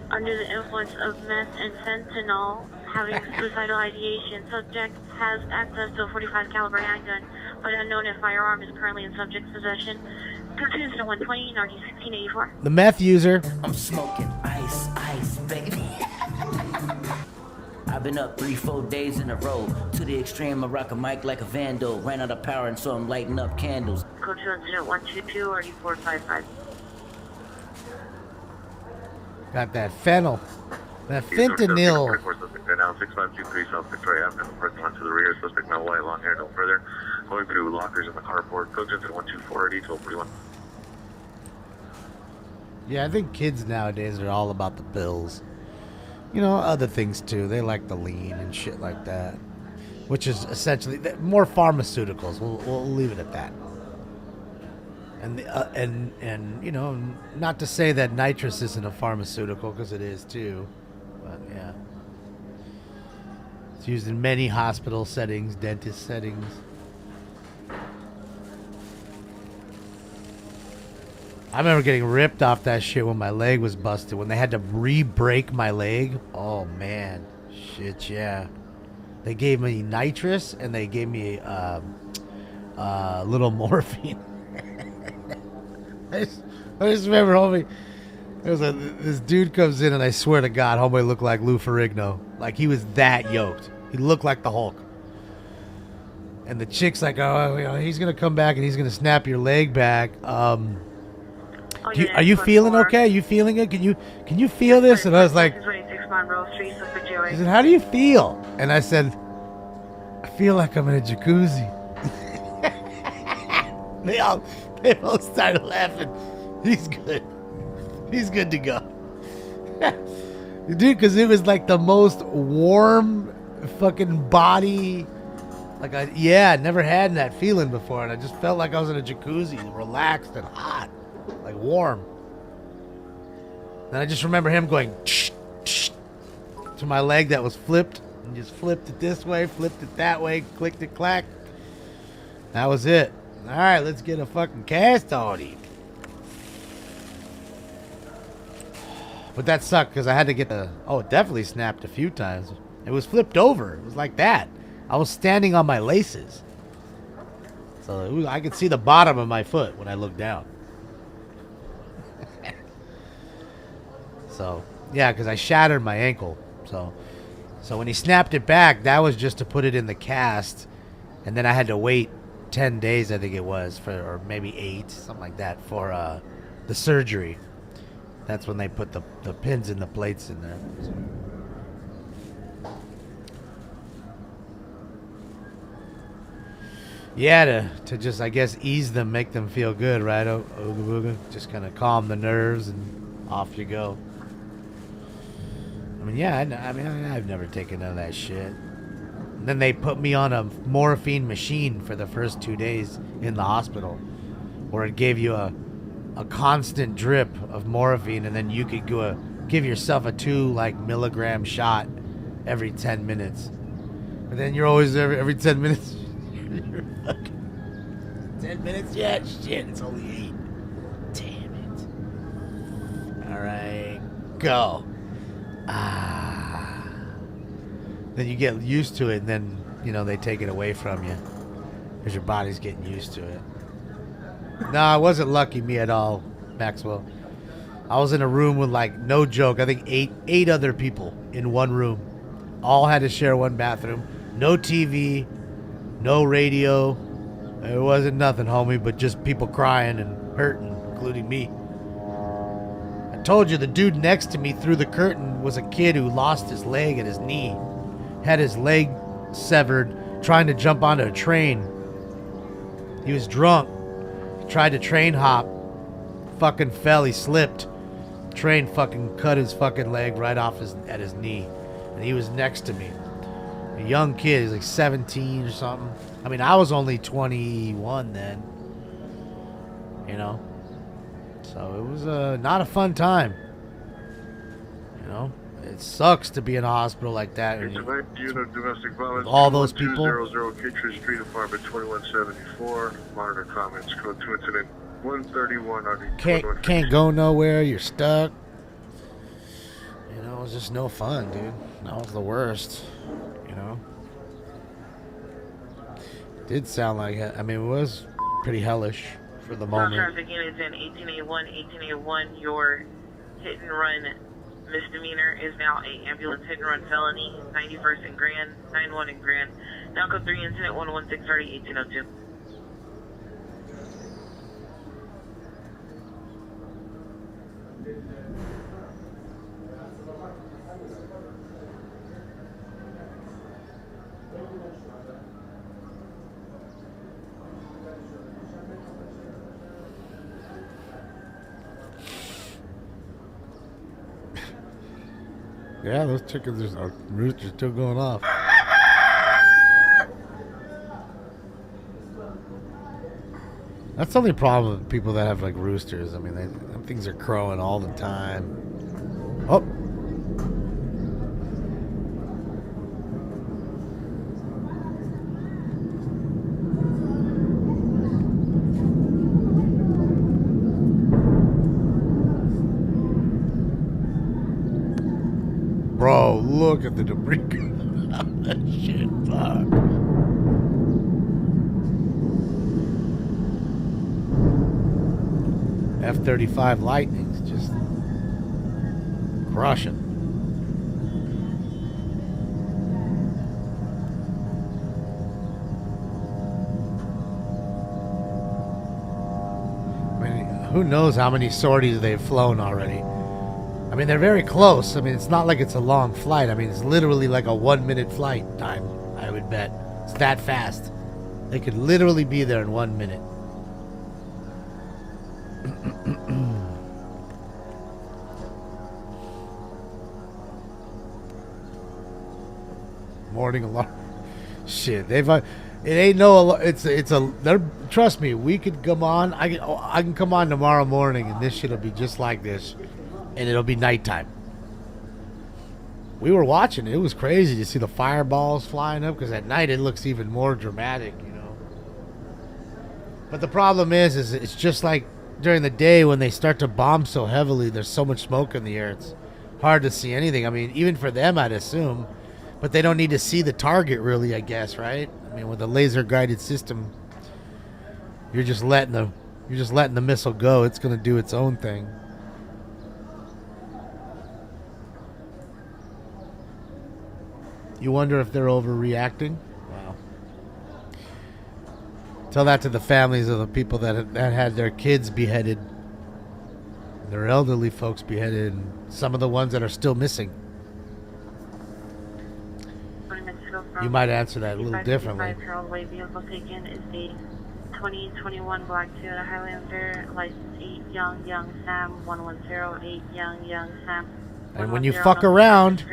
under the influence of meth and fentanyl, having suicidal ideation. Subject has access to a 45 caliber handgun, but unknown if firearm is currently in subject's possession. Platoon to 120, Nardi 1684. The meth user. I'm smoking ice, baby. I've been up 3-4 days in a row. To the extreme, I rock a mic like a vandal. Ran out of power and so I'm lighting up candles. Code to incident 122 or 455. Got that fennel. That fentanyl. Now 6523 South Victoria Avenue. First one to the rear. Suspect male white, long hair, no further. Going through lockers in the carport. Code to incident 124 1241. Yeah, I think kids nowadays are all about the pills. Other things too. They like the lean and shit like that, which is essentially more pharmaceuticals. We'll leave it at that. And not to say that nitrous isn't a pharmaceutical, because it is too. But yeah, it's used in many hospital settings, dentist settings. I remember getting ripped off that shit when my leg was busted. When they had to re-break my leg. Oh, man. Shit, yeah. They gave me nitrous and they gave me little morphine. I just remember, homie, this dude comes in and I swear to God, homie looked like Lou Ferrigno. Like he was that yoked. He looked like the Hulk. And the chick's like, oh, he's going to come back and he's going to snap your leg back. Are you feeling okay? Are you feeling it? Can you feel this? And I was like, she said, how do you feel? And I said, I feel like I'm in a jacuzzi. They both started laughing. He's good. He's good to go. Dude, because it was like the most warm fucking body. Like, I never had that feeling before. And I just felt like I was in a jacuzzi, relaxed and hot. Like warm. And I just remember him going to my leg that was flipped, and just flipped it this way, flipped it that way, clicked it, clack. That was it. All right, let's get a fucking cast on him. But that sucked because I had to get the. Oh, it definitely snapped a few times. It was flipped over. It was like that. I was standing on my laces, so I could see the bottom of my foot when I looked down. So, yeah, because I shattered my ankle. So when he snapped it back, that was just to put it in the cast. And then I had to wait 10 days, I think it was, or maybe 8, something like that, for the surgery. That's when they put the pins and the plates in there. So. Yeah, to just, I guess, ease them, make them feel good, right? Ooga booga. Just kind of calm the nerves and off you go. I mean, yeah, I've never taken none of that shit. And then they put me on a morphine machine for the first 2 days in the hospital, where it gave you a constant drip of morphine, and then you could give yourself a 2 milligram shot every 10 minutes. And then you're always every 10 minutes. You're fucking 10 minutes? Yeah, shit, it's only 8. Damn it. All right, go. Then you get used to it, and then, they take it away from you because your body's getting used to it. No, I wasn't lucky, me at all, Maxwell. I was in a room with, no joke, I think eight other people in one room. All had to share one bathroom. No TV, no radio. It wasn't nothing, homie, but just people crying and hurting, including me. I told you the dude next to me through the curtain was a kid who lost his leg and his knee. had his leg severed trying to jump onto a train. He was drunk. He tried to train hop. Fucking fell. He slipped. Train fucking cut his fucking leg right off at his knee. And he was next to me. A young kid. He's like 17 or something. I mean, I was only 21 then. You know? So it was not a fun time. You know? It sucks to be in a hospital like that. Unit domestic violence. All those people. 200 Kitchener Street, apartment 2174. Monitor comments. Code 2 incident 131 on Can't go nowhere. You're stuck. You know, it was just no fun, dude. That was the worst. You know? It did sound like it. I mean, it was pretty hellish for the moment. Traffic units in 1881, 1881. Your hit and run misdemeanor is now a ambulance hit and run felony. 91st and Grand, 91 and Grand. Now code 3 incident 116 30 1802. Yeah, those chickens are roosters still going off. That's the only problem with people that have like roosters. I mean, them things are crowing all the time. Oh. Bro, look at the debris. That shit, fuck. F-35 Lightning's just crushing. I mean, who knows how many sorties they've flown already. I mean, they're very close. I mean, it's not like it's a long flight. I mean, it's literally like a 1-minute flight time, I would bet. It's that fast. They could literally be there in 1 minute. Morning alarm. Shit, they've it ain't no. It's a. Trust me, we could come on. I can come on tomorrow morning, and this shit'll be just like this. And it'll be nighttime. We were watching. It was crazy to see the fireballs flying up because at night it looks even more dramatic, you know. But the problem is it's just like during the day when they start to bomb so heavily. There's so much smoke in the air. It's hard to see anything. I mean, even for them, I'd assume. But they don't need to see the target, really. I guess, right? I mean, with a laser guided system, you're just letting the missile go. It's going to do its own thing. You wonder if they're overreacting? Wow. Tell that to the families of the people that had their kids beheaded, their elderly folks beheaded, and some of the ones that are still missing. You might answer that a little differently. Railway vehicle taken is the 2021 black Toyota Highlander, license 8 Young Sam 1108 Young Sam. And when you fuck around,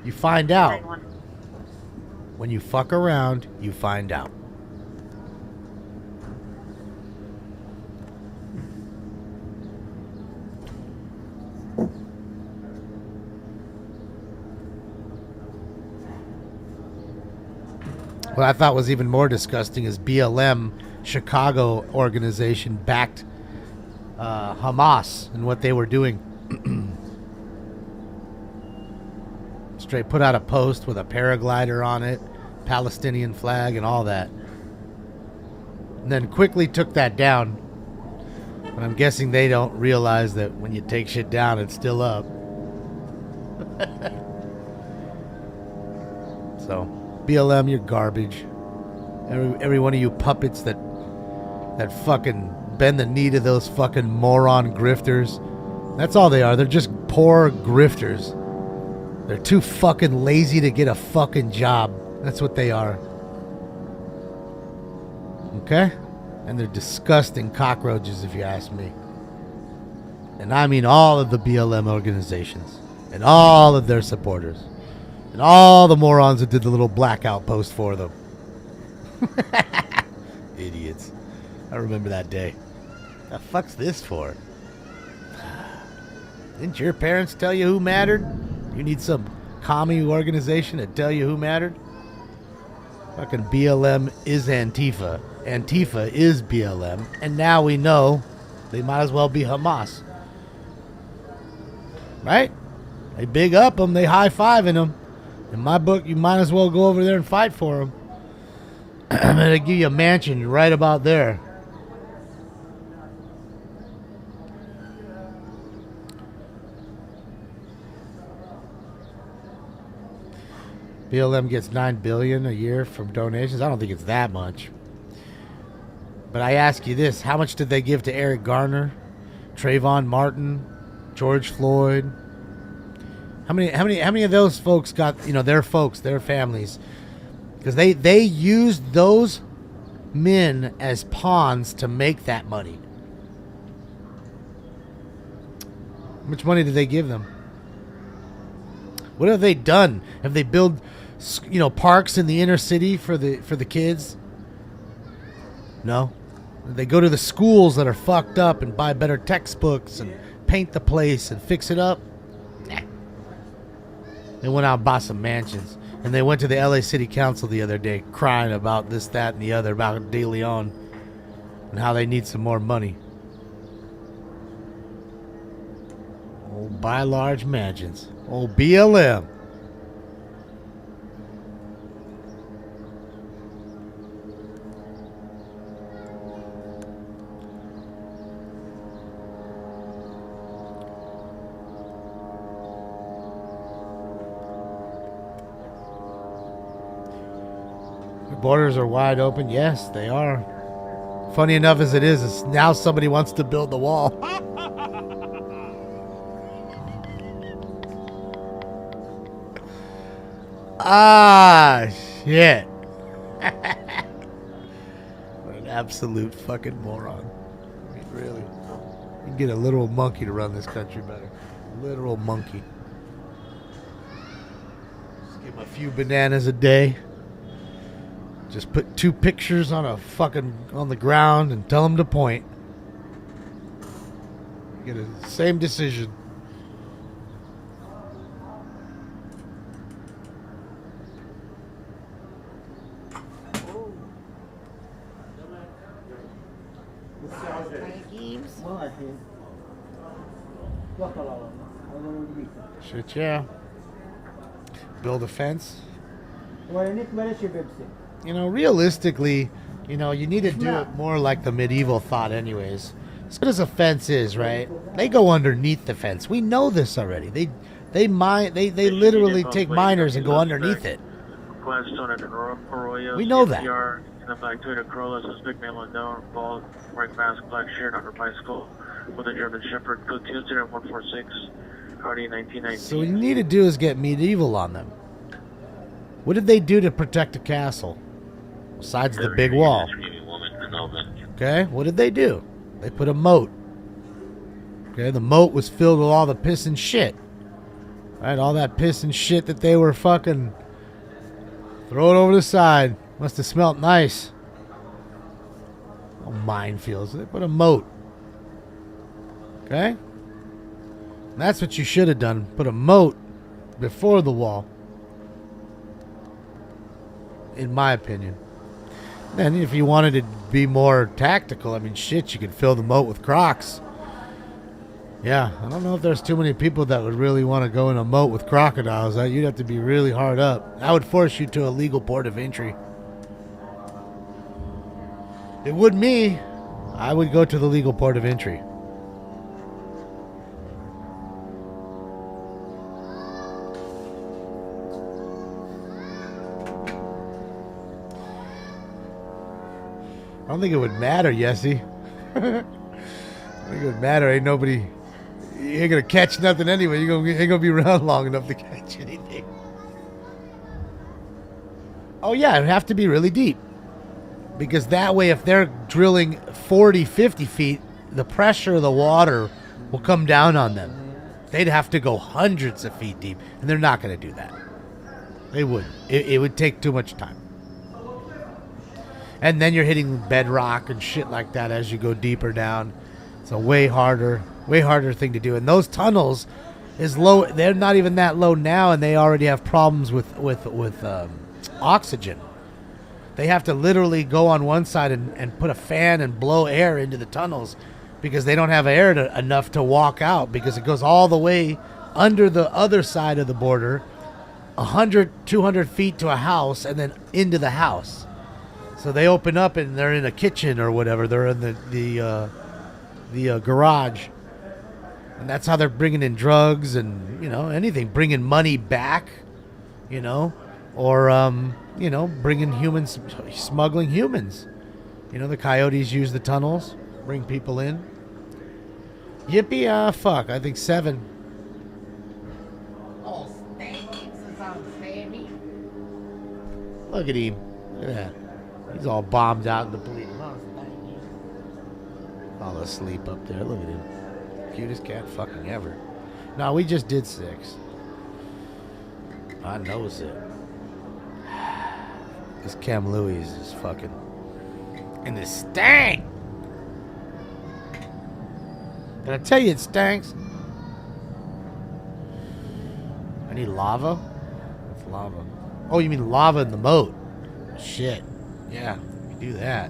you find out. When you fuck around, you find out. What I thought was even more disgusting is BLM, Chicago organization, backed Hamas and what they were doing. Straight put out a post with a paraglider on it, Palestinian flag and all that. And then quickly took that down. But I'm guessing they don't realize that when you take shit down, it's still up. So, BLM, you're garbage. Every one of you puppets that fucking bend the knee to those fucking moron grifters. That's all they are. They're just poor grifters. They're too fucking lazy to get a fucking job. That's what they are. Okay? And they're disgusting cockroaches, if you ask me. And I mean all of the BLM organizations. And all of their supporters. And all the morons that did the little blackout post for them. Idiots. I remember that day. The fuck's this for? Didn't your parents tell you who mattered? You need some commie organization to tell you who mattered? Fucking BLM is Antifa. Antifa is BLM. And now we know they might as well be Hamas. Right? They big up them. They high-fiving them. In my book, you might as well go over there and fight for them. I'm going to give you a mansion right about there. BLM gets $9 billion a year from donations. I don't think it's that much. But I ask you this. How much did they give to Eric Garner, Trayvon Martin, George Floyd? How many of those folks got, their folks, their families? Because they used those men as pawns to make that money. How much money did they give them? What have they done? Have they built, parks in the inner city for the kids? No. They go to the schools that are fucked up and buy better textbooks and paint the place and fix it up? Nah. They went out and bought some mansions. And they went to the LA City Council the other day crying about this, that, and the other, about De Leon and how they need some more money. Oh, buy large mansions. Oh, BLM. The borders are wide open. Yes, they are. Funny enough as it is now somebody wants to build the wall. Ah, shit. What an absolute fucking moron. I mean, really. You can get a literal monkey to run this country better. Literal monkey. Just give him a few bananas a day. Just put 2 pictures on the ground and tell him to point. Get the same decision. Shit, yeah. Build a fence. Realistically, you need to do it more like the medieval thought anyways. As good as a fence is, right? They go underneath the fence. We know this already. They literally take miners and go underneath it. We know that. In a black Toyota Corolla, suspect male unknown, bald, wearing mask, black shirt, under bicycle, with a German Shepherd, code Tuesday at 146, Audi 1919. So what you need to do is get medieval on them. What did they do to protect the castle? Besides the big wall. Okay, what did they do? They put a moat. Okay, the moat was filled with all the piss and shit. Right, all that piss and shit that they were fucking... Throw it over the side. Must have smelled nice. Oh, minefields. They put a moat. Okay? And that's what you should have done. Put a moat before the wall. In my opinion. Then if you wanted to be more tactical, I mean, shit, you could fill the moat with crocs. Yeah, I don't know if there's too many people that would really want to go in a moat with crocodiles. You'd have to be really hard up. That would force you to a legal port of entry. It would me. I would go to the legal port of entry. I don't think it would matter, Yessie. I don't think it would matter. Ain't nobody... ain't gonna catch nothing anyway. You ain't gonna be around long enough to catch anything. Oh yeah, it'd have to be really deep. Because that way, if they're drilling 40, 50 feet, the pressure of the water will come down on them. They'd have to go hundreds of feet deep, and they're not going to do that. They wouldn't. It would take too much time. And then you're hitting bedrock and shit like that as you go deeper down. It's a way harder thing to do. And those tunnels is low. They're not even that low now, and they already have problems with oxygen. They have to literally go on one side and put a fan and blow air into the tunnels because they don't have air enough to walk out, because it goes all the way under the other side of the border, 100, 200 feet to a house, and then into the house. So they open up and they're in a kitchen or whatever. They're in the garage. And that's how they're bringing in drugs and, anything. Bringing money back, or... bringing humans, smuggling humans. The coyotes use the tunnels, bring people in. Yippee, fuck, I think 7. Oh, thanks, Sammy. Look at him. Look at that. He's all bombed out in the bleeding. All asleep up there. Look at him. Cutest cat fucking ever. No, we just did 6. I knows it. This Cam Louis is fucking in the stank. Did I tell you it stinks? I need lava. What's lava? Oh, you mean lava in the moat? Shit. Yeah, we do that.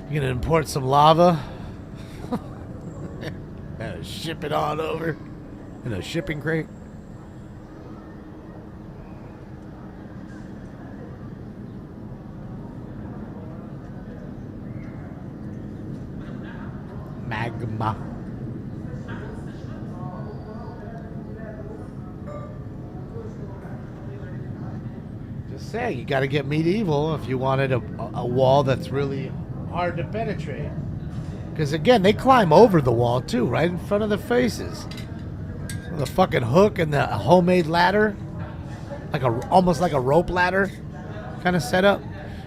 You gonna import some lava? Ship it on over in a shipping crate. Magma. Just saying, you got to get medieval if you wanted a wall that's really hard to penetrate. Because again, they climb over the wall too, right in front of their faces. The fucking hook and the homemade ladder, almost like a rope ladder kind of setup.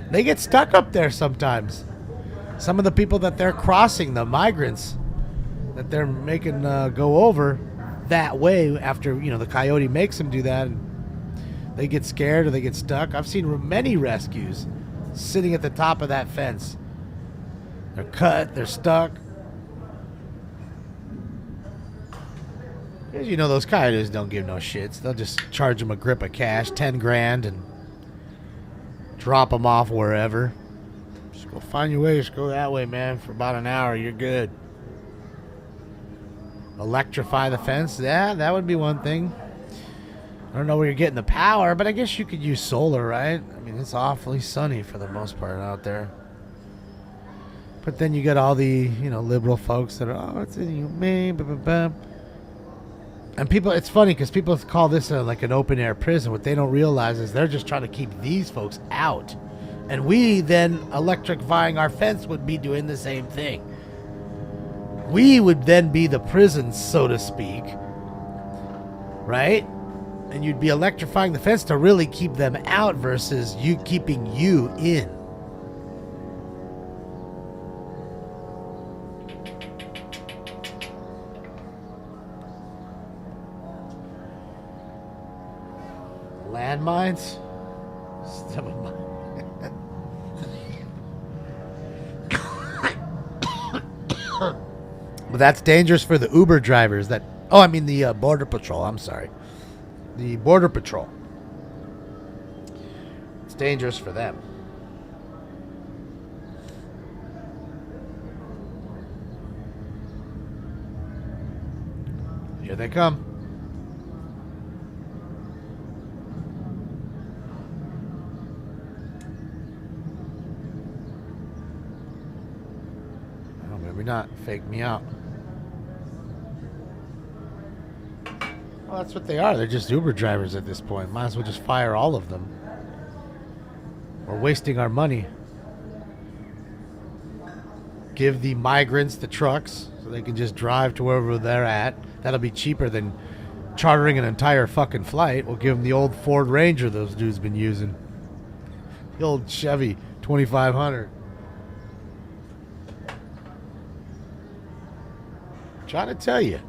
They get stuck up there sometimes. Some of the people that they're crossing, the migrants that they're making go over that way after, the coyote makes them do that, and they get scared or they get stuck. I've seen many rescues sitting at the top of that fence. They're cut, they're stuck. Because those coyotes don't give no shits. They'll just charge them a grip of cash, 10 grand, and drop them off wherever. Just go find your way. Just go that way, man. For about an hour, you're good. Electrify the fence. Yeah, that would be one thing. I don't know where you're getting the power, but I guess you could use solar, right? I mean, it's awfully sunny for the most part out there. But then you got all the, liberal folks that are, it's inhumane, blah, blah, blah. And people, it's funny because people call this like an open air prison. What they don't realize is they're just trying to keep these folks out. And we then electrifying our fence would be doing the same thing. We would then be the prison, so to speak. Right? And you'd be electrifying the fence to really keep them out versus you keeping you in. Landmines? Some of mine. But that's dangerous for the Uber drivers that... Oh, I mean the Border Patrol. I'm sorry. The Border Patrol. It's dangerous for them. Here they come. Oh, maybe not. Fake me out. Well, that's what they are. They're just Uber drivers at this point. Might as well just fire all of them. We're wasting our money. give the migrants the trucks so they can just drive to wherever they're at. That'll be cheaper than chartering an entire fucking flight. We'll give them the old Ford Ranger those dudes been using. The old Chevy 2500. Trying to tell you.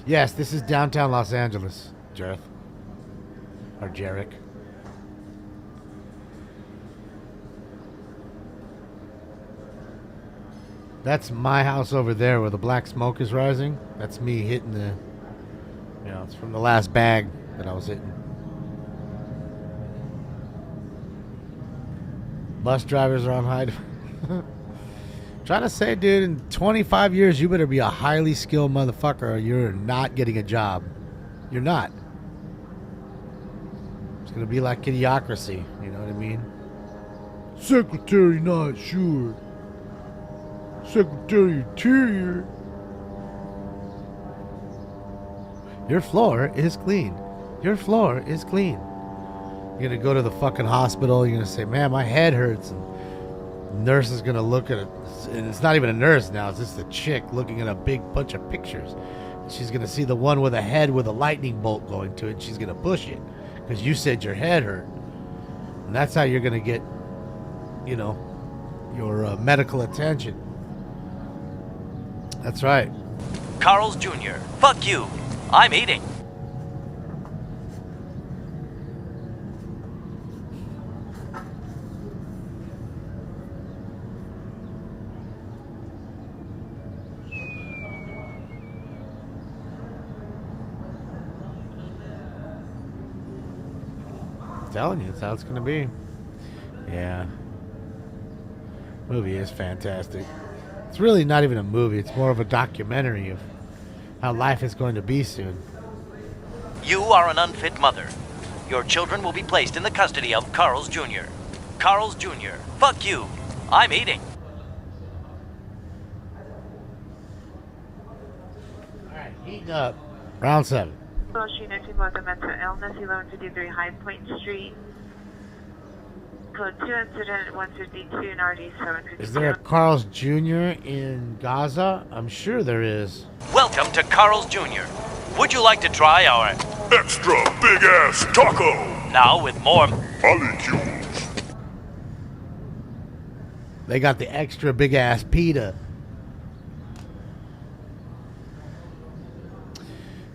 Yes, this is downtown Los Angeles, Jareth. Or Jarek. That's my house over there where the black smoke is rising. That's me hitting the... You know, it's from the last bag that I was hitting. Bus drivers are on high... Trying to say, dude, in 25 years, you better be a highly skilled motherfucker or you're not getting a job. You're not. It's going to be like Idiocracy. You know what I mean? Secretary not sure. Secretary Interior. Your floor is clean. Your floor is clean. You're going to go to the fucking hospital. You're going to say, man, my head hurts. And the nurse is going to look at it. And it's not even a nurse now. It's just a chick looking at a big bunch of pictures. She's going to see the one with a head with a lightning bolt going to it. And she's going to push it. Because you said your head hurt. And that's how you're going to get, you know, your medical attention. That's right. Carl's Jr. Fuck you. I'm eating. I'm telling you, that's how it's going to be. Yeah. Movie is fantastic. It's really not even a movie. It's more of a documentary of how life is going to be soon. You are an unfit mother. Your children will be placed in the custody of Carl's Jr. Carl's Jr. Fuck you. I'm eating. Alright, heating up. Round 7. Sheena, 2 months of mental illness, 1153 High Point Street. Code 2 incident 152 and RD 752. Is there a Carl's Jr. in Gaza? I'm sure there is. Welcome to Carl's Jr. Would you like to try our extra big ass taco? Now with more molecules. They got the extra big ass pita.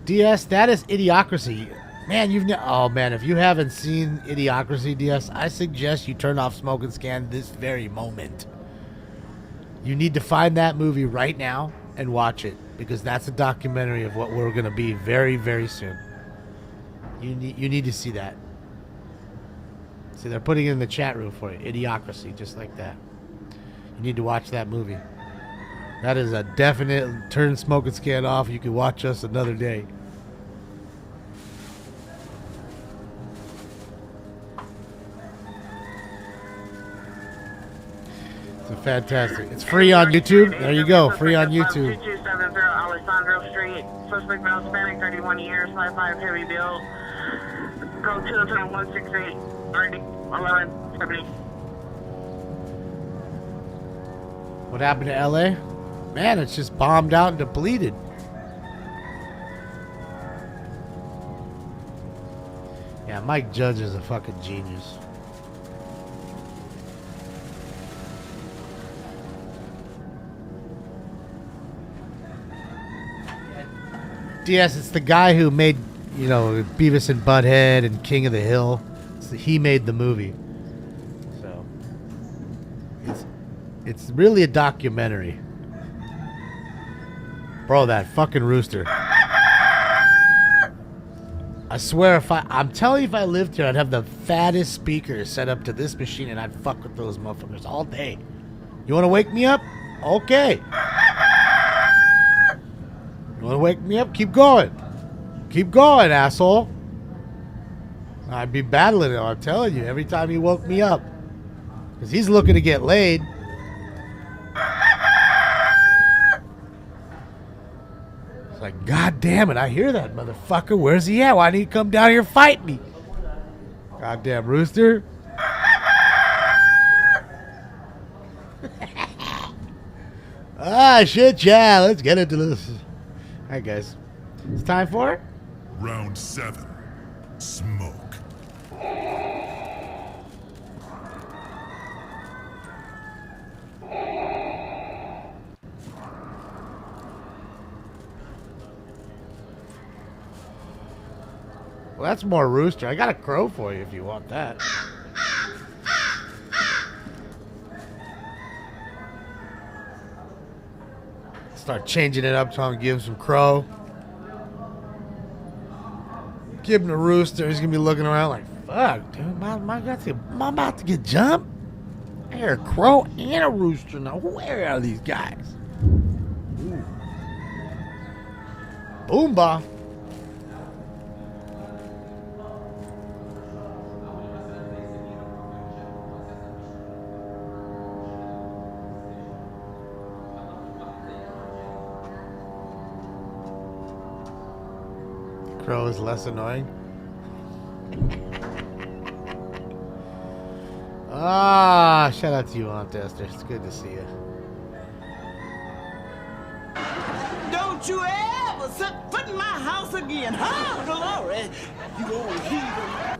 DS, that is Idiocracy. Man, oh man, if you haven't seen Idiocracy, DS, I suggest you turn off Smoke and Scan this very moment. You need to find that movie right now and watch it, because that's a documentary of what we're going to be very, very soon. You need to see that. See, they're putting it in the chat room for you. Idiocracy, just like that. You need to watch that movie. That is a definite turn Smoke and Scan off. You can watch us another day. It's fantastic. It's free on YouTube. There you go. Free on YouTube. 2270 Alessandro Street. Suspect male Hispanic, 31 years, 5'5", heavy build. Code 2 168 RD 1170. What happened to LA? Man, it's just bombed out and depleted. Yeah, Mike Judge is a fucking genius. DS, it's the guy who made, you know, Beavis and Butthead and King of the Hill. He made the movie. So, it's really a documentary. Bro, that fucking rooster. I swear, I'm telling you, if I lived here, I'd have the fattest speakers set up to this machine and I'd fuck with those motherfuckers all day. You want to wake me up? Okay. You want to wake me up? Keep going. Keep going, asshole. I'd be battling him, I'm telling you, every time he woke me up. Because he's looking to get laid. It's like, God damn it, I hear that motherfucker. Where's he at? Why didn't he come down here and fight me? Goddamn rooster. Ah, shit, yeah. Let's get into this. All right, guys. It's time for it. Round 7. Smoke. Well, that's more rooster. I got a crow for you if you want that. Start changing it up, trying to give him some crow. Give him a rooster. He's gonna be looking around like, fuck, dude, am I about to get jumped? I hear a crow and a rooster now. Where are these guys? Ooh. Boomba. Crow is less annoying. Shout out to you, Aunt Esther. It's good to see you. Don't you ever set foot in my house again. Oh, glory. You old heathen.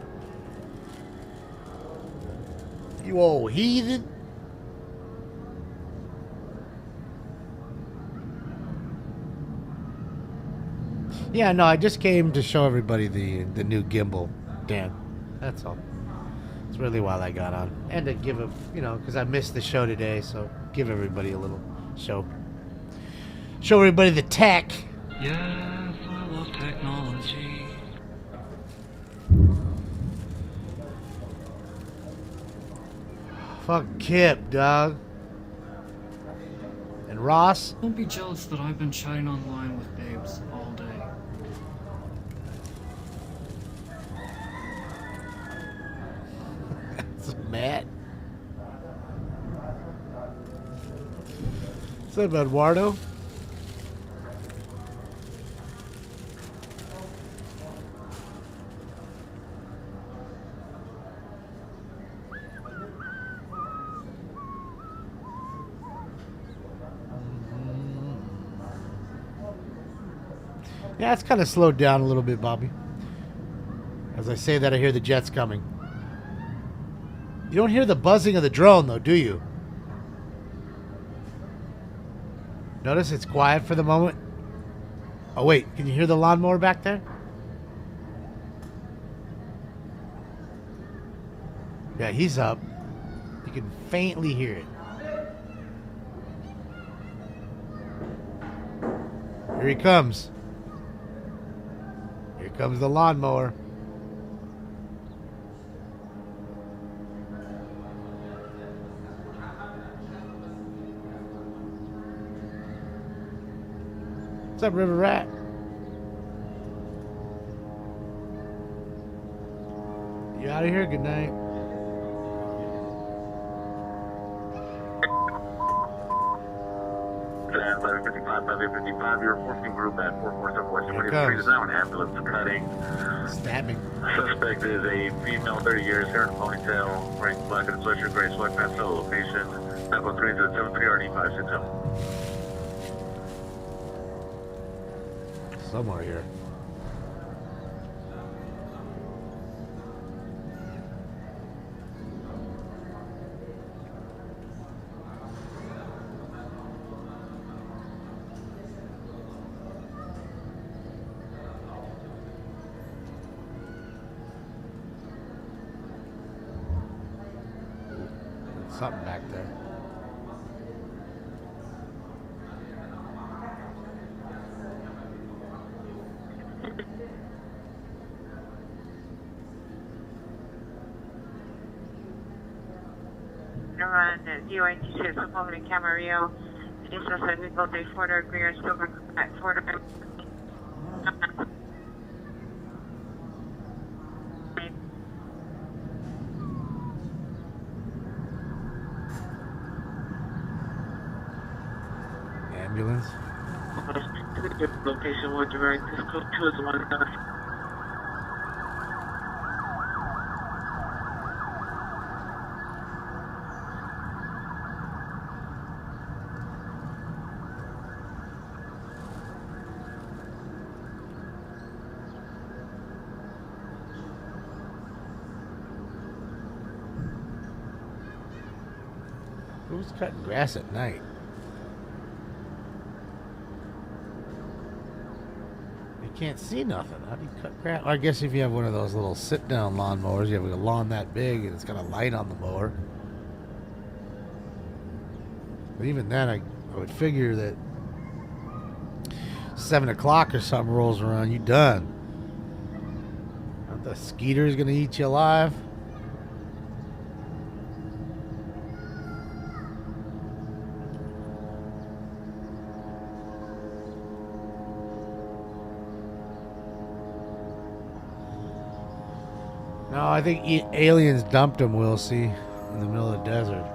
You old heathen. Yeah, no, I just came to show everybody the new gimbal, Dan. That's all. That's really why I got on. And to give a, because I missed the show today, so give everybody a little show. Show everybody the tech. Yes, I love technology. Fuck Kip, dog. And Ross. Don't be jealous that I've been chatting online with babes all day. Matt. What's up, Eduardo? Yeah, it's kind of slowed down a little bit, Bobby. As I say that, I hear the jets coming. You don't hear the buzzing of the drone, though, do you? Notice it's quiet for the moment. Oh, wait. Can you hear the lawnmower back there? Yeah, he's up. You can faintly hear it. Here he comes. Here comes the lawnmower. What's up, River Rat? You out of here? Good night. Stand 555, 555, you're forcing group at 447 West 23 is now an ambulance cutting. Stabbing. Suspect is a female, 30 years, hair in a ponytail, wearing black and sweatshirt, gray sweatpants, solo location, 913 to 73 RD 560. Somewhere here. There's something back there. Run DOI-26 Republic Camarillo. It is a vehicle day Ford Greer Silver at Ford. Ambulance. Location will direct this code 2 is 1 Who's cutting grass at night? You can't see nothing. How do you cut grass? I guess if you have one of those little sit-down lawnmowers, you have a lawn that big and it's got a light on the mower. But even then, I would figure that 7 o'clock or something rolls around, you done. Aren't the skeeters gonna eat you alive? No, I think aliens dumped him, we'll see, in the middle of the desert.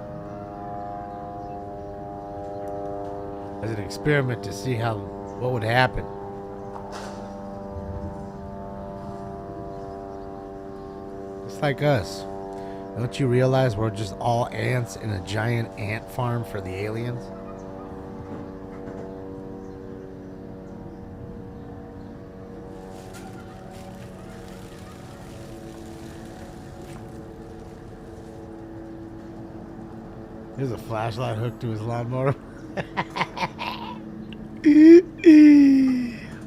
As an experiment to see what would happen. Just like us. Don't you realize we're just all ants in a giant ant farm for the aliens? There's a flashlight hooked to his lawnmower.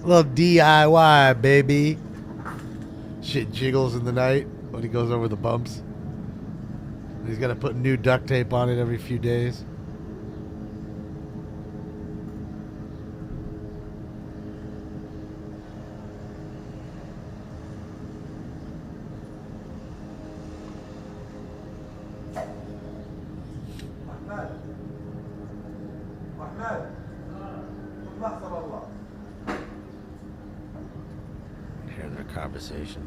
Little DIY, baby. Shit jiggles in the night when he goes over the bumps. He's got to put new duct tape on it every few days. Hearing their conversation.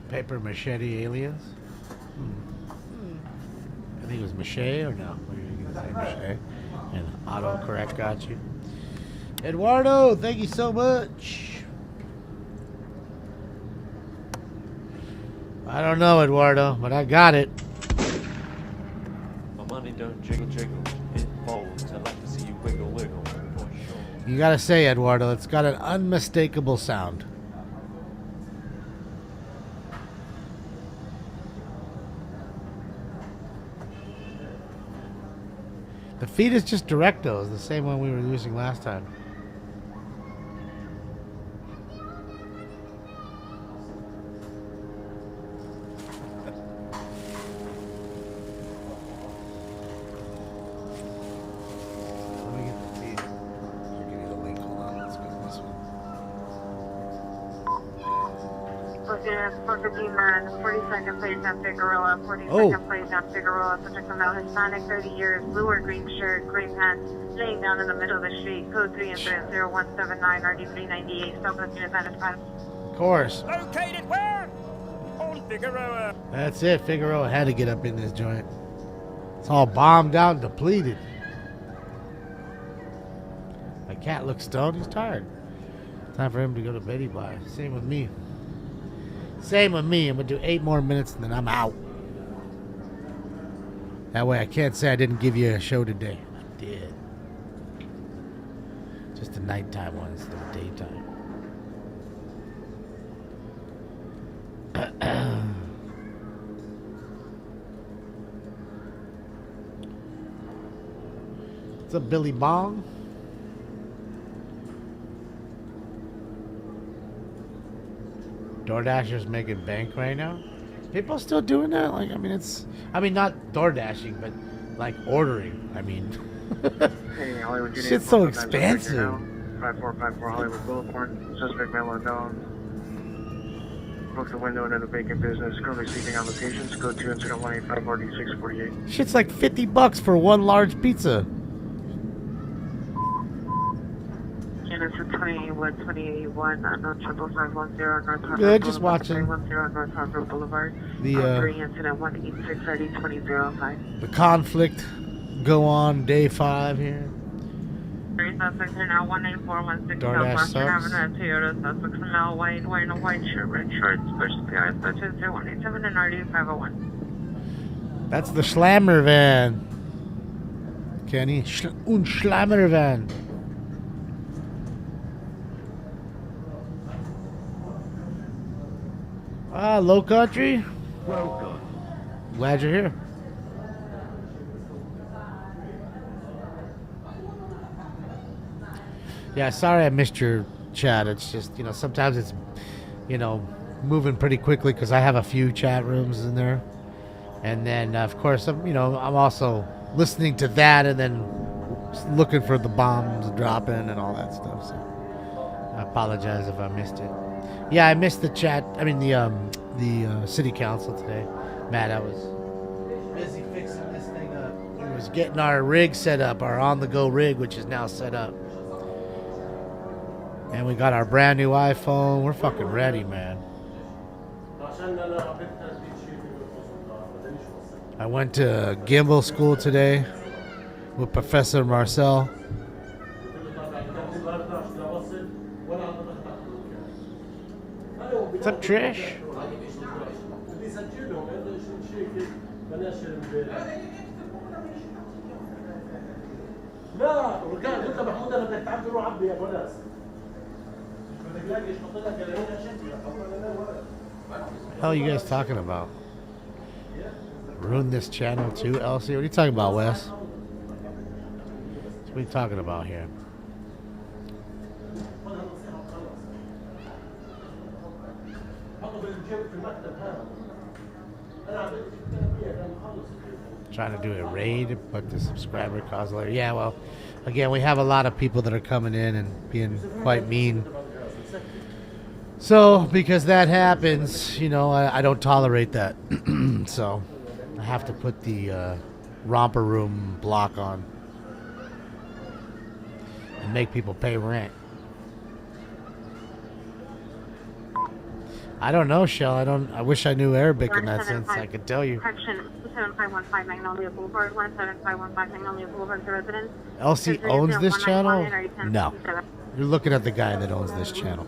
Paper machete aliens? I think it was mache or no? What are you gonna say, mache? And autocorrect got you. Eduardo, thank you so much. I don't know, Eduardo, but I got it. My money don't jiggle jiggle, it folds. I like to see you wiggle wiggle. For sure. You gotta say, Eduardo, it's got an unmistakable sound. The feed is just Directos, the same one we were using last time. Let me get the feed. I'll give you the link. Hold on, let's go to this one. Looking at 415 man, 42nd place on Figueroa, 42nd place on Figueroa, subject to male Hispanic, 30 years, blue or green shirt, gray pants, laying down in the middle of the street, code 3 incident 0179 RD398, stop looking at that pass. Of course. Located where? On Figueroa. That's it. Figueroa had to get up in this joint. It's all bombed out and depleted. My cat looks stoned. He's tired. Time for him to go to bed by. Same with me. Same with me. I'm going to do 8 more minutes and then I'm out. That way I can't say I didn't give you a show today. I did. Just a nighttime one instead of daytime. What's up, Billy Bong? DoorDashers making bank right now. People still doing that? Like, I mean, not DoorDashing, but like ordering. I mean, Hey, Hollywood, shit's so expensive. 5454 Hollywood Boulevard. Suspect male unknown. book the window into the vacant business. Currently sleeping on locations. Code 2 incident 185 RD 648. Shit's like $50 for one large pizza. Units of 2081, no 55510 North Harbour Good, just Boulevard, watching. 310 North Harbour Boulevard. The, 3 incident 186 RD 2005. The conflict go on day 5 here. 3 suspects are now 18416 DoorDash South Western sucks. Avenue. Toyota suspects are now white, wearing a white shirt, red shorts, push PI such as 187 and RD 501. That's the Schlammer van. Kenny. Schlammer van. Ah, Low Country. Welcome. Glad you're here. Yeah, sorry I missed your chat. It's just, sometimes it's, moving pretty quickly because I have a few chat rooms in there. And then, of course, I'm also listening to that and then looking for the bombs dropping and all that stuff. So I apologize if I missed it. Yeah, I missed the chat. I mean, the city council today. Matt, I was busy fixing this thing up. We was getting our rig set up, our on-the-go rig, which is now set up. And we got our brand new iPhone. We're fucking ready, man. I went to gimbal school today with Professor Marcel. What's up, Trish? Hell are you guys talking about? Ruin this channel too, Elsie? What are you talking about, Wes? What are you talking about here? Trying to do a raid, but the subscriber cause later. Yeah, well, again, we have a lot of people that are coming in and being quite mean. So, because that happens, I don't tolerate that. So, I have to put the romper room block on and make people pay rent. I don't know, Shell. I wish I knew Arabic in that sense. I could tell you. Correction, 7515 Magnolia Boulevard, 17515 Magnolia Boulevard, the residence. Elsie owns this channel? No. You're looking at the guy that owns this channel.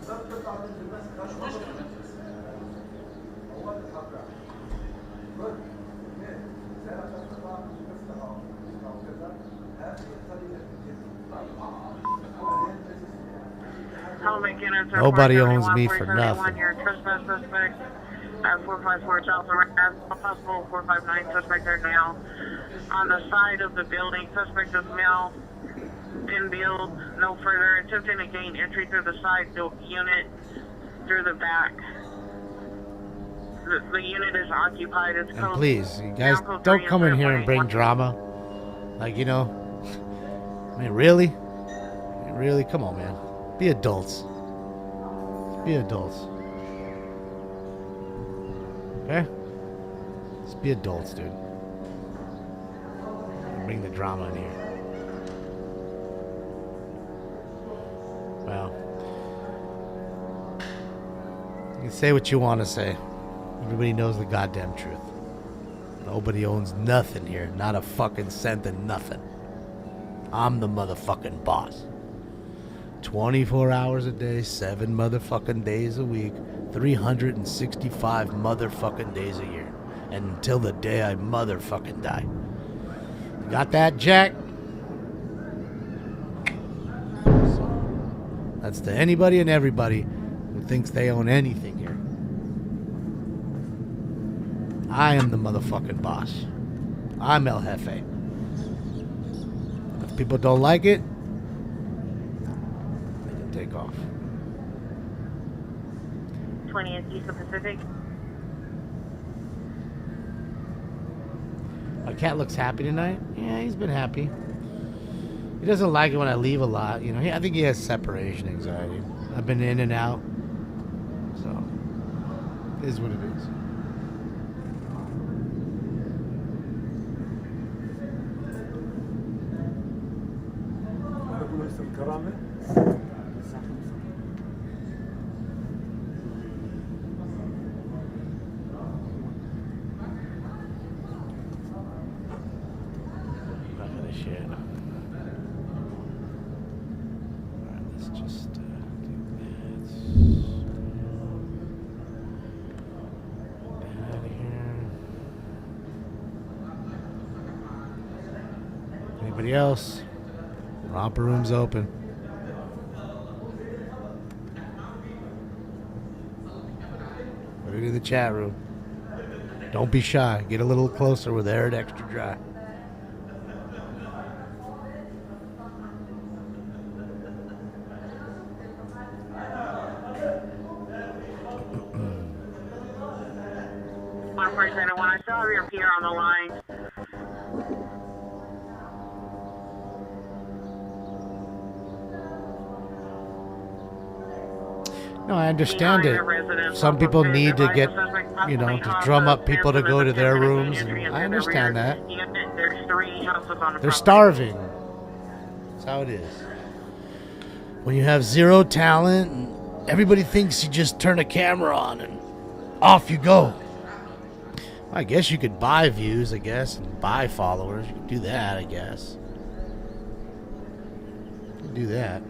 Nobody owns me for nothing. Your trespass suspect at 454 South Lorraine, possible 459 suspect there now. On the side of the building, suspect is male, in build, no further, attempting to gain entry through the side unit, through the back. The unit is occupied. It's and please, you guys, don't come in here and bring drama. Like, I mean, really? Really? Come on, man. Be adults. Be adults. Okay? Just be adults, dude. Bring the drama in here. Well, you can say what you want to say. Everybody knows the goddamn truth. Nobody owns nothing here. Not a fucking cent and nothing. I'm the motherfucking boss. 24 hours a day, 7 motherfucking days a week, 365 motherfucking days a year. And until the day I motherfucking die. Got that, Jack? So, that's to anybody and everybody who thinks they own anything here. I am the motherfucking boss. I'm El Jefe. If people don't like it, they can take off. 20th East Pacific. My cat looks happy tonight. Yeah, he's been happy. He doesn't like it when I leave a lot. I think he has separation anxiety. I've been in and out. So, It is what it is. Enough of this shit. Alright, let's just do that. Get out of here. Anybody else? Romper room's open. Put it in the chat room. Don't be shy. Get a little closer with air extra dry. When I saw your peer on the line. No, I understand it. Some people need to get, you know, to drum up people to go to their rooms. And I understand that. They're starving. That's how it is. When you have zero talent, and everybody thinks you just turn a camera on and off you go. I guess you could buy views, I guess, and buy followers. You could do that, I guess. You could do that.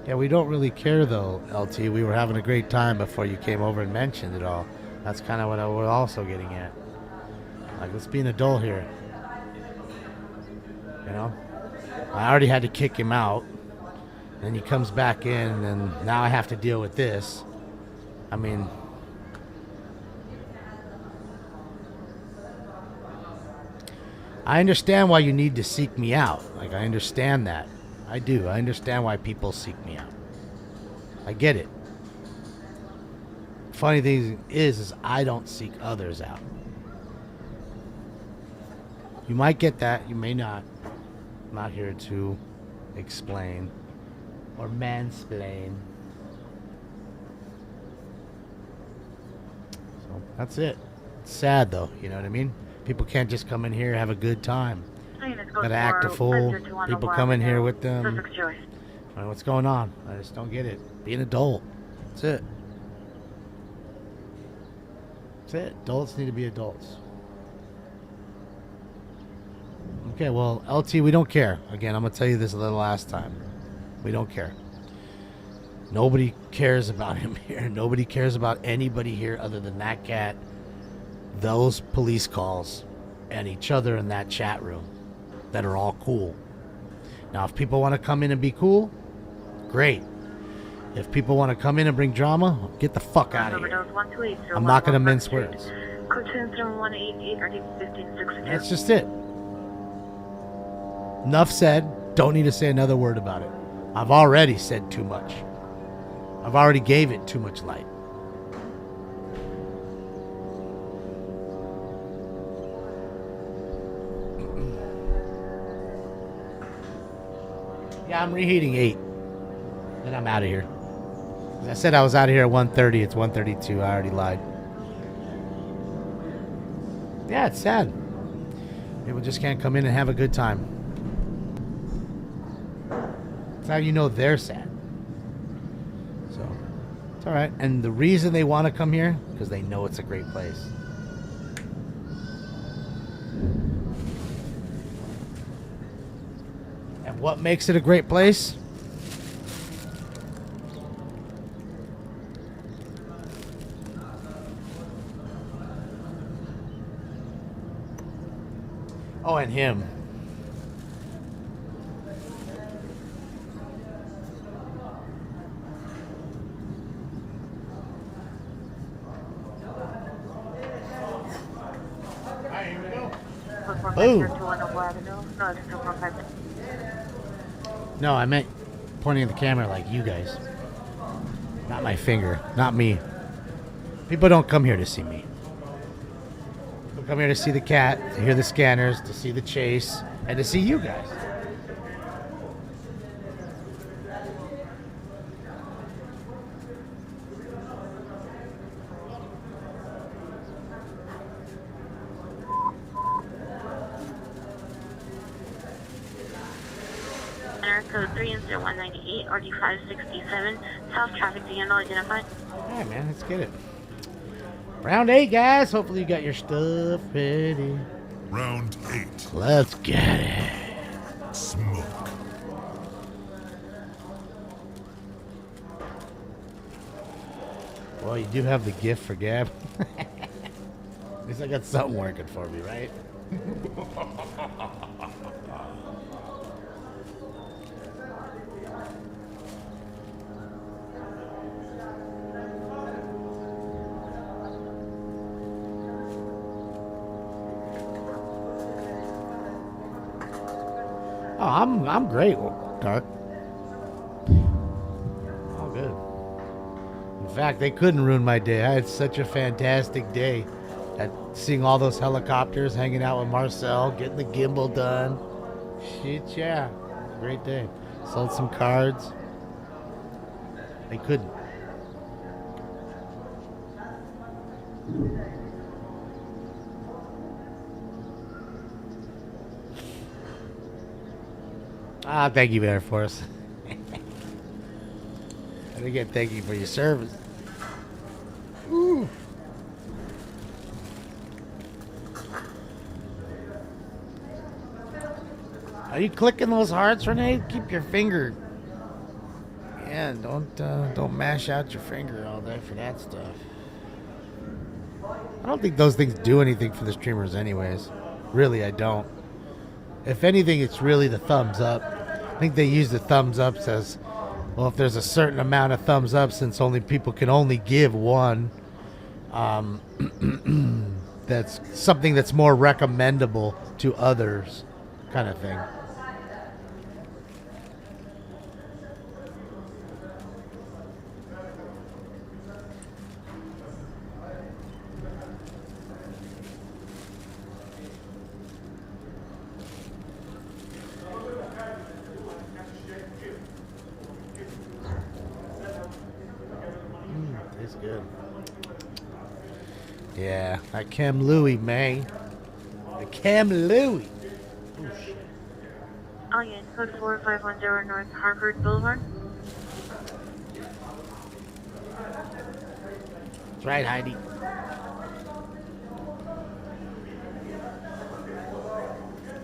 Yeah, we don't really care though, LT. We were having a great time before you came over and mentioned it all. That's kind of what I was also getting at. Like, let's be an adult here. You know? I already had to kick him out. And he comes back in, and now I have to deal with this. I mean... I understand why you need to seek me out. Like, I understand that. I do. I understand why people seek me out. I get it. Funny thing is I don't seek others out. You might get that. You may not. I'm not here to explain or mansplain. So that's it. It's sad though. You know what I mean? People can't just come in here and have a good time. Gotta act a fool. People come in here with them. I mean, what's going on? I just don't get it. Be an adult. That's it. That's it. Adults need to be adults. Okay, well, LT, we don't care. Again, I'm going to tell you this the last time. We don't care. Nobody cares about him here. Nobody cares about anybody here other than that cat, those police calls, and each other in that chat room that are all cool. Now, if people want to come in and be cool, great. If people want to come in and bring drama, get the fuck out of here. I'm not going to mince words. That's just it. Enough said. Don't need to say another word about it. I've already said too much. I've already gave it too much light. Yeah, I'm reheating 8. Then I'm out of here. As I said I was out of here at 1:30. It's 1:32. I already lied. Yeah, it's sad. People just can't come in and have a good time. That's how you know they're sad. So, it's alright. And the reason they want to come here, because they know it's a great place. And what makes it a great place? Oh, and him. Boom. No, I meant pointing at the camera like you guys. Not my finger. Not me. People don't come here to see me. People come here to see the cat, to hear the scanners, to see the chase, and to see you guys. Code 30198, RD 567, South traffic signal identified. Alright, man, let's get it. Round 8, guys. Hopefully you got your stuff ready. Round 8. Let's get it. Smoke. Well, you do have the gift for Gab. At least I got something working for me, right? Oh, I'm great, Dark. All good. In fact, they couldn't ruin my day. I had such a fantastic day at seeing all those helicopters, hanging out with Marcel, getting the gimbal done. Shit, yeah. Great day. Sold some cards. They couldn't. Ah, thank you, Air Force. And again, thank you for your service. Ooh. Are you clicking those hearts, Renee? Keep your finger. Yeah, don't mash out your finger all day for that stuff. I don't think those things do anything for the streamers anyways. Really, I don't. If anything, it's really the thumbs up. I think they use the thumbs ups as, well, if there's a certain amount of thumbs up, since only people can only give one, that's something that's more recommendable to others, kind of thing. Tastes good. Yeah, that Cam Louie, man. The Cam Louie. Oh, shit. Oh, yeah, code 4510 North Harvard Boulevard. That's right, Heidi.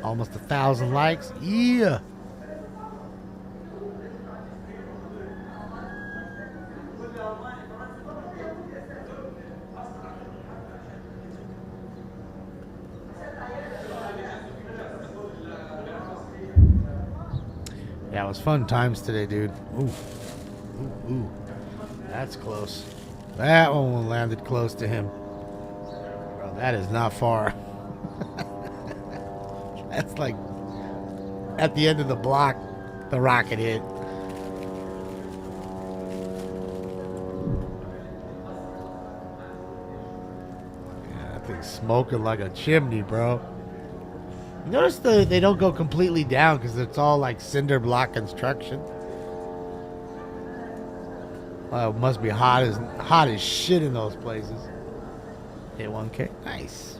Almost 1,000 likes. Yeah. Yeah, it was fun times today, dude. Ooh. Ooh, ooh. That's close. That one landed close to him. Bro, that is not far. That's like at the end of the block the rocket hit. Yeah, that thing's smoking like a chimney, bro. You notice they don't go completely down because it's all like cinder block construction. Well, it must be hot as shit in those places. Hit 1K. Nice.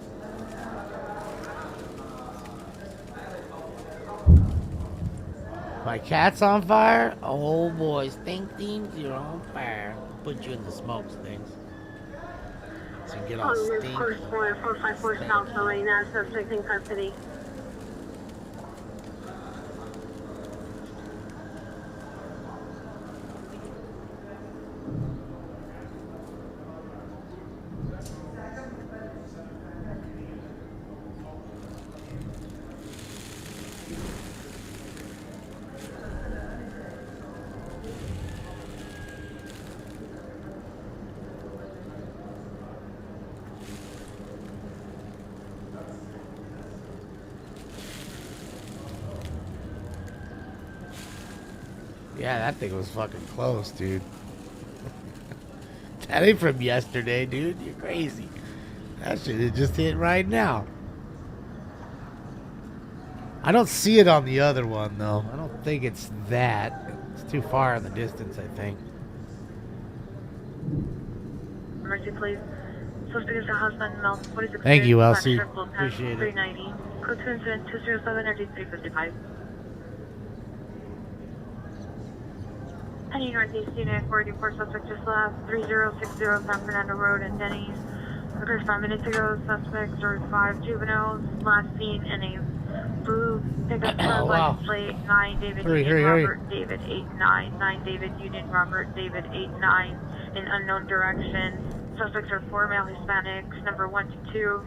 My cat's on fire? Oh boy, stink things, you're on fire. Put you in the smoke things. So you get all stinky. Course 454 South Helena, subject in custody. Yeah, that thing was fucking close, dude. That ain't from yesterday, dude. You're crazy. That shit it just hit right now. I don't see it on the other one, though. I don't think it's that. It's too far in the distance, I think. Emergency, please. Suspect is a husband, male, 46 Thank you, years, Elsie. black shirt, full time, Appreciate it. 390. Code 2 incident 207, RD 355. Heading northeast, unit 44, suspect just left 3060 San Fernando Road in Denny's. Occurred 5 minutes ago. Suspect served 5 juveniles. Last seen in a blue pickup truck, license plate 9 David Union Robert David 89 9 David Union Robert David 89 in unknown direction. Suspects are 4 male Hispanics. Number 1 to 2,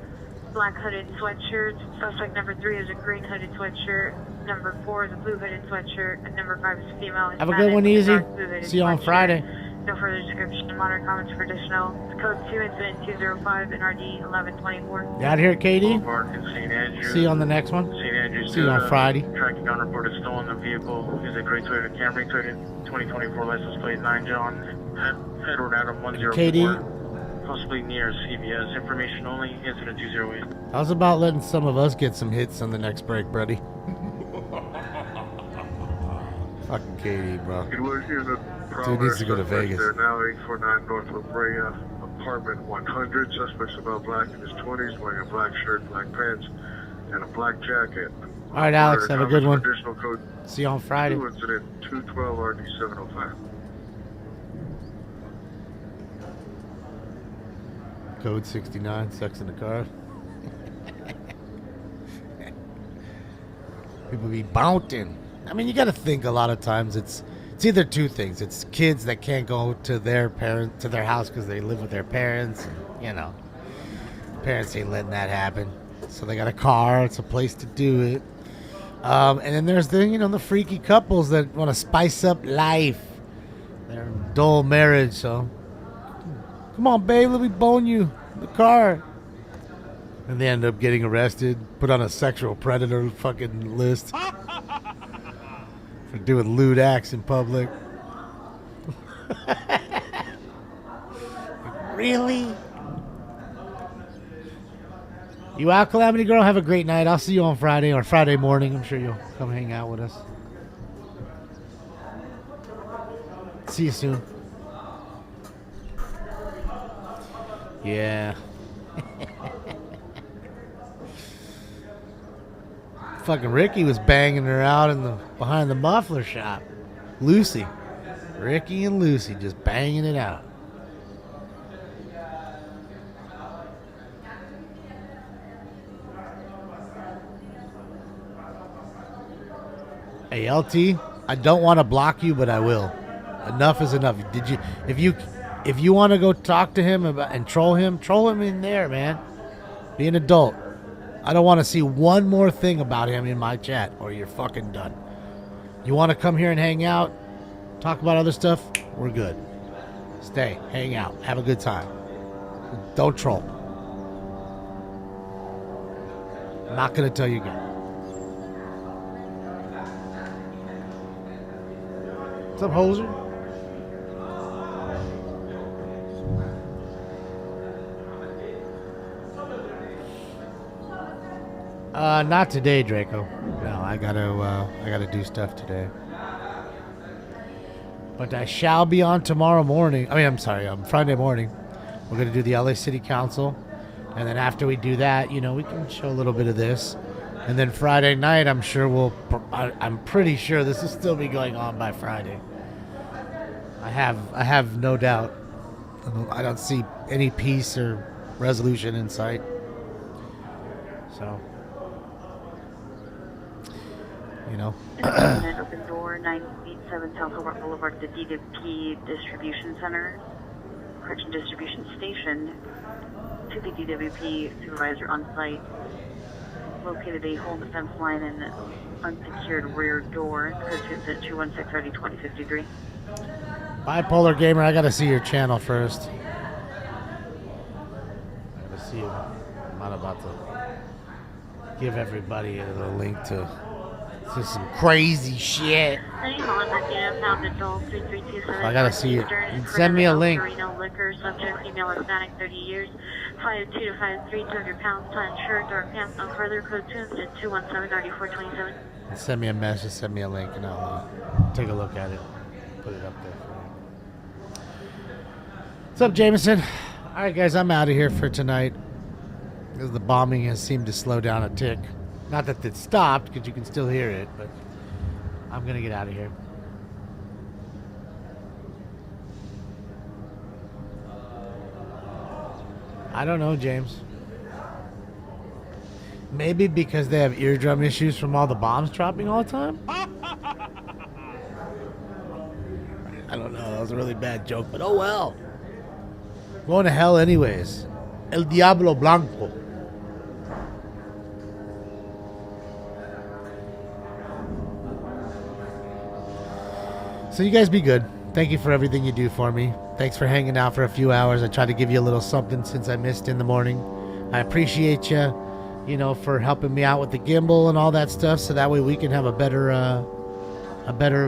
black hooded sweatshirt. Suspect number 3 is a green hooded sweatshirt. Number 4 is a blue hooded sweatshirt. And number 5 is female Hispanic. Have a good one, Easy. See you on Friday. No further description. Modern comments for additional. Code 2 incident 205 NRD 1124. You out here, Katie? Boulevard in St. Andrews. See you on the next one. St. Andrews. See you on Friday. Tracking unreported stolen. The vehicle is a gray Toyota Camry, Toyota 2024 license plate 9 John. Edward Adam 104. Katie. Possibly near CVS. Information only. Incident 208. How's about letting some of us get some hits on the next break, buddy? Fucking Katie, bro. Dude needs to go to Vegas. They're now 849 North La Brea, apartment 100. Suspects about black in his 20s, wearing a black shirt, black pants, and a black jacket. All right, Alex, have a good one. Additional code. See you on Friday. 2 incident 212 RD 705. Code 69, sex in the car. People be bouncing. I mean, you got to think a lot of times it's either two things. It's kids that can't go to their house because they live with their parents. And, you know, parents ain't letting that happen. So they got a car. It's a place to do it. And then there's the freaky couples that want to spice up life. Their dull marriage. So come on, babe, let me bone you in the car. And they end up getting arrested, put on a sexual predator fucking list for doing lewd acts in public. Really? You out, Calamity Girl? Have a great night. I'll see you on Friday or Friday morning. I'm sure you'll come hang out with us. See you soon. Yeah. Fucking Ricky was banging her out behind the muffler shop. Lucy. Ricky and Lucy just banging it out. Hey, LT, I don't want to block you, but I will. Enough is enough. If you want to go talk to him and troll him in there, man. Be an adult. I don't want to see one more thing about him in my chat, or you're fucking done. You want to come here and hang out, talk about other stuff, we're good. Stay, hang out, have a good time. Don't troll. I'm not going to tell you again. What's up, Hoser? Not today, Draco. No, I gotta do stuff today. But I shall be on tomorrow morning. Friday morning. We're gonna do the LA City Council, and then after we do that, we can show a little bit of this, and then Friday night, I'm pretty sure this will still be going on by Friday. I have no doubt. I don't see any peace or resolution in sight. So. Open door 987 South Hobart Boulevard, the DWP Distribution Center, Correction Distribution Station, to the DWP supervisor on site. Located a hole in the fence line and unsecured rear door. Code at 216 RD 2053. Bipolar Gamer, I gotta see your channel first. I gotta see it. I'm not about to give everybody a link to This is some crazy shit. City Hall Investigative found adult 3327. I gotta see it. Send me a link. Liquor, subject female Hispanic, 30 years, 5'2" to 5'3", 200 pounds, tan shirt, dark pants. No further code tunes at 217-9427. Send me a message, send me a link, and I'll take a look at it. Put it up there for you. What's up, Jameson? All right, guys, I'm out of here for tonight. Because the bombing has seemed to slow down a tick. Not that it stopped, because you can still hear it, but I'm going to get out of here. I don't know, James. Maybe because they have eardrum issues from all the bombs dropping all the time? I don't know. That was a really bad joke, but oh well. Going to hell anyways. El Diablo Blanco. So you guys be good. Thank you for everything you do for me. Thanks for hanging out for a few hours. I tried to give you a little something since I missed in the morning. I appreciate you, you know, for helping me out with the gimbal and all that stuff, so that way we can have a better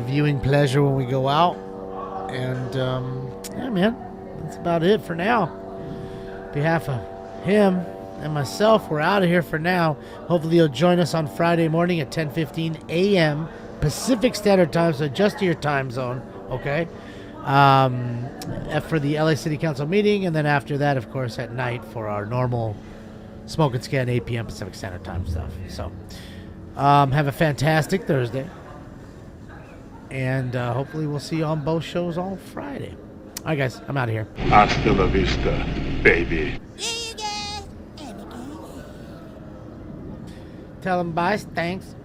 viewing pleasure when we go out. And yeah, man, that's about it for now. On behalf of him and myself, we're out of here for now. Hopefully you'll join us on Friday morning at 10:15 a.m. Pacific Standard Time, so adjust to your time zone, okay? For the LA City Council meeting, and then after that, of course, at night for our normal Smoke and Scan 8 p.m. Pacific Standard Time stuff. So, have a fantastic Thursday, and hopefully we'll see you on both shows on Friday. All right, guys, I'm out of here. Hasta la vista, baby. Tell them bye, thanks.